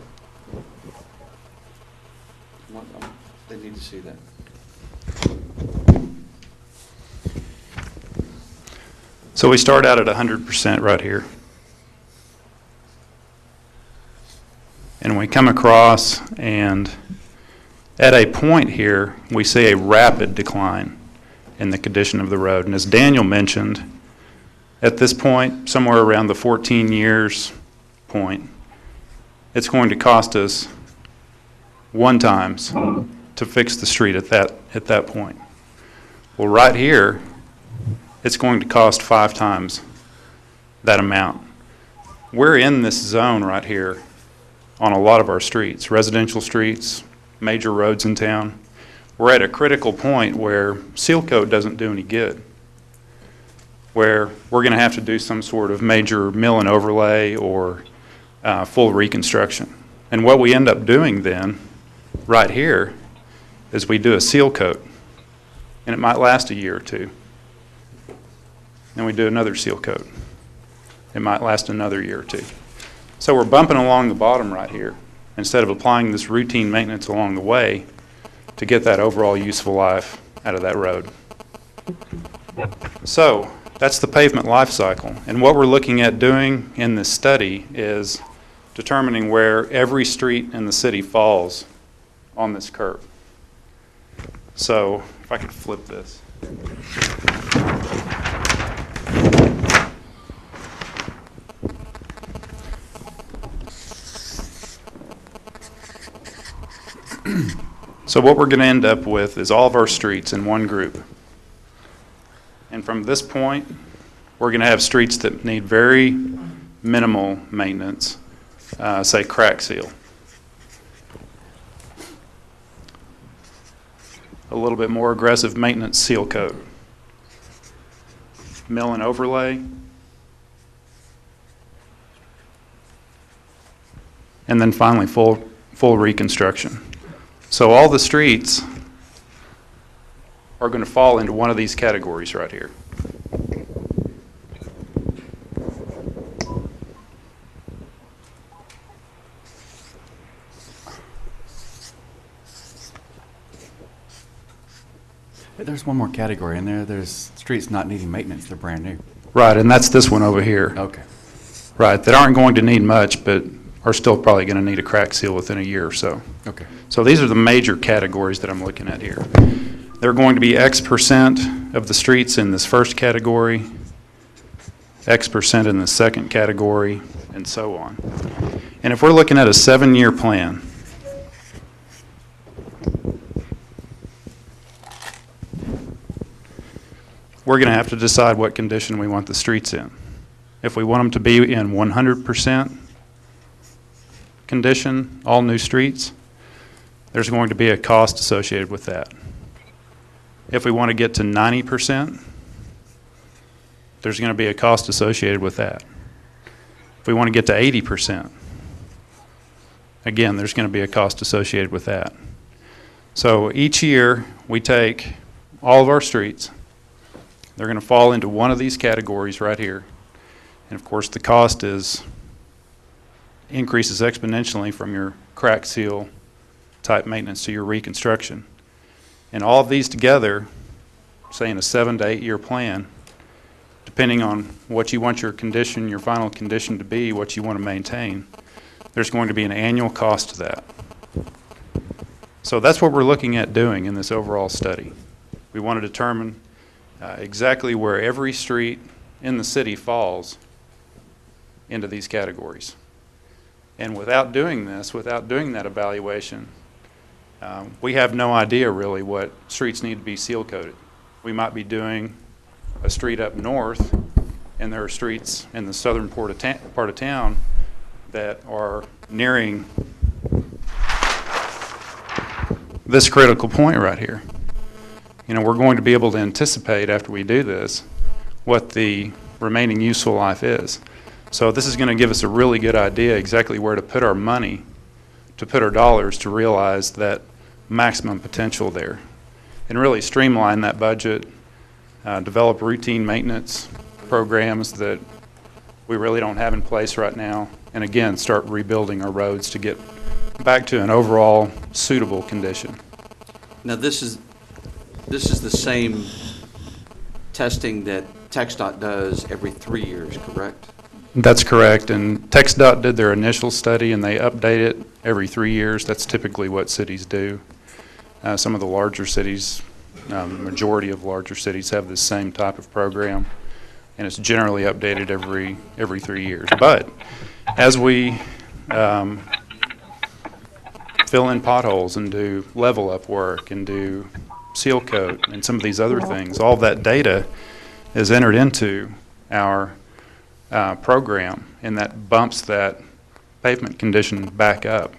They need to see that. So we start out at 100% right here. And we come across, and at a point here, we see a rapid decline in the condition of the road. And as Daniel mentioned, at this point, somewhere around the 14 years point, it's going to cost us 1 times to fix the street at that point. Well, right here, it's going to cost 5 times that amount. We're in this zone right here on a lot of our streets, residential streets, major roads in town. We're at a critical point where seal coat doesn't do any good, where we're going to have to do some sort of major mill and overlay or full reconstruction. And what we end up doing then, right here, is we do a seal coat, and it might last a year or 2. Then we do another seal coat. It might last another year or 2. So we're bumping along the bottom right here instead of applying this routine maintenance along the way to get that overall useful life out of that road. So that's the pavement life cycle. And what we're looking at doing in this study is determining where every street in the city falls on this curve. So if I could flip this. So what we're going to end up with is all of our streets in one group. And from this point, we're going to have streets that need very minimal maintenance, say crack seal. A little bit more aggressive maintenance, seal coat. Mill and overlay. And then finally full reconstruction. So all the streets are going to fall into one of these categories right here. There's one more category in there. There's streets not needing maintenance. They're brand new. Right, and that's this one over here. Okay. Right, that aren't going to need much, but are still probably going to need a crack seal within a year or so. Okay. So these are the major categories that I'm looking at here. There are going to be X% of the streets in this first category, X% in the second category, and so on. And if we're looking at a 7-year plan, we're going to have to decide what condition we want the streets in. if we want them to be in 100% condition, all new streets, there's going to be a cost associated with that. If we want to get to 90%, there's going to be a cost associated with that. If we want to get to 80%, again, there's going to be a cost associated with that. So each year, we take all of our streets. They're going to fall into one of these categories right here. And of course, the cost increases exponentially from your crack seal type maintenance to your reconstruction. And all of these together, say in a 7 to 8 year plan, depending on what you want your condition, your final condition to be, what you want to maintain, there's going to be an annual cost to that. So that's what we're looking at doing in this overall study. We want to determine exactly where every street in the city falls into these categories. And without doing this, without doing that evaluation, we have no idea really what streets need to be seal coated. We might be doing a street up north, and there are streets in the southern part of town that are nearing this critical point right here. You know, we're going to be able to anticipate after we do this what the remaining useful life is. So this is going to give us a really good idea exactly where to put our money, to put our dollars to realize that maximum potential there, and really streamline that budget, develop routine maintenance programs that we really don't have in place right now, and again, start rebuilding our roads to get back to an overall suitable condition. Now, this is the same testing that TxDOT does every 3 years, correct? That's correct, and TxDOT did their initial study and they update it every 3 years. That's typically what cities do. Some of the larger cities, majority of larger cities have this same type of program, and it's generally updated every 3 years. But as we fill in potholes and do level up work and do seal coat and some of these other things, all that data is entered into our program, and that bumps that pavement condition back up.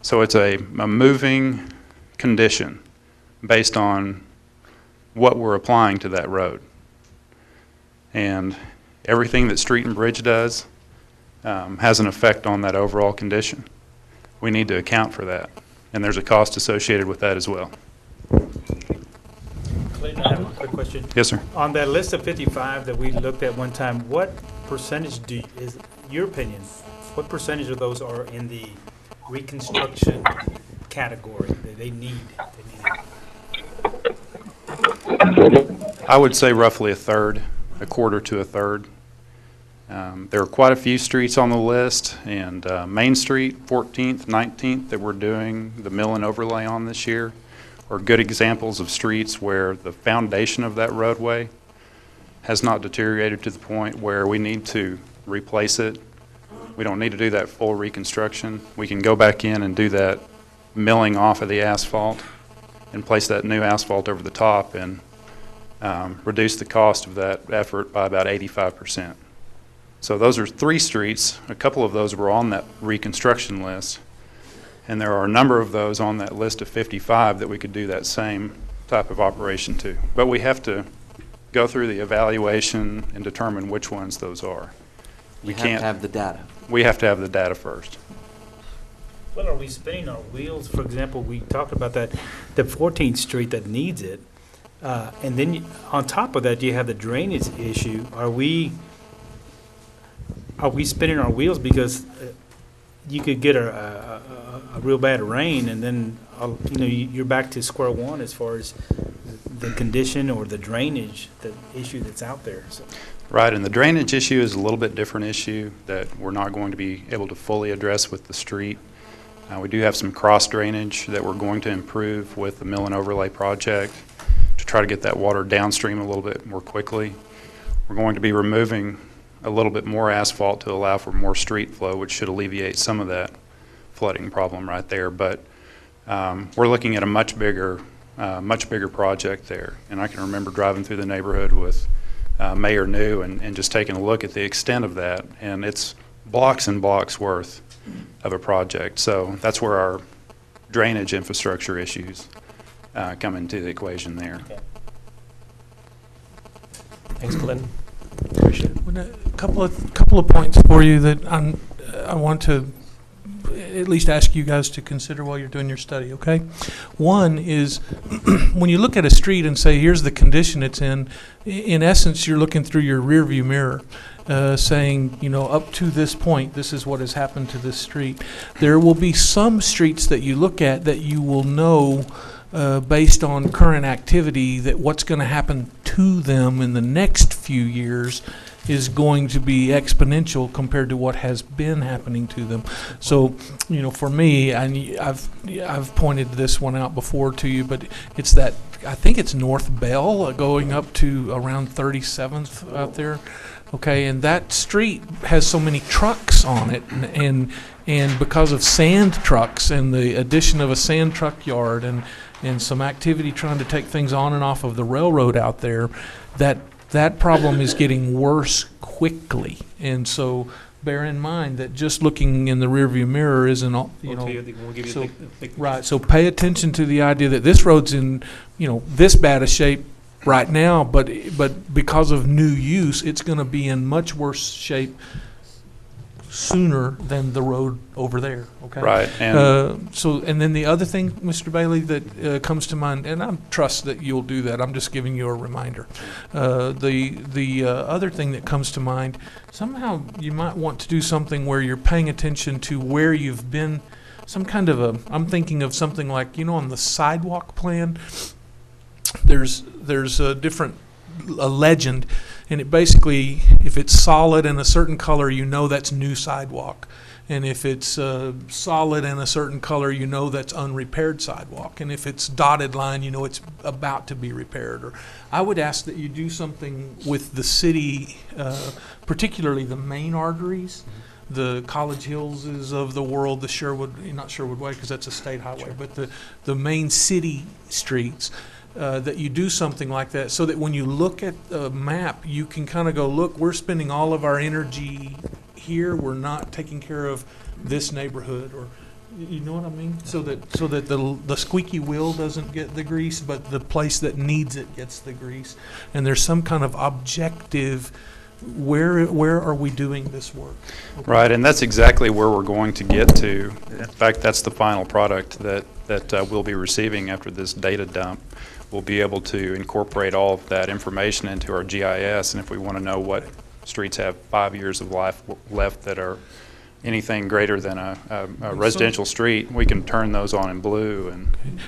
So it's a moving condition based on what we're applying to that road. And everything that Street and Bridge does has an effect on that overall condition. We need to account for that, and there's a cost associated with that as well. Clayton, I have a quick question. Yes, sir. On that list of 55 that we looked at one time, what percentage is your opinion? What percentage of those are in the reconstruction category that they need? I would say roughly a third, a quarter to a third. There are quite a few streets on the list, and Main Street, 14th, 19th, that we're doing the mill and overlay on this year are good examples of streets where the foundation of that roadway has not deteriorated to the point where we need to replace it. We don't need to do that full reconstruction. We can go back in and do that milling off of the asphalt and place that new asphalt over the top and reduce the cost of that effort by about 85%. So those are 3 streets. A couple of those were on that reconstruction list, and there are a number of those on that list of 55 that we could do that same type of operation to. But we have to go through the evaluation and determine which ones those are. We can't have the data. We have to have the data first. Well, are we spinning our wheels? For example, we talked about that, the 14th Street that needs it. And then on top of that, you have the drainage issue. Are we spinning our wheels because you could get a real bad rain and then you're back to square one as far as the condition or the drainage, the issue that's out there. So. Right, and the drainage issue is a little bit different issue that we're not going to be able to fully address with the street. We do have some cross drainage that we're going to improve with the mill and overlay project to try to get that water downstream a little bit more quickly. We're going to be removing a little bit more asphalt to allow for more street flow, which should alleviate some of that flooding problem right there. But we're looking at a much bigger project there. And I can remember driving through the neighborhood with mayor knew, and just taking a look at the extent of that. And it's blocks and blocks worth of a project. So that's where our drainage infrastructure issues come into the equation there. Okay. Thanks, Glenn. Appreciate it. A couple of points for you that I want to at least ask you guys to consider while you're doing your study, okay? One is when you look at a street and say, here's the condition it's in essence, you're looking through your rearview mirror, saying, you know, up to this point, this is what has happened to this street. There will be some streets that you look at that you will know based on current activity that what's going to happen to them in the next few years is going to be exponential compared to what has been happening to them. So, you know, for me, I've pointed this one out before to you, but it's that, I think it's North Bell going up to around 37th out there. Okay, and that street has so many trucks on it, and because of sand trucks and the addition of a sand truck yard and some activity trying to take things on and off of the railroad out there, that problem is getting worse quickly. And so bear in mind that just looking in the rearview mirror isn't all, right. So pay attention to the idea that this road's in, you know, this bad a shape right now, but because of new use, it's going to be in much worse shape sooner than the road over there. Okay. Right. And and then the other thing, Mr. Bailey, that comes to mind, and I trust that you'll do that. I'm just giving you a reminder. The other thing that comes to mind, somehow you might want to do something where you're paying attention to where you've been. Some kind of I'm thinking of something like, you know, on the sidewalk plan. There's a different legend, and it basically, if it's solid in a certain color, you know that's new sidewalk, and if it's solid in a certain color, you know that's unrepaired sidewalk, and if it's dotted line, you know it's about to be repaired. Or I would ask that you do something with the city, particularly the main arteries, the College Hillses of the world, the Sherwood, not Sherwood Way because that's a state highway, but the main city streets. That you do something like that so that when you look at the map, you can kind of go, look, we're spending all of our energy here. We're not taking care of this neighborhood, or you know what I mean? So that the squeaky wheel doesn't get the grease, but the place that needs it gets the grease. And there's some kind of objective, where are we doing this work? Okay. Right, and that's exactly where we're going to get to. In fact, that's the final product that we'll be receiving after this data dump. We'll be able to incorporate all of that information into our GIS, and if we want to know what streets have 5 years of life left that are anything greater than a residential street, we can turn those on in blue.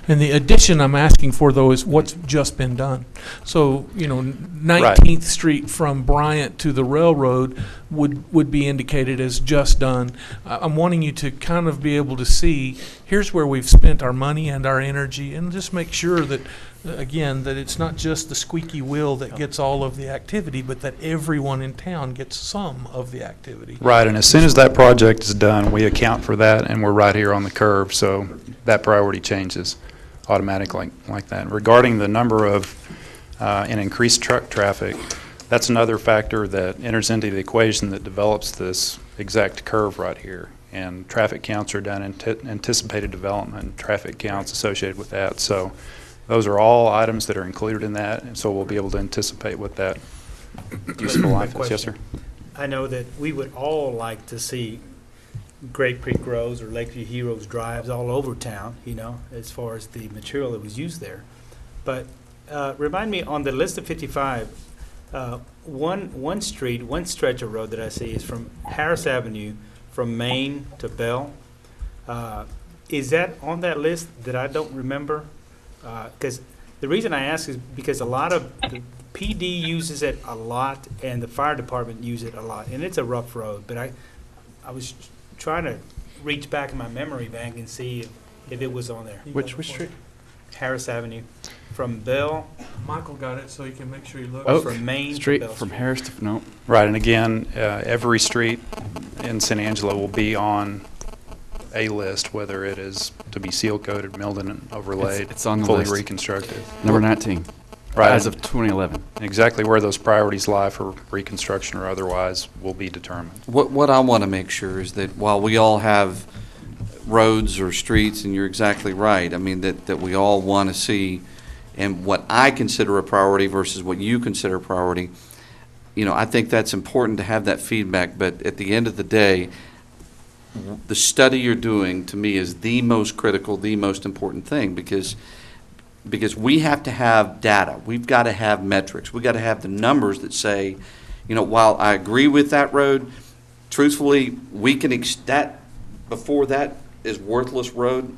And the addition I'm asking for, though, is what's just been done. So, you know, 19th Street from Bryant to the railroad would be indicated as just done. I'm wanting you to kind of be able to see, here's where we've spent our money and our energy, and just make sure that, again, that it's not just the squeaky wheel that gets all of the activity, but that everyone in town gets some of the activity. Right, and as soon as that project is done, we account for that, and we're right here on the curve, so that priority changes automatically like that. Regarding the number of and increased truck traffic, that's another factor that enters into the equation that develops this exact curve right here. And traffic counts are done in anticipated development, traffic counts associated with that. So those are all items that are included in that, and so we'll be able to anticipate what that useful life is. Yes, sir. I know that we would all like to see Great Creek Roads or Lakeview Heroes drives all over town, you know, as far as the material that was used there. But remind me, on the list of 55, one stretch of road that I see is from Harris Avenue from Main to Bell. Is that on that list that I don't remember? Because the reason I ask is because a lot of the PD uses it a lot and the fire department use it a lot, and it's a rough road. But I was trying to reach back in my memory bank and see if it was on there. Which street? Harris Avenue from Bell. Michael got it, so you can make sure you look. Oh, from Main street to Bell from Street. Harris to no. Right, and again, every street in San Angelo will be on a list, whether it is to be seal coated, milled and overlaid, It's on the fully list. reconstructed. Number 19. Right. as of 2011. Exactly where those priorities lie for reconstruction or otherwise will be determined. What I want to make sure is that while we all have roads or streets, and you're exactly right, I mean, that we all want to see, and what I consider a priority versus what you consider a priority, you know, I think that's important to have that feedback, but at the end of the day, the study you're doing, to me, is the most critical, the most important thing, because we have to have data. We've got to have metrics. We've got to have the numbers that say, you know, while I agree with that road, truthfully, we can, that, before that is worthless road,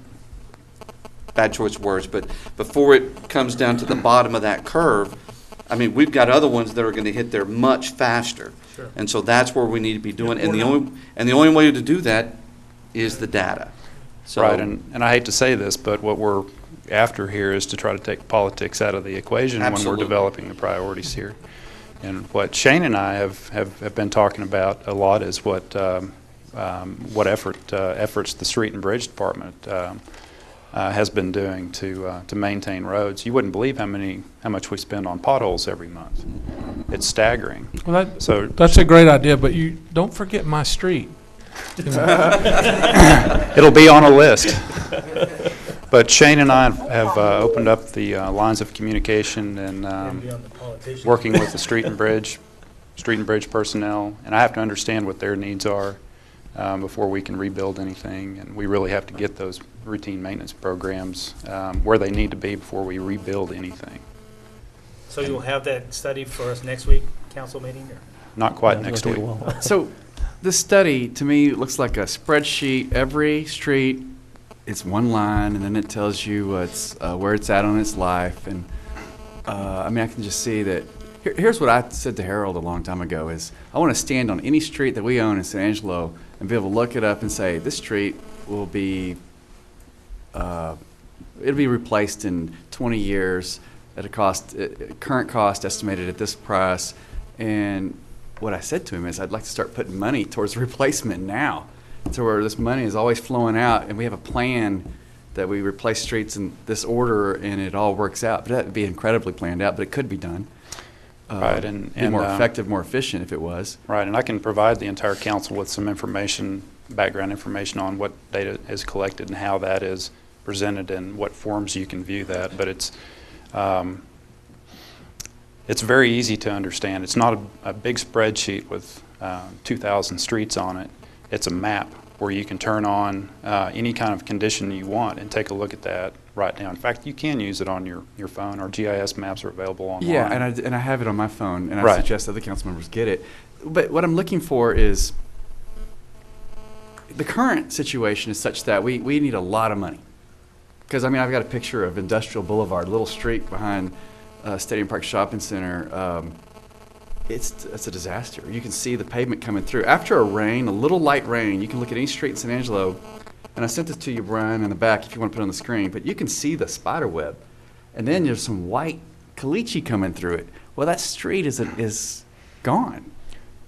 bad choice of words, but before it comes down to the bottom of that curve, I mean, we've got other ones that are going to hit there much faster. Sure. And so that's where we need to be doing, and the only way to do that is the data. So, Right, and I hate to say this, but what we're after here is to try to take politics out of the equation when Absolutely. we're developing the priorities here. And what Shane and I have been talking about a lot is what efforts the Street and Bridge Department has been doing to maintain roads. You wouldn't believe how much we spend on potholes every month. It's staggering. Well, So that's a great idea, but you don't forget my street. it'll be on a list. But Shane and I have opened up the lines of communication and working with the Street and Bridge personnel, and I have to understand what their needs are before we can rebuild anything, and we really have to get those routine maintenance programs where they need to be before we rebuild anything. So you'll have that study for us next week, council meeting? Or? Not quite Yeah, next it'll week. take a while. So this study, to me, looks like a spreadsheet. Every street, it's one line, and then it tells you where it's at on its life. And I mean, I can just see that. Here's what I said to Harold a long time ago: is I want to stand on any street that we own in San Angelo and be able to look it up and say this street will be it'll be replaced in 20 years at a cost, current cost estimated at this price. And what I said to him is I'd like to start putting money towards replacement now, to where this money is always flowing out, and we have a plan that we replace streets in this order, and it all works out. But that would be incredibly planned out, but it could be done. Right, and be more effective, more efficient if it was. Right, and I can provide the entire council with some information, background information on what data is collected and how that is presented and what forms you can view that. But it's very easy to understand. It's not a big spreadsheet with 2,000 streets on it. It's a map where you can turn on any kind of condition you want and take a look at that right now. In fact, you can use it on your phone. Our GIS maps are available online. Yeah, and I have it on my phone, and I Right. suggest other council members get it. But what I'm looking for is the current situation is such that we need a lot of money. Because, I mean, I've got a picture of Industrial Boulevard, a little street behind Stadium Park Shopping Center. It's a disaster. You can see the pavement coming through. After a rain, a little light rain, you can look at any street in San Angelo, and I sent this to you, Brian, in the back if you want to put it on the screen, but you can see the spider web. And then there's some white caliche coming through it. Well, that street is gone.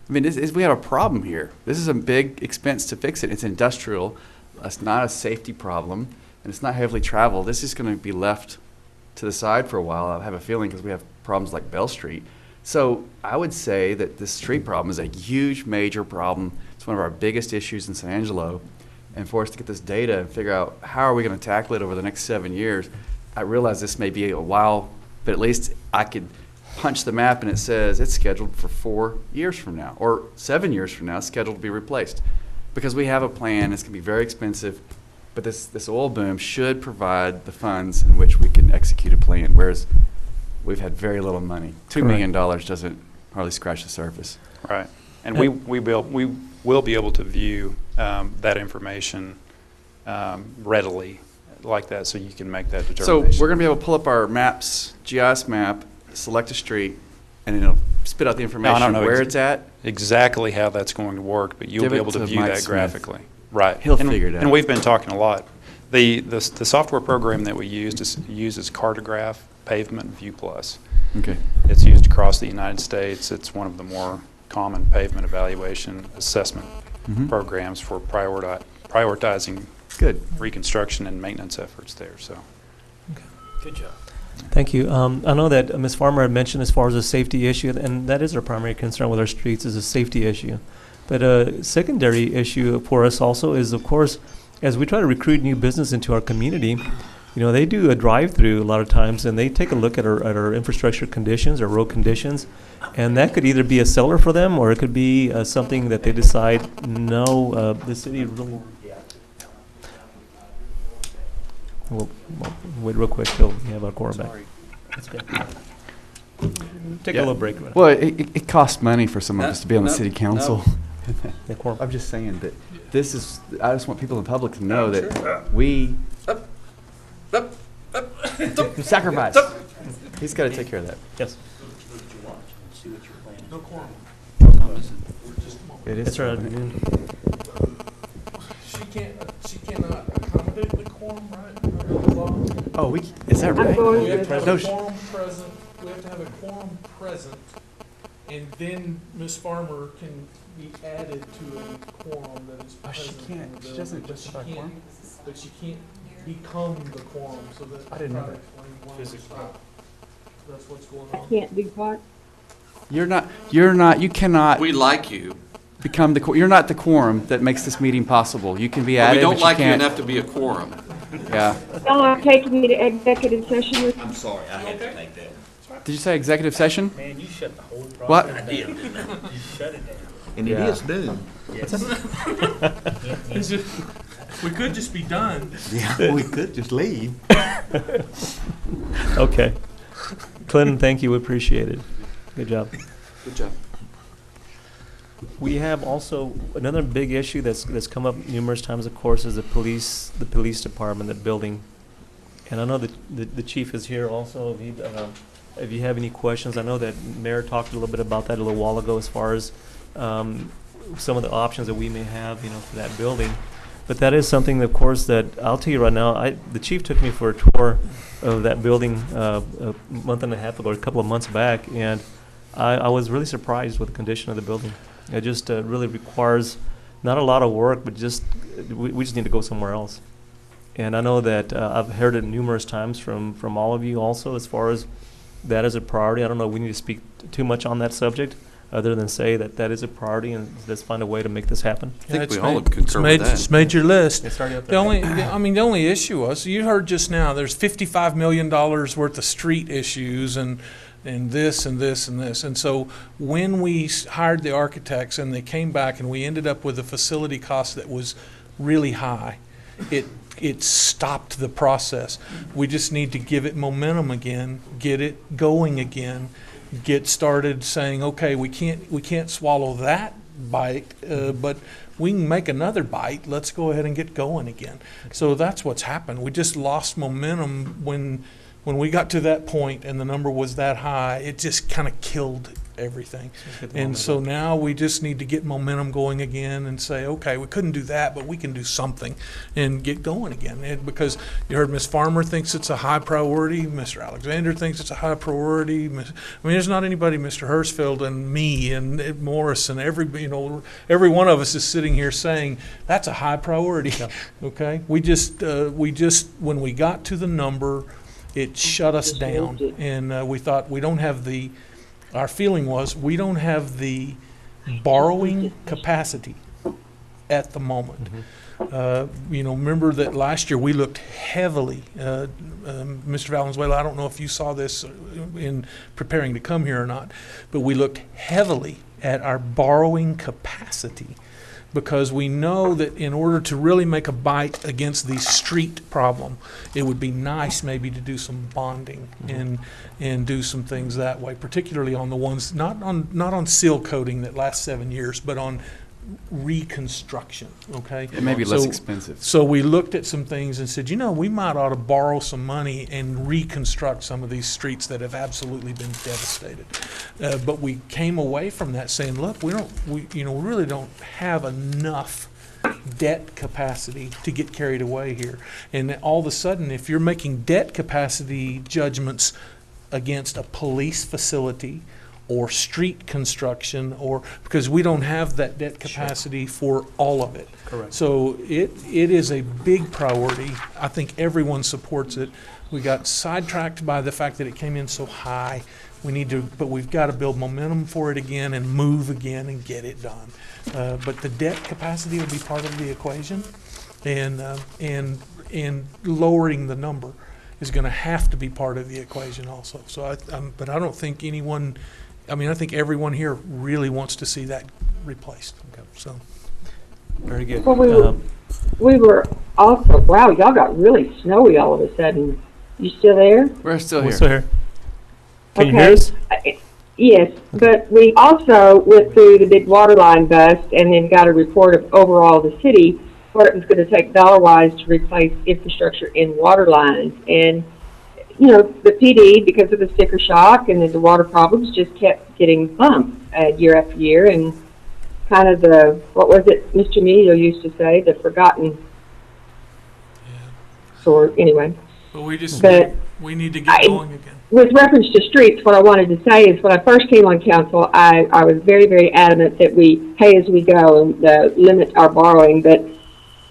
I mean, we have a problem here. This is a big expense to fix it. It's industrial. It's not a safety problem, and it's not heavily traveled. This is going to be left to the side for a while, I have a feeling, because we have problems like Bell Street. So I would say that this street problem is a huge, major problem. It's one of our biggest issues in San Angelo. And for us to get this data and figure out how are we going to tackle it over the next 7 years, I realize this may be a while, but at least I could punch the map and it says it's scheduled for 4 years from now, or 7 years from now, it's scheduled to be replaced. Because we have a plan, it's going to be very expensive, but this oil boom should provide the funds in which we can execute a plan, whereas we've had very little money. $2 million doesn't hardly scratch the surface. Right, and we will be able to view that information readily like that, so you can make that So determination. we're going to be able to pull up our maps, GIS map, select a street, and it'll spit out the information don't know where it's at. Exactly how that's going to work, but you'll Give be it able to to view Mike that Smith. graphically. Right. He'll figure it out. And we've been talking a lot. The software program that we uses Cartograph Pavement View Plus. Okay. It's used across the United States. It's one of the more common pavement evaluation assessment programs for prioritizing Good. reconstruction and maintenance efforts there. So, Good job. Thank you. I know that Ms. Farmer had mentioned as far as a safety issue, and that is our primary concern with our streets is a safety issue. But a secondary issue for us also is, of course, as we try to recruit new business into our community, they do a drive-through a lot of times, and they take a look at our infrastructure conditions, our road conditions, and that could either be a seller for them, or it could be something that they decide, no, the city really. We'll wait real quick till we have our quarterback. That's good. Take a little break. Well, it costs money for some of us to be on the city council. Yeah, quorum. I'm just saying that this is, I just want people in the public to know that we sacrifice. He's got to take care of that. Yes. No quorum. It is. It's right. She cannot accommodate the quorum, right? Oh, is that right? We have to have No, a quorum present, we have to have a quorum present, and then Ms. Farmer can be added to a quorum that is present. She can't, in the she doesn't building, justify quorum? But she can't become the quorum, so that. I didn't know that. That's what's going I on. can't do what? You cannot We like you, become you're not the quorum that makes this meeting possible. You can be but added, we don't but you like you can't. enough to be a quorum. Yeah. Y'all are taking me to executive session with I'm sorry, I had to take that. Did you say executive session? Man, you shut the whole process What? down. You shut it down. And Yeah. it is doomed. We could just be done. Yeah, we could just leave. Okay. Clinton, thank you. We appreciate it. Good job. Good job. We have also another big issue that's come up numerous times, of course, is the police department, the building. And I know that the chief is here also. If you have any questions, I know that Mayor talked a little bit about that a little while ago as far as some of the options that we may have, for that building. But that is something, of course, that I'll tell you right now. The chief took me for a tour of that building a month and a half ago, a couple of months back, and I was really surprised with the condition of the building. It just really requires not a lot of work, but we just need to go somewhere else. And I know that I've heard it numerous times from all of you also as far as that is a priority. I don't know if we need to speak too much on that subject other than say that is a priority and let's find a way to make this happen. I think we all would concur with that. It's made your list. It's already up The there. only only issue was, you heard just now, there's $55 million worth of street issues and this and this and this. And so when we hired the architects and they came back and we ended up with a facility cost that was really high, it stopped the process. We just need to give it momentum again, get it going again, get started saying, okay, we can't swallow that bite, but we can make another bite. Let's go ahead and get going again. So that's what's happened. We just lost momentum when we got to that point and the number was that high. It just kind of killed everything. And so now we just need to get momentum going again and say, okay, we couldn't do that, but we can do something and get going again. Because you heard Ms. Farmer thinks it's a high priority. Mr. Alexander thinks it's a high priority. There's not anybody, Mr. Hirschfeld and me and Morris and every one of us is sitting here saying that's a high priority. Yeah. Okay. We just when we got to the number, it shut us down, and we thought our feeling was we don't have the borrowing capacity at the moment. Remember that last year we looked heavily, Mr. Valenzuela, I don't know if you saw this in preparing to come here or not, but we looked heavily at our borrowing capacity, because we know that in order to really make a bite against the street problem, it would be nice maybe to do some bonding and do some things that way, particularly on the ones, not on seal coating that lasts 7 years, but on reconstruction, okay? It may be less expensive. So we looked at some things and said, we might ought to borrow some money and reconstruct some of these streets that have absolutely been devastated. But we came away from that saying, look, we really don't have enough debt capacity to get carried away here. And all of a sudden, if you're making debt capacity judgments against a police facility or street construction, or, because we don't have that debt capacity for all of it. Correct. So it is a big priority. I think everyone supports it. We got sidetracked by the fact that it came in so high. But we've got to build momentum for it again and move again and get it done. But the debt capacity will be part of the equation, and lowering the number is going to have to be part of the equation also. So, but I don't think anyone. I mean, I think everyone here really wants to see that replaced. Okay. So, Very good. Well, we were also, wow, y'all got really snowy all of a sudden. You still there? We're still We're here. still here. Can you Okay. hear us? Yes, but we also went through the big water line bust and then got a report of overall the city, what it was going to take dollar-wise to replace infrastructure in water lines. And, you know, the PD, because of the sticker shock and then the water problems, just kept getting bumped year after year. And kind of the, what was it Mr. Emilio used to say, the forgotten sort, anyway. but we just But we need to get going again. with reference to streets, what I wanted to say is when I first came on council, I was very, very adamant that we pay as we go and limit our borrowing. But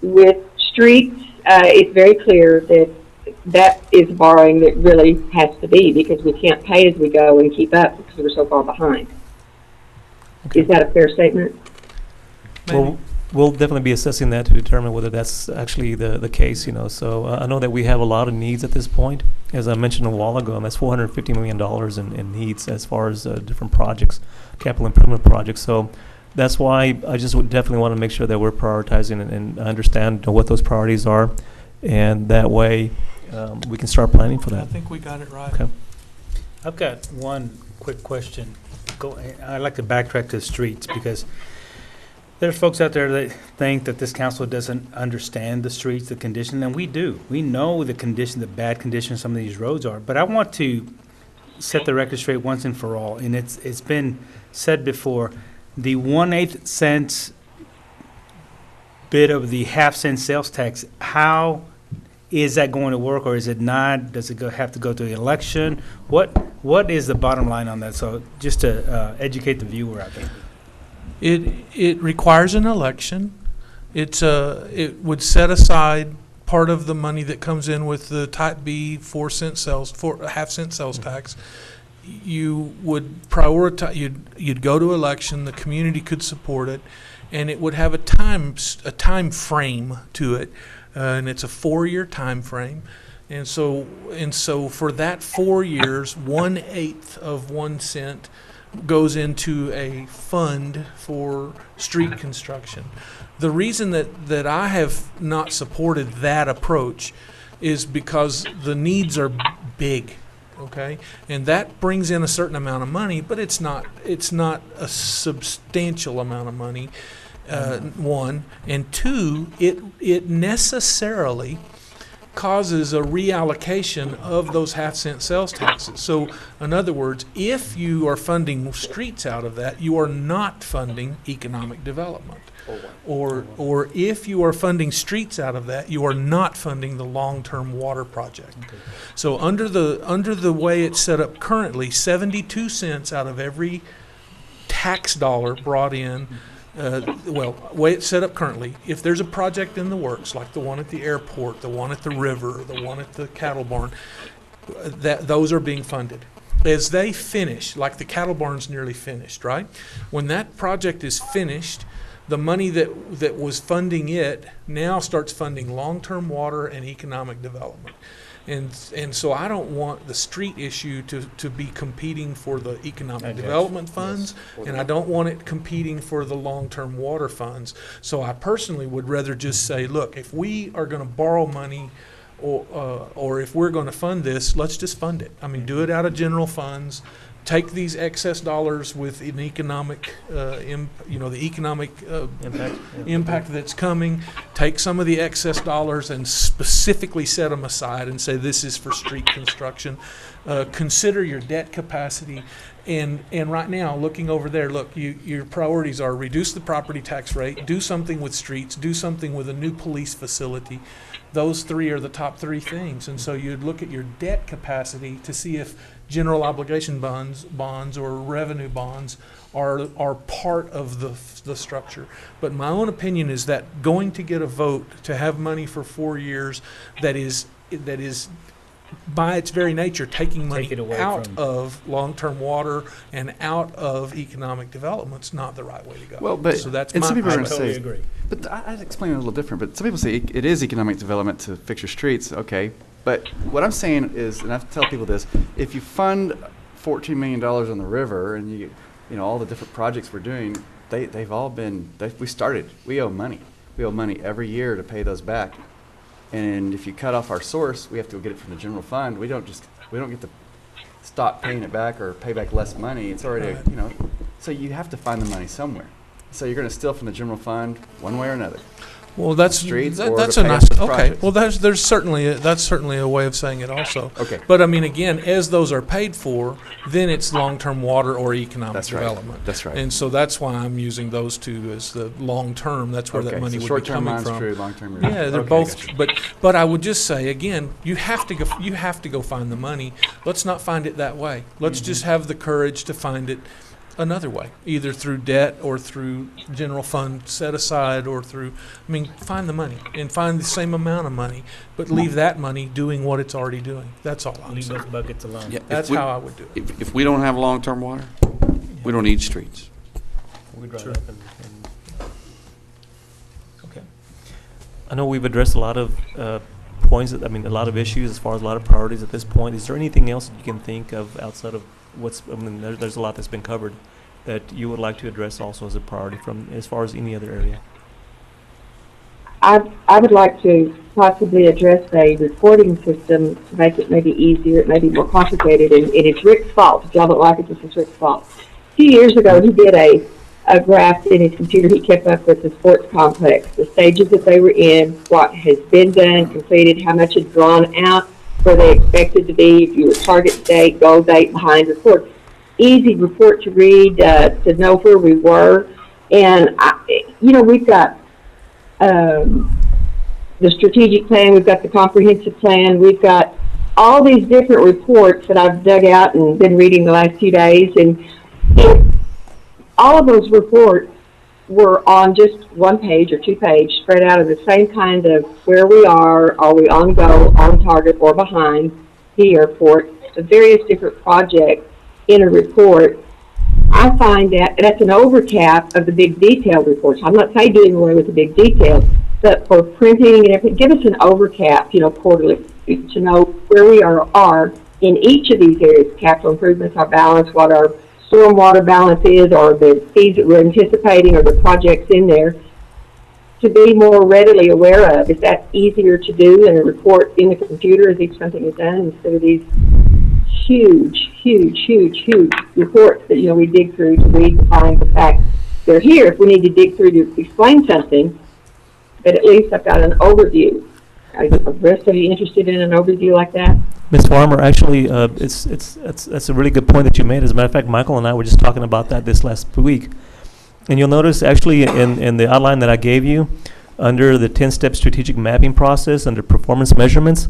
with streets, it's very clear that that is borrowing that really has to be, because we can't pay as we go and keep up because we're so far behind. Okay. Is that a fair statement? Well, we'll definitely be assessing that to determine whether that's actually the case, you know. So I know that we have a lot of needs at this point. As I mentioned a while ago, and that's $450 million in needs as far as different projects, capital improvement projects. So that's why I just would definitely want to make sure that we're prioritizing and understand what those priorities are. And that way we can start planning for I that. think we got it right. Okay. I've got one quick question. I'd like to backtrack to the streets, because there's folks out there that think that this council doesn't understand the streets, the condition, and we do. We know the condition, the bad condition some of these roads are. But I want to set the record straight once and for all, and it's been said before, the 1/8 cents bit of the half-cent sales tax, how is that going to work, or is it not? Does it have to go to the election? What is the bottom line on that? So just to educate the viewer out there. It requires an election. It would set aside part of the money that comes in with the Type B 4.5 cent sales tax. You would prioritize. You'd go to election. The community could support it, and it would have a time frame to it, and it's a 4-year time frame. And so for that 4 years, 1/8 of 1 cent goes into a fund for street construction. The reason that I have not supported that approach is because the needs are big, okay? And that brings in a certain amount of money, but it's not a substantial amount of money, one. And two, it necessarily causes a reallocation of those half-cent sales taxes. So, in other words, if you are funding streets out of that, you are not funding economic development. Or if you are funding streets out of that, you are not funding the long-term water project. Okay. So under the way it's set up currently, 72 cents out of every tax dollar brought in. The way it's set up currently, if there's a project in the works, like the one at the airport, the one at the river, the one at the cattle barn, those are being funded. As they finish, like the cattle barn's nearly finished, right? When that project is finished, the money that was funding it now starts funding long-term water and economic development. And so I don't want the street issue to be competing for the economic development funds, yes, and I don't want it competing for the long-term water funds. So I personally would rather just say, look, if we are going to borrow money or if we're going to fund this, let's just fund it. I mean, do it out of general funds. Take these excess dollars with an economic, the economic impact that's coming. Take some of the excess dollars and specifically set them aside and say this is for street construction. Consider your debt capacity, and right now, looking over there, look, your priorities are reduce the property tax rate, do something with streets, do something with a new police facility, those three are the top three things. And so you'd look at your debt capacity to see if general obligation bonds or revenue bonds are part of the structure. But my own opinion is that going to get a vote to have money for 4 years that is by its very nature taking money Take it away out from- of long-term water and out of economic development's not the right way to go. Well, but so that's and my some people are I going to totally say, agree. but I'd explain it a little different. But some people say it is economic development to fix your streets. Okay, but what I'm saying is, and I tell people this: if you fund $14 million on the river, and you know all the different projects we're doing, they've all been we owe money. We owe money every year to pay those back. And if you cut off our source, we have to go get it from the general fund. We don't get to stop paying it back or pay back less money. It's already, so you have to find the money somewhere. So you're going to steal from the general fund one way or another. Well, that's Streets that's or a to pay nice. off the Okay, projects. well, that's certainly a way of saying it also. Okay. But I mean, again, as those are paid for, then it's long-term water or economic That's right. development. That's right. And so that's why I'm using those two as the long-term. That's where that Okay, money so would be short-term coming mine's from. true, long-term yours. Yeah, they're Okay, both. gotcha. But I would just say again, you have to go find the money. Let's not find it that way. Let's Mm-hmm. just have the courage to find it another way, either through debt or through general fund set aside or through, find the money and find the same amount of money, but leave that money doing what it's already doing. That's all I'm Leave saying. those buckets alone. Yeah, That's how I would do it. If we don't have long-term water, we don't need streets. We draw it up and okay. I know we've addressed a lot of points, a lot of issues as far as a lot of priorities at this point. Is there anything else that you can think of outside of there's a lot that's been covered that you would like to address also as a priority from as far as any other area? I would like to possibly address a reporting system to make it maybe easier, it may be more complicated, and it's Rick's fault. If y'all don't like it, this is Rick's fault. A few years ago, he did a graph in his computer. He kept up with the sports complex, the stages that they were in, what has been done, completed, how much had drawn out, where they expected to be, if you were target date, goal date, behind report. Easy report to read, to know where we were. And, we've got the strategic plan, we've got the comprehensive plan, we've got all these different reports that I've dug out and been reading the last few days. And all of those reports were on just 1 page or 2 page, spread out of the same kind of where we are we on goal, on target, or behind the airport, the various different projects in a report. I find that's an overcap of the big detailed reports. I'm not saying doing away with the big details, but for printing and everything, give us an overcap, quarterly, to know where we are in each of these areas, capital improvements, our balance, what our stormwater balance is, or the fees that we're anticipating, or the projects in there, to be more readily aware of. Is that easier to do than a report in the computer as each something is done, instead of these huge reports that, we dig through to read and find the facts? They're here if we need to dig through to explain something, but at least I've got an overview. Are the rest of you interested in an overview like that? Ms. Farmer, actually, that's a really good point that you made. As a matter of fact, Michael and I were just talking about that this last week. And you'll notice actually in the outline that I gave you, under the 10-step strategic mapping process, under performance measurements,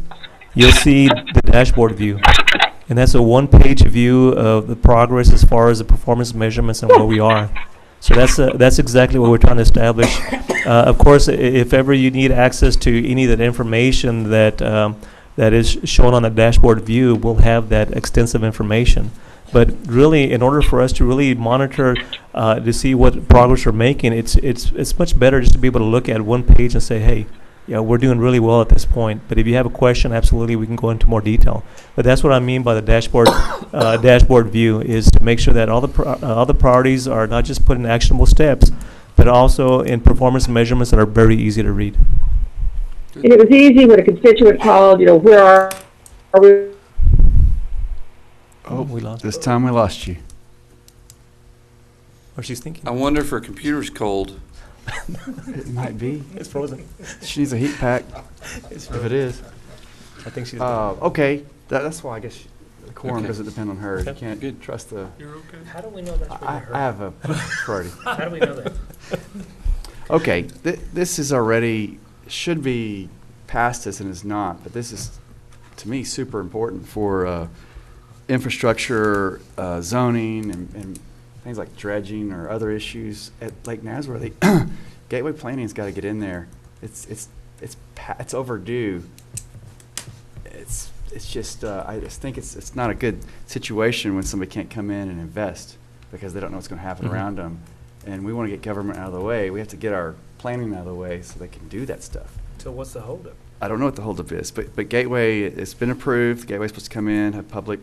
you'll see the dashboard view. And that's a 1-page view of the progress as far as the performance measurements and where we are. So that's exactly what we're trying to establish. Of course, if ever you need access to any of that information that is shown on the dashboard view, we'll have that extensive information. But really, in order for us to really monitor to see what progress we're making, it's much better just to be able to look at 1 page and say, hey, we're doing really well at this point. But if you have a question, absolutely, we can go into more detail. But that's what I mean by the dashboard view, is to make sure that all the priorities are not just put in actionable steps, but also in performance measurements that are very easy to read. And it was easy when a constituent called, where are we? Oh, we lost. This time we lost you. Or she's thinking. I wonder if her computer's cold. It might be. It's frozen. She needs a heat pack. It's If it is. I think she's. Okay. That's why I guess the quorum Okay. doesn't depend on her. You Okay. can't trust the. You're okay. How do we know that's I have a priority. How do we know that? Okay. This is already should be past us and is not, but this is, to me, super important for infrastructure, zoning, and things like dredging or other issues at Lake Nasworthy. Gateway Planning's got to get in there. It's overdue. It's just I just think it's not a good situation when somebody can't come in and invest because they don't know what's going to happen around them. And we want to get government out of the way. We have to get our planning out of the way so they can do that stuff. So what's the holdup? I don't know what the holdup is, but Gateway, it's been approved. Gateway's supposed to come in, have public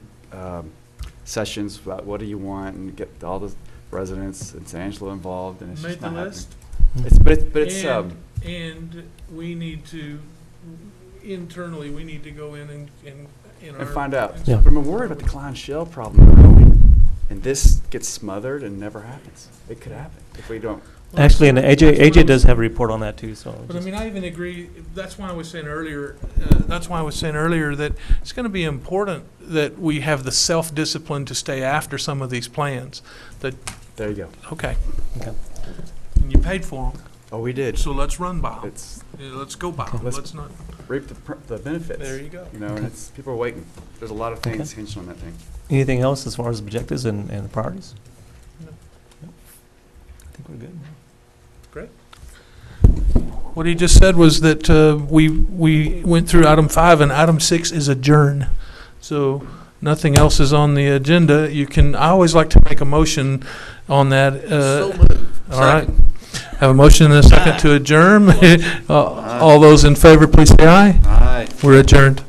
sessions about what do you want, and get all the residents and San Angelo involved, and it's Made just the not list. happening. And we need to, internally, we need to go in And find out. Yeah. But I'm worried about the Klein Shell problem growing, and this gets smothered and never happens. It could happen if we don't. Actually, and AJ does have a report on that too, so. But I mean, I even agree, that's why I was saying earlier, that it's going to be important that we have the self-discipline to stay after some of these plans. That, There you go. okay. Okay. And you paid for them, Oh, we did. so let's run by them. It's Let's go by them. Let's- Let's not, reap the benefits. there you go. You know, and it's people are waiting. There's a lot of things hinged on that thing. Anything else as far as objectives and the priorities? No. I think we're good. Great. What he just said was that we went through item 5 and item 6 is adjourn. So nothing else is on the agenda. I always like to make a motion on that. So moved. All right. Have a motion and a second to adjourn. All those in favor, please say aye. Aye. We're adjourned.